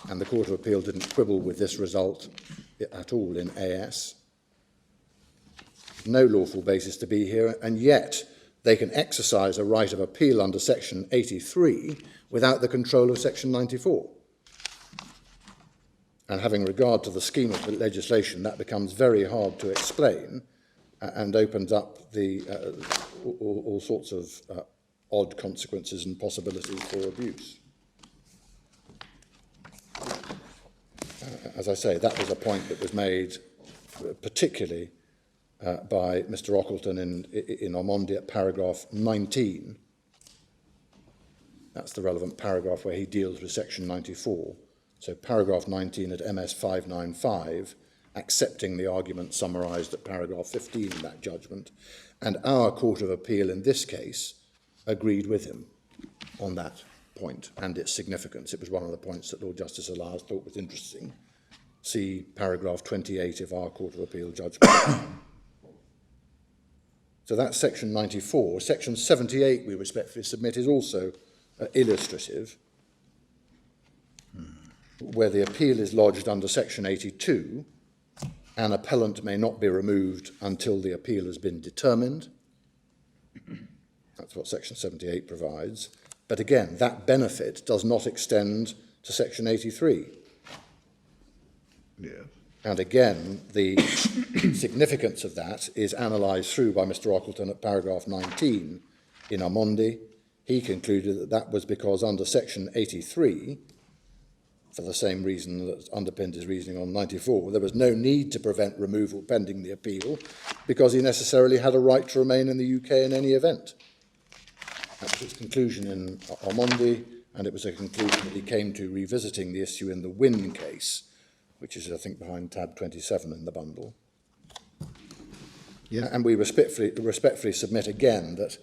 and the Court of Appeal didn't quibble with this result at all in AS, no lawful basis to be here, and yet they can exercise a right of appeal under Section 83 without the control of Section 94. And having regard to the scheme of the legislation, that becomes very hard to explain and opens up the all sorts of odd consequences and possibilities for abuse. As I say, that was a point that was made particularly by Mr. Ockleton in Ormonde at paragraph 19. That's the relevant paragraph where he deals with Section 94. So paragraph 19 at MS 595, accepting the argument summarised at paragraph 15 in that judgment. And our Court of Appeal in this case agreed with him on that point and its significance. It was one of the points that Lord Justice Elias thought was interesting. See paragraph 28 of our Court of Appeal judgment. So that's Section 94. Section 78, we respectfully submit, is also illustrative, where the appeal is lodged under Section 82, an appellant may not be removed until the appeal has been determined. That's what Section 78 provides. But again, that benefit does not extend to Section 83. Yes. And again, the significance of that is analysed through by Mr. Ockleton at paragraph 19 in Ormonde. He concluded that that was because under Section 83, for the same reason that underpinned his reasoning on 94, there was no need to prevent removal pending the appeal because he necessarily had a right to remain in the UK in any event. That was his conclusion in Ormonde, and it was a conclusion that he came to revisiting the issue in the Wynne case, which is, I think, behind tab 27 in the bundle. Yes. And we respectfully submit again that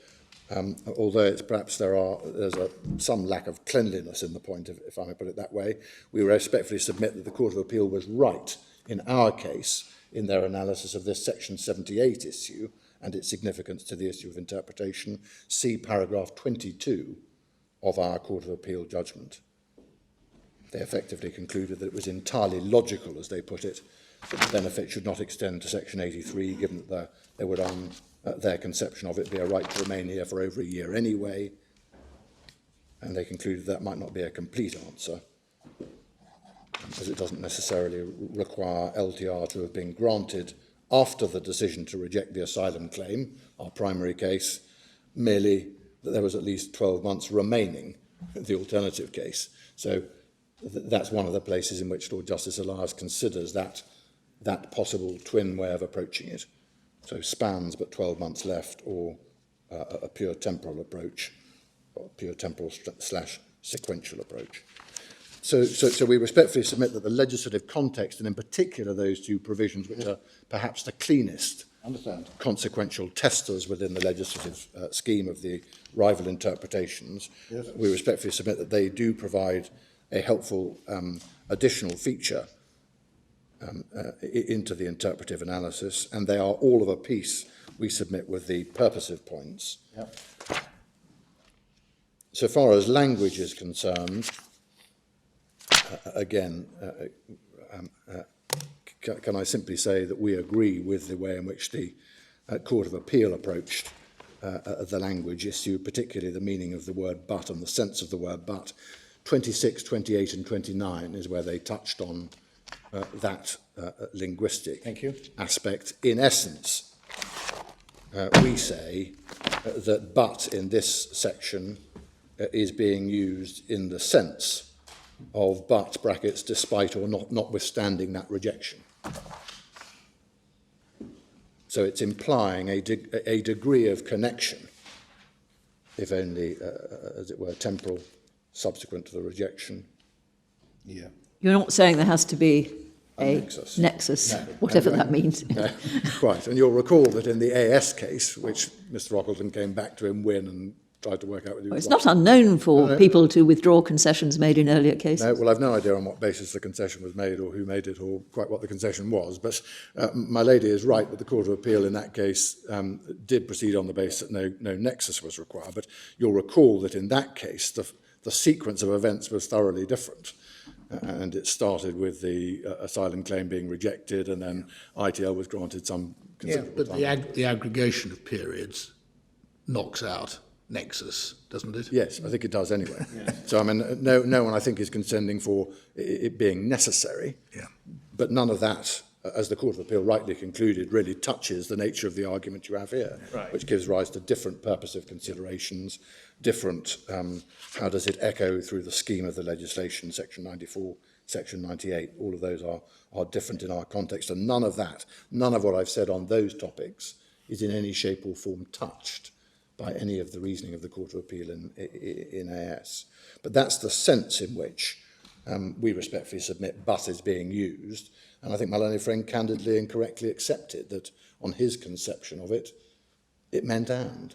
although it's perhaps there's some lack of cleanliness in the point, if I may put it that way, we respectfully submit that the Court of Appeal was right in our case in their analysis of this Section 78 issue and its significance to the issue of interpretation. See paragraph 22 of our Court of Appeal judgment. They effectively concluded that it was entirely logical, as they put it, that the benefit should not extend to Section 83, given that there would, on their conception of it, be a right to remain here for over a year anyway. And they concluded that might not be a complete answer, as it doesn't necessarily require LTR to have been granted after the decision to reject the asylum claim, our primary case, merely that there was at least 12 months remaining, the alternative case. So that's one of the places in which Lord Justice Elias considers that possible twin way of approaching it. So spans but 12 months left, or a pure temporal approach, or pure temporal / sequential approach. So we respectfully submit that the legislative context, and in particular those two provisions which are perhaps the cleanest consequential testers within the legislative scheme of the rival interpretations, yes, we respectfully submit that they do provide a helpful additional feature into the interpretive analysis, and they are all of a piece, we submit, with the purposive points. Yep. So far as language is concerned, again, can I simply say that we agree with the way in which the Court of Appeal approached the language issue, particularly the meaning of the word but and the sense of the word but. 26, 28 and 29 is where they touched on that linguistic aspect. In essence, we say that but in this section is being used in the sense of but brackets despite or notwithstanding that rejection. So it's implying a degree of connection, if only, as it were, temporal, subsequent to the rejection. Yeah. You're not saying there has to be a nexus, no, whatever that means. No, quite. And you'll recall that in the AS case, which Mr. Rockleton came back to him and tried to work out with you. Well, it's not unknown for people to withdraw concessions made in earlier cases. No, well, I've no idea on what basis the concession was made or who made it or quite what the concession was. But my lady is right that the Court of Appeal in that case did proceed on the basis that no nexus was required. But you'll recall that in that case, the sequence of events was thoroughly different. And it started with the asylum claim being rejected, and then ITL was granted some considerable time. But the aggregation of periods knocks out nexus, doesn't it? Yes, I think it does anyway. Yeah. So, I mean, no one, I think, is contending for it being necessary. Yeah. But none of that, as the Court of Appeal rightly concluded, really touches the nature of the argument you have here, right, which gives rise to different purposive considerations, different, how does it echo through the scheme of the legislation, Section 94, Section 98, all of those are different in our context, and none of what I've said on those topics is in any shape or form touched by any of the reasoning of the Court of Appeal in AS. But that's the sense in which we respectfully submit but is being used, and I think my learned friend candidly and correctly accepted that on his conception of it, it meant and.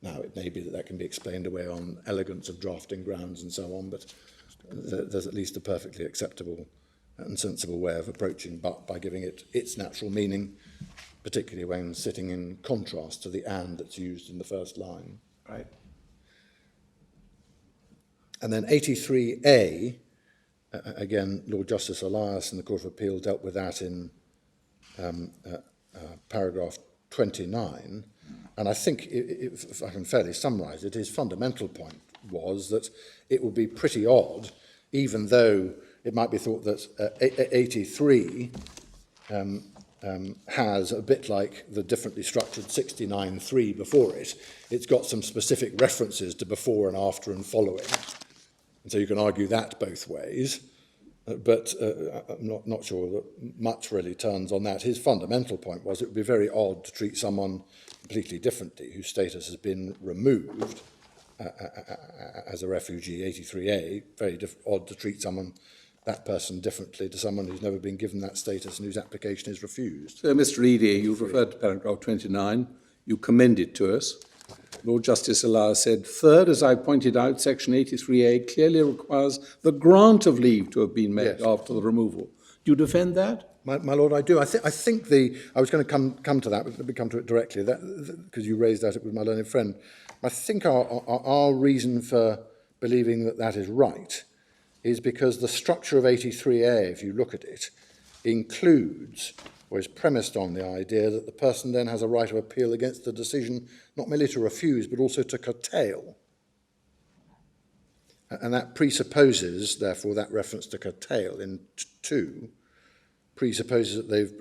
Now, it may be that can be explained away on elegance of drafting grounds and so on, but there's at least a perfectly acceptable and sensible way of approaching but by giving it its natural meaning, particularly when sitting in contrast to the and that's used in the first line. Right. And then 83A, again, Lord Justice Elias and the Court of Appeal dealt with that in paragraph 29. And I think, if I can fairly summarise it, his fundamental point was that it would be pretty odd, even though it might be thought that 83 has, a bit like the differently structured 69.3 before it, it's got some specific references to before and after and following. And so you can argue that both ways. But I'm not sure that much really turns on that. His fundamental point was it would be very odd to treat someone completely differently whose status has been removed as a refugee, 83A, very odd to treat someone that person differently to someone who's never been given that status and whose application is refused. So, Mr. Eady, you've referred to paragraph 29. You commended to us. Lord Justice Allard said, third, as I pointed out, section 83A clearly requires the grant of leave to have been made after the removal. Do you defend that? My Lord, I do. I think I was going to come to that, but let me come to it directly, because you raised that with my learned friend. I think our reason for believing that that is right is because the structure of 83A, if you look at it, includes or is premised on the idea that the person then has a right of appeal against the decision not merely to refuse, but also to curtail. And that presupposes, therefore, that reference to curtail in 2 presupposes that they've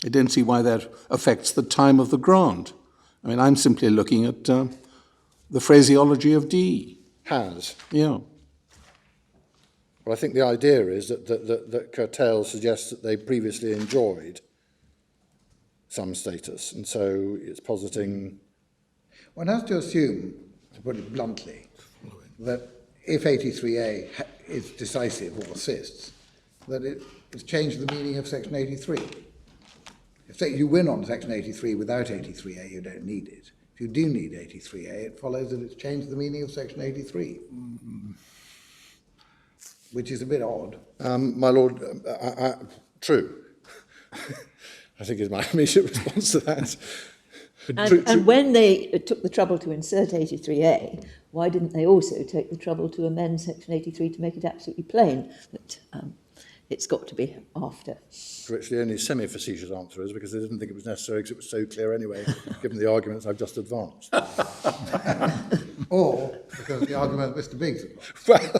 I don't see why that affects the time of the grant. I mean, I'm simply looking at the phraseology of D. has. Yeah. Well, I think the idea is that curtail suggests that they previously enjoyed some status, and so it's positing. One has to assume, to put it bluntly, that if 83A is decisive or assists, that it's changed the meaning of section 83. If you win on section 83 without 83A, you don't need it. If you do need 83A, it follows that it's changed the meaning of section 83, which is a bit odd. My Lord, true. I think is my immediate response to that. And when they took the trouble to insert 83A, why didn't they also take the trouble to amend section 83 to make it absolutely plain that it's got to be after? To which the only semi-facetious answer is because they didn't think it was necessary because it was so clear anyway, given the arguments I've just advanced. Or because the argument Mr. Biggs advanced.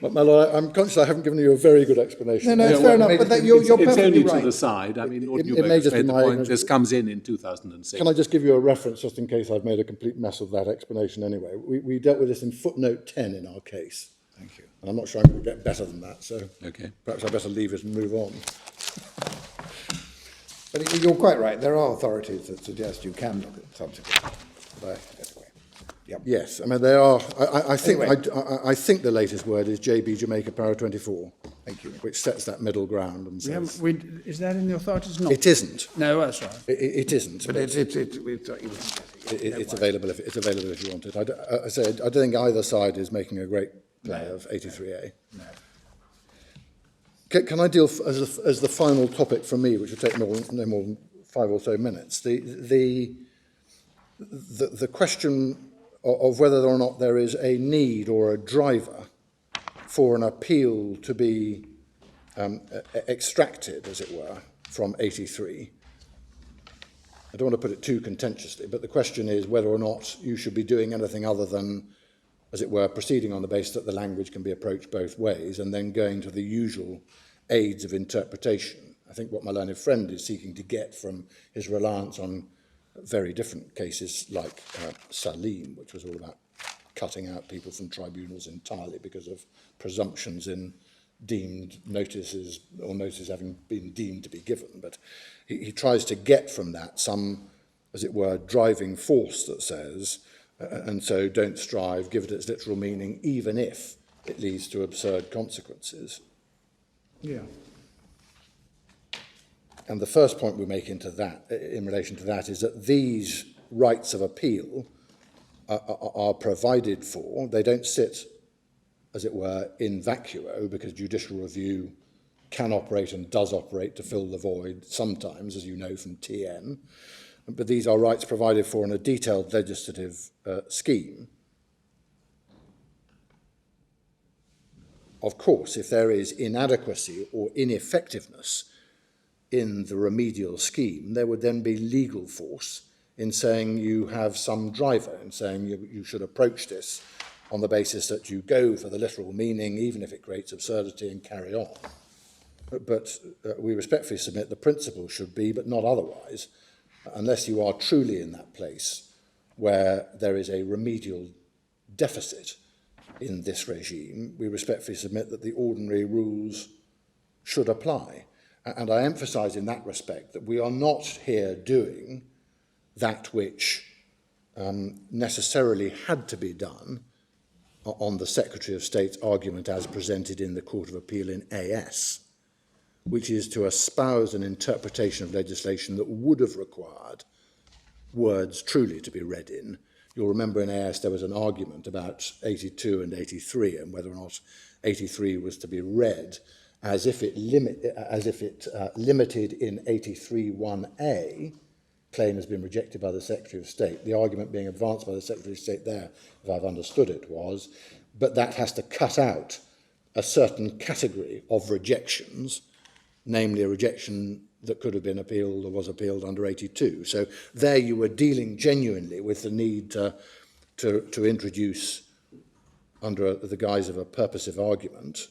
But my Lord, I'm conscious I haven't given you a very good explanation. No, it's fair enough, but that you're It's perfectly only right. to the side. I mean, Lord It Newberg may just made be the my point ignorance. this comes in 2006. Can I just give you a reference just in case I've made a complete mess of that explanation anyway? We dealt with this in footnote 10 in our case. Thank you. And I'm not sure I can get better than that, so Okay. perhaps I better leave it and move on. But you're quite right. There are authorities that suggest you can look at subsequent. But anyway, yep. Yes, I mean they are. I think Anyway. I think the latest word is JB Jamaica Para 24. Thank you. Which sets that middle ground and says Is that in the authorities? Not. it isn't. No, that's right. It isn't. But it's It's available if if you want it. I don't think either side is making a great play of 83A. No. Can I deal as the final topic from me, which will take no more than 5 or so minutes? The question of whether or not there is a need or a driver for an appeal to be extracted, as it were, from 83. I don't want to put it too contentiously, but the question is whether or not you should be doing anything other than, as it were, proceeding on the basis that the language can be approached both ways and then going to the usual aids of interpretation. I think what my learned friend is seeking to get from his reliance on very different cases like Salim, which was all about cutting out people from tribunals entirely because of presumptions in deemed notices or notices having been deemed to be given. But he tries to get from that some, as it were, driving force that says, and so don't strive, give it its literal meaning, even if it leads to absurd consequences. Yeah. And the first point we make into that, in relation to that, is that these rights of appeal are provided for. They don't sit, as it were, in vacuo, because judicial review can operate and does operate to fill the void sometimes, as you know from TN. But these are rights provided for in a detailed legislative scheme. Of course, if there is inadequacy or ineffectiveness in the remedial scheme, there would then be legal force in saying you have some driver, in saying you should approach this on the basis that you go for the literal meaning, even if it creates absurdity, and carry on. But we respectfully submit the principle should be, but not otherwise, unless you are truly in that place where there is a remedial deficit in this regime, we respectfully submit that the ordinary rules should apply. And I emphasise in that respect that we are not here doing that which necessarily had to be done on the Secretary of State's argument as presented in the Court of Appeal in AS, which is to espouse an interpretation of legislation that would have required words truly to be read in. You'll remember in AS there was an argument about 82 and 83 and whether or not 83 was to be read as if it limited in 83(1)A. Claim has been rejected by the Secretary of State. The argument being advanced by the Secretary of State there, if I've understood it, was, but that has to cut out a certain category of rejections, namely a rejection that could have been appealed or was appealed under 82. So there you were dealing genuinely with the need to introduce, under the guise of a purposive argument,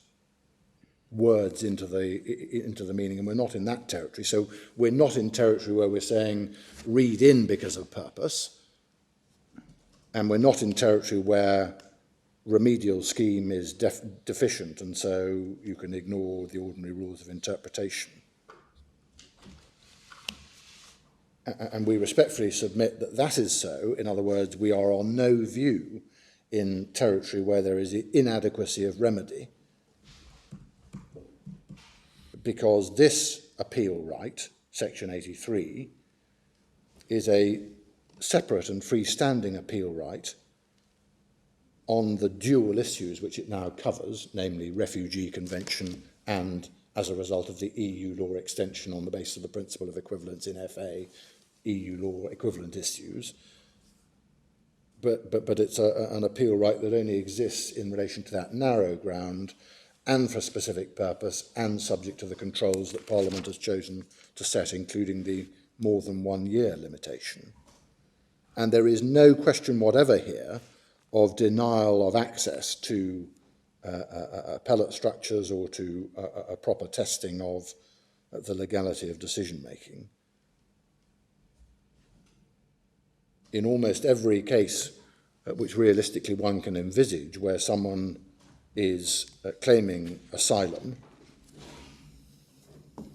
words into the meaning, and we're not in that territory. So we're not in territory where we're saying read in because of purpose, and we're not in territory where remedial scheme is deficient and so you can ignore the ordinary rules of interpretation. And we respectfully submit that that is so. In other words, we are on no view in territory where there is inadequacy of remedy, because this appeal right, Section 83, is a separate and freestanding appeal right on the dual issues which it now covers, namely Refugee Convention and, as a result of the EU law extension on the basis of the principle of equivalence in FA, EU law equivalent issues. But it's an appeal right that only exists in relation to that narrow ground and for a specific purpose and subject to the controls that Parliament has chosen to set, including the more than 1 year limitation. And there is no question whatever here of denial of access to appellate structures or to a proper testing of the legality of decision-making. In almost every case which realistically one can envisage where someone is claiming asylum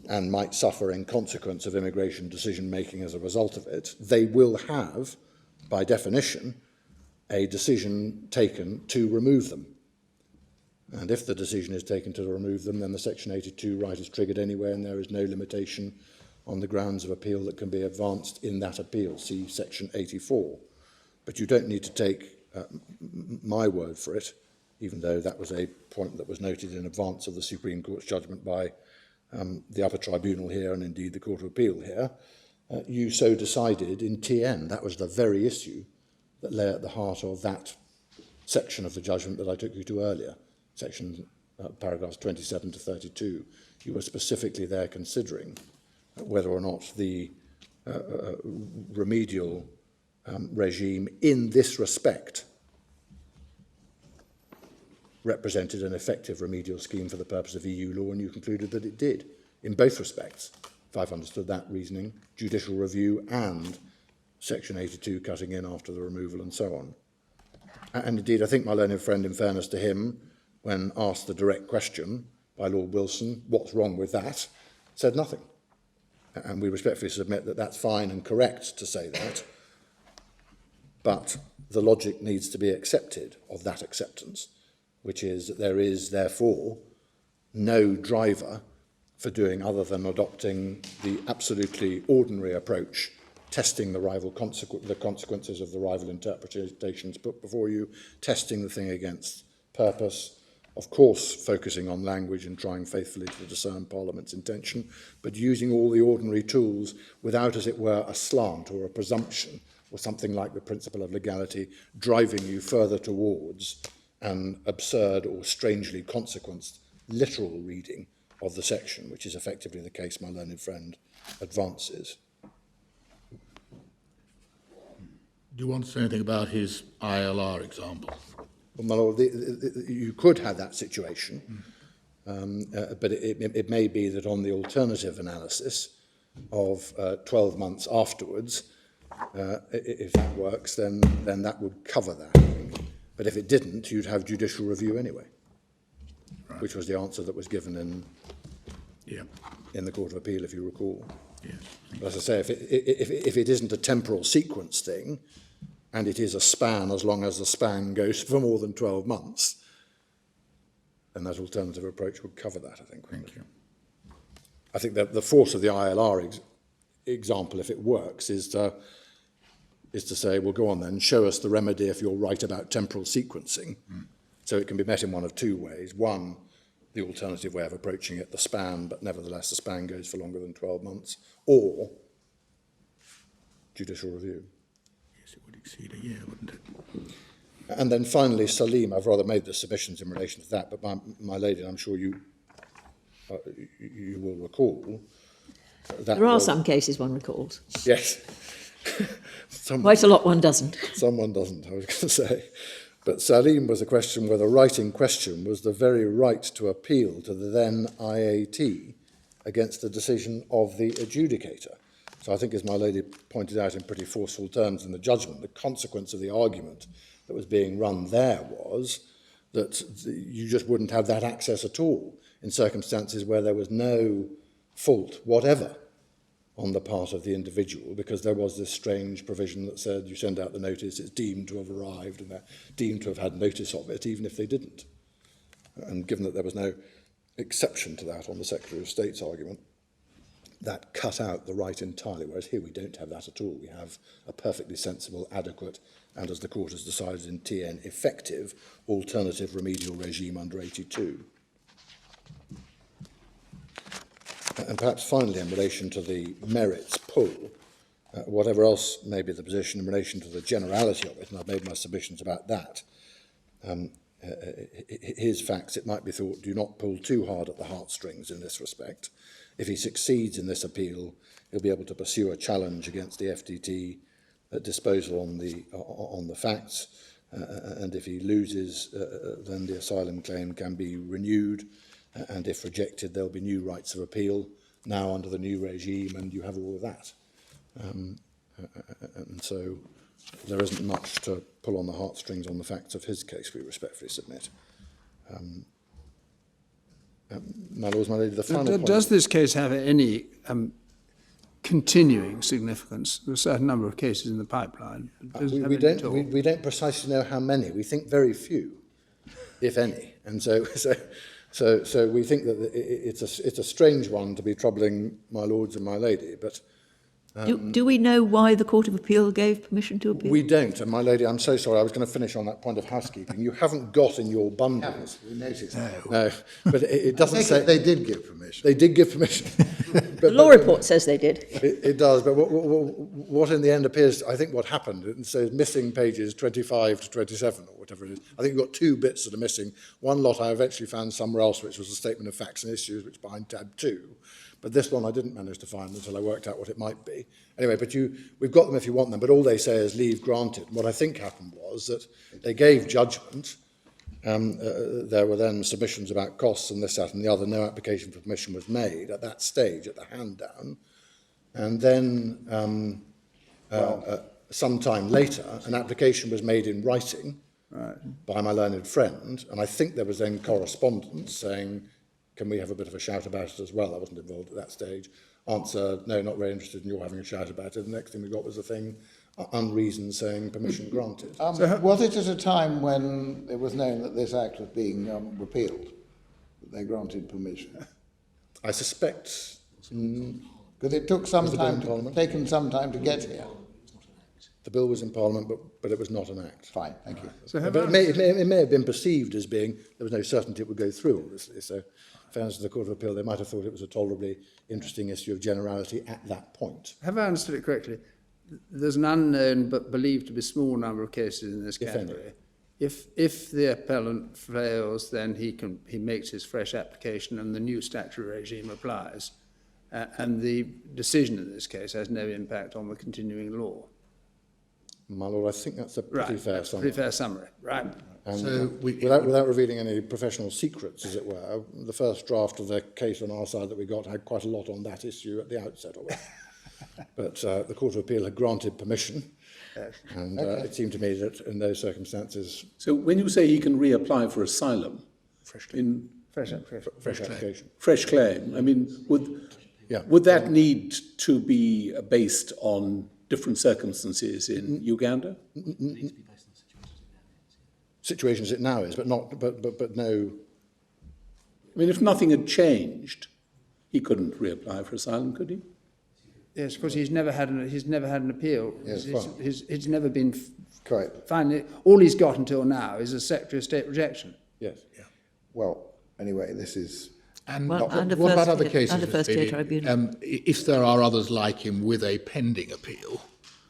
and might suffer in consequence of immigration decision-making as a result of it, they will have, by definition, a decision taken to remove them. And if the decision is taken to remove them, then the Section 82 right is triggered anyway, and there is no limitation on the grounds of appeal that can be advanced in that appeal. See Section 84. But you don't need to take my word for it, even though that was a point that was noted in advance of the Supreme Court's judgment by the upper tribunal here and indeed the Court of Appeal here. You so decided in TN. That was the very issue that lay at the heart of that section of the judgment that I took you to earlier, section paragraphs 27 to 32. You were specifically there considering whether or not the remedial regime in this respect represented an effective remedial scheme for the purpose of EU law, and you concluded that it did, in both respects, if I've understood that reasoning, judicial review and Section 82 cutting in after the removal and so on. And indeed, I think my learned friend, in fairness to him, when asked the direct question by Lord Wilson, what's wrong with that, said nothing. And we respectfully submit that that's fine and correct to say that, but the logic needs to be accepted of that acceptance, which is that there is, therefore, no driver for doing other than adopting the absolutely ordinary approach, testing the consequences of the rival interpretations put before you, testing the thing against purpose, of course focusing on language and trying faithfully to discern Parliament's intention, but using all the ordinary tools without, as it were, a slant or a presumption or something like the principle of legality driving you further towards an absurd or strangely consequenced literal reading of the section, which is effectively the case my learned friend advances. Do you want to say anything about his ILR example? Well, my lord, you could have that situation, but it may be that on the alternative analysis of 12 months afterwards, if that works, then that would cover that. I think. But if it didn't, you'd have judicial review anyway, right, which was the answer that was given in the Court of Appeal, if you recall. Yes. But as I say, if it isn't a temporal sequence thing, and it is a span as long as the span goes for more than 12 months, then that alternative approach would cover that, I think. Thank you. I think that the force of the ILR example, if it works, is to say, well, go on then, show us the remedy if you're right about temporal sequencing. So it can be met in one of two ways. One, the alternative way of approaching it, the span, but nevertheless the span goes for longer than 12 months, or judicial review. Yes, it would exceed a year, wouldn't it? And then finally, Salim, I've rather made the submissions in relation to that, but my lady, and I'm sure you will recall, that There are was, some cases one recalls. yes, Quite a lot one doesn't. someone doesn't, I was going to say. But Salim was a question where the right in question was the very right to appeal to the then IAT against the decision of the adjudicator. So I think, as my lady pointed out in pretty forceful terms in the judgment, the consequence of the argument that was being run there was that you just wouldn't have that access at all in circumstances where there was no fault whatever on the part of the individual, because there was this strange provision that said you send out the notice, it's deemed to have arrived, and they're deemed to have had notice of it, even if they didn't. And given that there was no exception to that on the Secretary of State's argument, that cut out the right entirely, whereas here we don't have that at all. We have a perfectly sensible, adequate, and as the court has decided in TN, effective alternative remedial regime under 82. And perhaps finally, in relation to the merits pull, whatever else may be the position in relation to the generality of it, and I've made my submissions about that, his facts, it might be thought, do not pull too hard at the heartstrings in this respect. If he succeeds in this appeal, he'll be able to pursue a challenge against the FTT disposal on the facts, and if he loses, then the asylum claim can be renewed, and if rejected, there'll be new rights of appeal now under the new regime, and you have all of that. And so there isn't much to pull on the heartstrings on the facts of his case, we respectfully submit. My lords, my lady, the final point. Does this case have any continuing significance? There are a certain number of cases in the pipeline. We don't precisely know how many. We think very few, if any. And so we think that it's a strange one to be troubling my lords and my lady, but Do we know why the Court of Appeal gave permission to appeal? we don't. And my lady, I'm so sorry, I was going to finish on that point of housekeeping. You haven't got in your bundles. We noticed. No, but it doesn't say... They did give permission. They did give permission. The law report says they did. It does, but what in the end appears, I think what happened, it says missing pages 25 to 27 or whatever it is. I think you've got two bits that are missing. One lot I eventually found somewhere else, which was a statement of facts and issues, which behind tab 2. But this one I didn't manage to find until I worked out what it might be. Anyway, but we've got them if you want them, but all they say is leave granted. And what I think happened was that they gave judgment. There were then submissions about costs and this, that and the other. No application for permission was made at that stage, at the hand down. And then some time later, an application was made in writing by my learned friend. And I think there was then correspondence saying, can we have a bit of a shout about it as well? I wasn't involved at that stage. Answer, no, not very interested in your having a shout about it. The next thing we got was a thing, unreasoned, saying permission granted. Was it at a time when it was known that this act was being repealed, that they granted permission? I suspect... Because it took taken some time to get here. The bill was in Parliament, but it was not an act. Fine, thank you. But it may have been perceived as being, there was no certainty it would go through, obviously. So, in fairness to the Court of Appeal, they might have thought it was a tolerably interesting issue of generality at that point. Have I understood it correctly? There's an unknown but believed to be small number of cases in this category. If the appellant fails, then he makes his fresh application and the new statutory regime applies. And the decision in this case has no impact on the continuing law. My lord, I think that's a pretty fair summary. Pretty fair summary, right. And So without revealing any professional secrets, as it were, the first draft of the case on our side that we got had quite a lot on that issue at the outset of it. But the Court of Appeal had granted permission, and it seemed to me that in those circumstances... So when you say he can reapply for asylum, Fresh Fresh application. fresh claim, I mean, would that need to be based on different circumstances in Uganda? Situation as it now is, but no. I mean, if nothing had changed, he couldn't reapply for asylum, could he? Yes, because he's never had an appeal. Yes, It's never been Correct. finally. All he's got until now is a Secretary of State rejection. Yes. Well, anyway, this is... And Well, under what about first- other cases? under first tier Speedy? tribunal. If there are others like him with a pending appeal,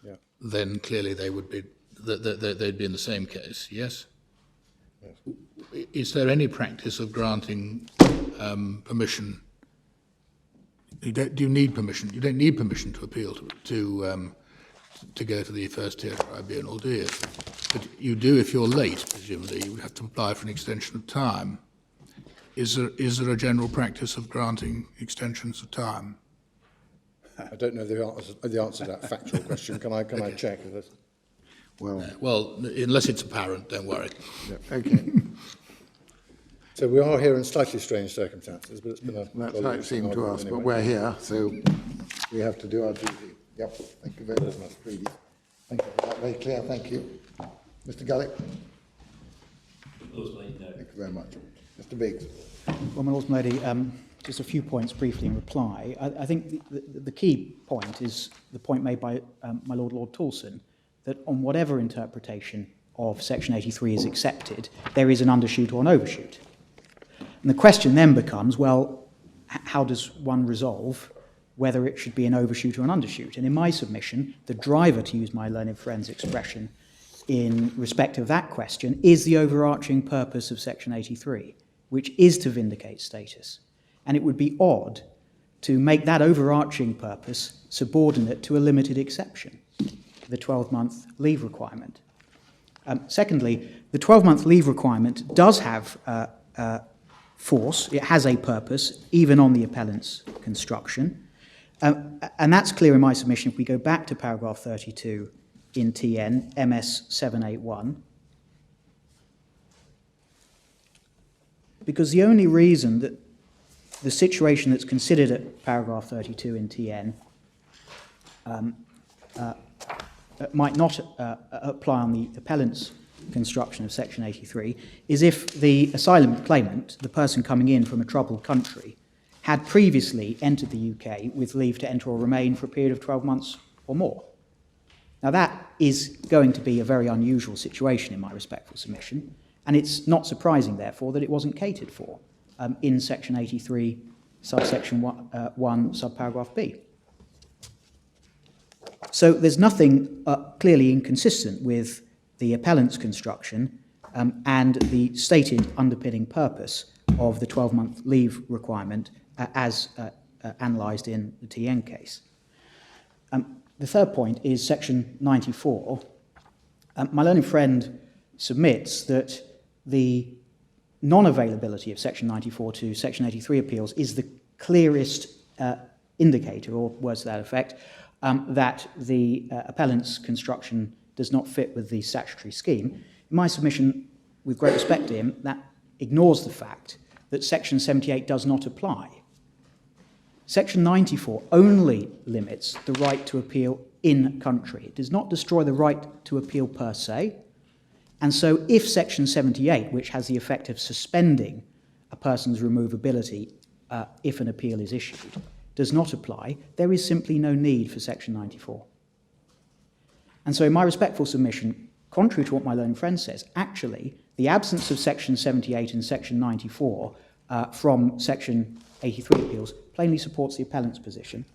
Yeah. then clearly they would be, they'd be in the same case, yes? Is there any practice of granting permission? Do you need permission? You don't need permission to appeal to go to the first tier tribunal, do you? But you do if you're late, presumably. You would have to apply for an extension of time. Is there a general practice of granting extensions of time? I don't know the answer to that factual question. Can I check? Well, unless it's apparent, don't worry. Okay, So we are here in slightly strange circumstances, but it's been a... that's how it seemed to us, but we're here, so we have to do our duty. Yep, thank you very much, Freedy. Thank you for that, very clear, thank you. Mr. Gullett? Thank you very much. Mr. Biggs? Well, my Lord and Lady, just a few points briefly in reply. I think the key point is the point made by my Lord Toulson, that on whatever interpretation of Section 83 is accepted, there is an undershoot or an overshoot. And the question then becomes, well, how does one resolve whether it should be an overshoot or an undershoot? And in my submission, the driver, to use my learned friend's expression, in respect of that question, is the overarching purpose of Section 83, which is to vindicate status. And it would be odd to make that overarching purpose subordinate to a limited exception, the 12-month leave requirement. Secondly, the 12-month leave requirement does have force. It has a purpose, even on the appellant's construction. And that's clear in my submission if we go back to paragraph 32 in TN, MS 781. Because the only reason that the situation that's considered at paragraph 32 in TN might not apply on the appellant's construction of Section 83 is if the asylum claimant, the person coming in from a troubled country, had previously entered the UK with leave to enter or remain for a period of 12 months or more. Now that is going to be a very unusual situation in my respectful submission, and it's not surprising, therefore, that it wasn't catered for in Section 83, subsection 1, subparagraph B. So there's nothing clearly inconsistent with the appellant's construction and the stated underpinning purpose of the 12-month leave requirement as analysed in the TN case. The third point is Section 94. My learned friend submits that the non-availability of Section 94 to Section 83 appeals is the clearest indicator, or words to that effect, that the appellant's construction does not fit with the statutory scheme. In my submission, with great respect to him, that ignores the fact that Section 78 does not apply. Section 94 only limits the right to appeal in country. It does not destroy the right to appeal per se. And so if Section 78, which has the effect of suspending a person's removability if an appeal is issued, does not apply, there is simply no need for Section 94. And so in my respectful submission, contrary to what my learned friend says, actually the absence of Section 78 and Section 94 from Section 83 appeals plainly supports the appellant's position.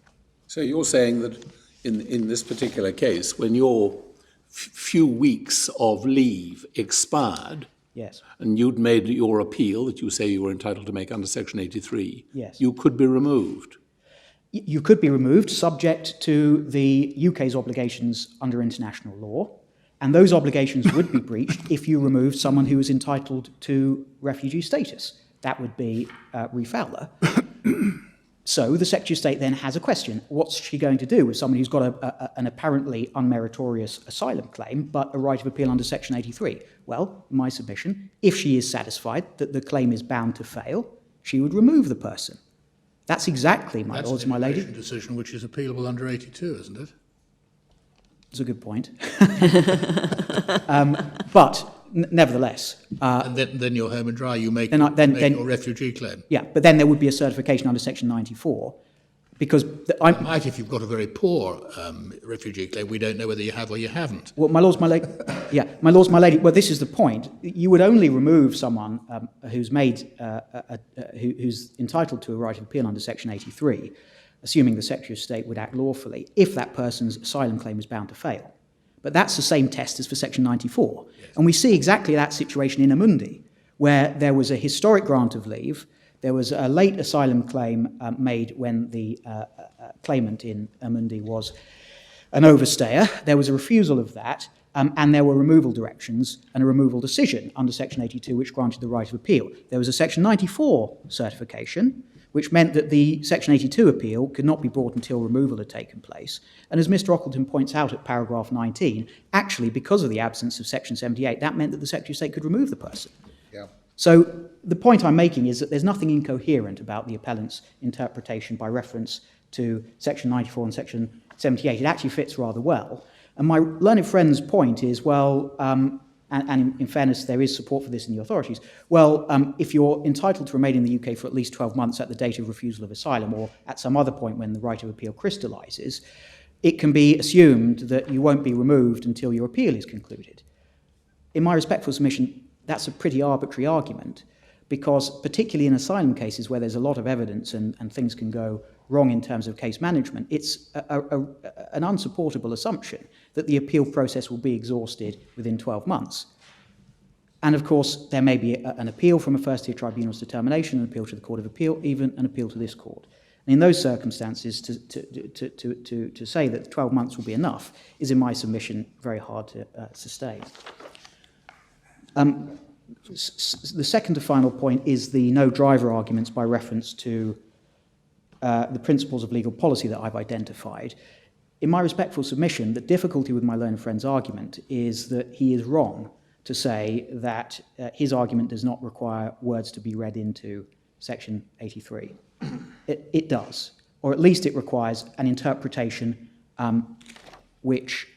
So you're saying that in this particular case, when your few weeks of leave expired, Yes. and you'd made your appeal that you say you were entitled to make under Section 83, Yes. you could be removed. You could be removed subject to the UK's obligations under international law, and those obligations would be breached if you removed someone who was entitled to refugee status. That would be Reef Fowler. So the Secretary of State then has a question. What's she going to do with someone who's got an apparently unmeritorious asylum claim, but a right of appeal under Section 83? Well, my submission, if she is satisfied that the claim is bound to fail, she would remove the person. That's exactly, my lords and my lady. That's an immigration decision which is appealable under 82, isn't it? It's a good point. But nevertheless, And then you're home and dry, you make, then your refugee claim. yeah, but then there would be a certification under Section 94, because I'm, Might if you've got a very poor refugee claim, we don't know whether you have or you haven't. well, my lords, my lady, yeah, my lords, my lady. Well, this is the point. You would only remove someone who's entitled to a right of appeal under Section 83, assuming the Secretary of State would act lawfully, if that person's asylum claim is bound to fail. But that's the same test as for Section 94. Yes. And we see exactly that situation in Amundi, where there was a historic grant of leave. There was a late asylum claim made when the claimant in Amundi was an overstayer. There was a refusal of that, and there were removal directions and a removal decision under Section 82, which granted the right of appeal. There was a Section 94 certification, which meant that the Section 82 appeal could not be brought until removal had taken place. And as Mr. Ockleton points out at paragraph 19, actually, because of the absence of Section 78, that meant that the Secretary of State could remove the person. Yeah. So the point I'm making is that there's nothing incoherent about the appellant's interpretation by reference to Section 94 and Section 78. It actually fits rather well. And my learned friend's point is, well, and in fairness, there is support for this in the authorities, well, if you're entitled to remain in the UK for at least 12 months at the date of refusal of asylum or at some other point when the right of appeal crystallises, it can be assumed that you won't be removed until your appeal is concluded. In my respectful submission, that's a pretty arbitrary argument, because particularly in asylum cases where there's a lot of evidence and things can go wrong in terms of case management, it's an unsupportable assumption that the appeal process will be exhausted within 12 months. And of course, there may be an appeal from a first-tier tribunal's determination, an appeal to the Court of Appeal, even an appeal to this court. And in those circumstances, to say that 12 months will be enough is, in my submission, very hard to sustain. The second to final point is the no driver arguments by reference to the principles of legal policy that I've identified. In my respectful submission, the difficulty with my learned friend's argument is that he is wrong to say that his argument does not require words to be read into Section 83. It does, or at least it requires an interpretation which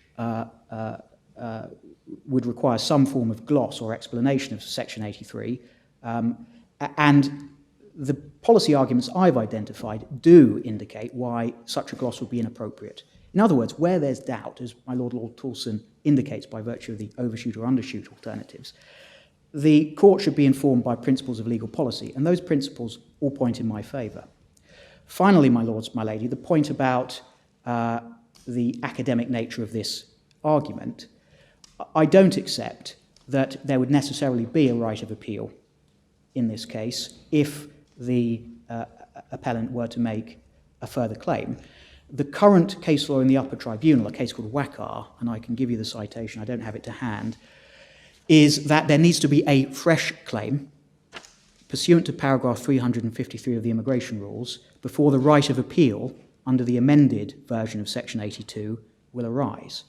would require some form of gloss or explanation of Section 83, and the policy arguments I've identified do indicate why such a gloss would be inappropriate. In other words, where there's doubt, as my Lord Tolson indicates by virtue of the overshoot or undershoot alternatives, the court should be informed by principles of legal policy, and those principles all point in my favour. Finally, my lords, my lady, the point about the academic nature of this argument, I don't accept that there would necessarily be a right of appeal in this case if the appellant were to make a further claim. The current case law in the upper tribunal, a case called Wakar, and I can give you the citation, I don't have it to hand, is that there needs to be a fresh claim pursuant to paragraph 353 of the immigration rules before the right of appeal under the amended version of Section 82 will arise.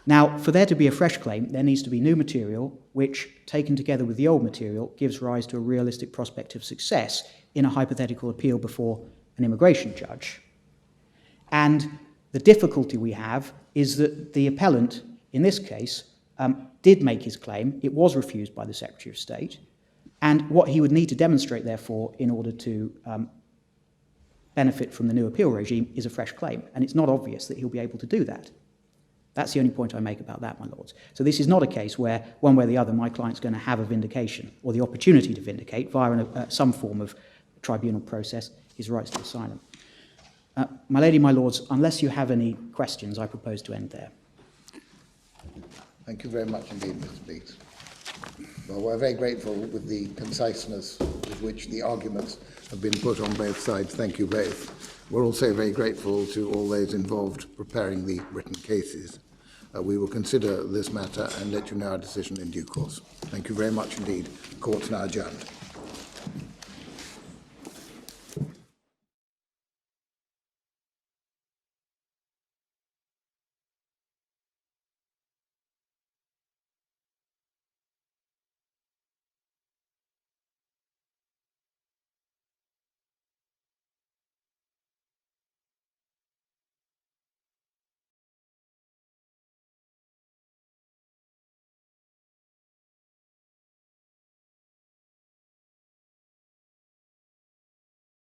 Now, for there to be a fresh claim, there needs to be new material which, taken together with the old material, gives rise to a realistic prospect of success in a hypothetical appeal before an immigration judge. And the difficulty we have is that the appellant, in this case, did make his claim. It was refused by the Secretary of State. And what he would need to demonstrate, therefore, in order to benefit from the new appeal regime is a fresh claim. And it's not obvious that he'll be able to do that. That's the only point I make about that, my lords. So this is not a case where, one way or the other, my client's going to have a vindication or the opportunity to vindicate via some form of tribunal process his rights to asylum. My lady, my lords, unless you have any questions, I propose to end there. Thank you very much indeed, Mr. Beeks. Well, we're very grateful with the conciseness with which the arguments have been put on both sides. Thank you both. We're also very grateful to all those involved preparing the written cases. We will consider this matter and let you know our decision in due course. Thank you very much indeed. Court's now adjourned.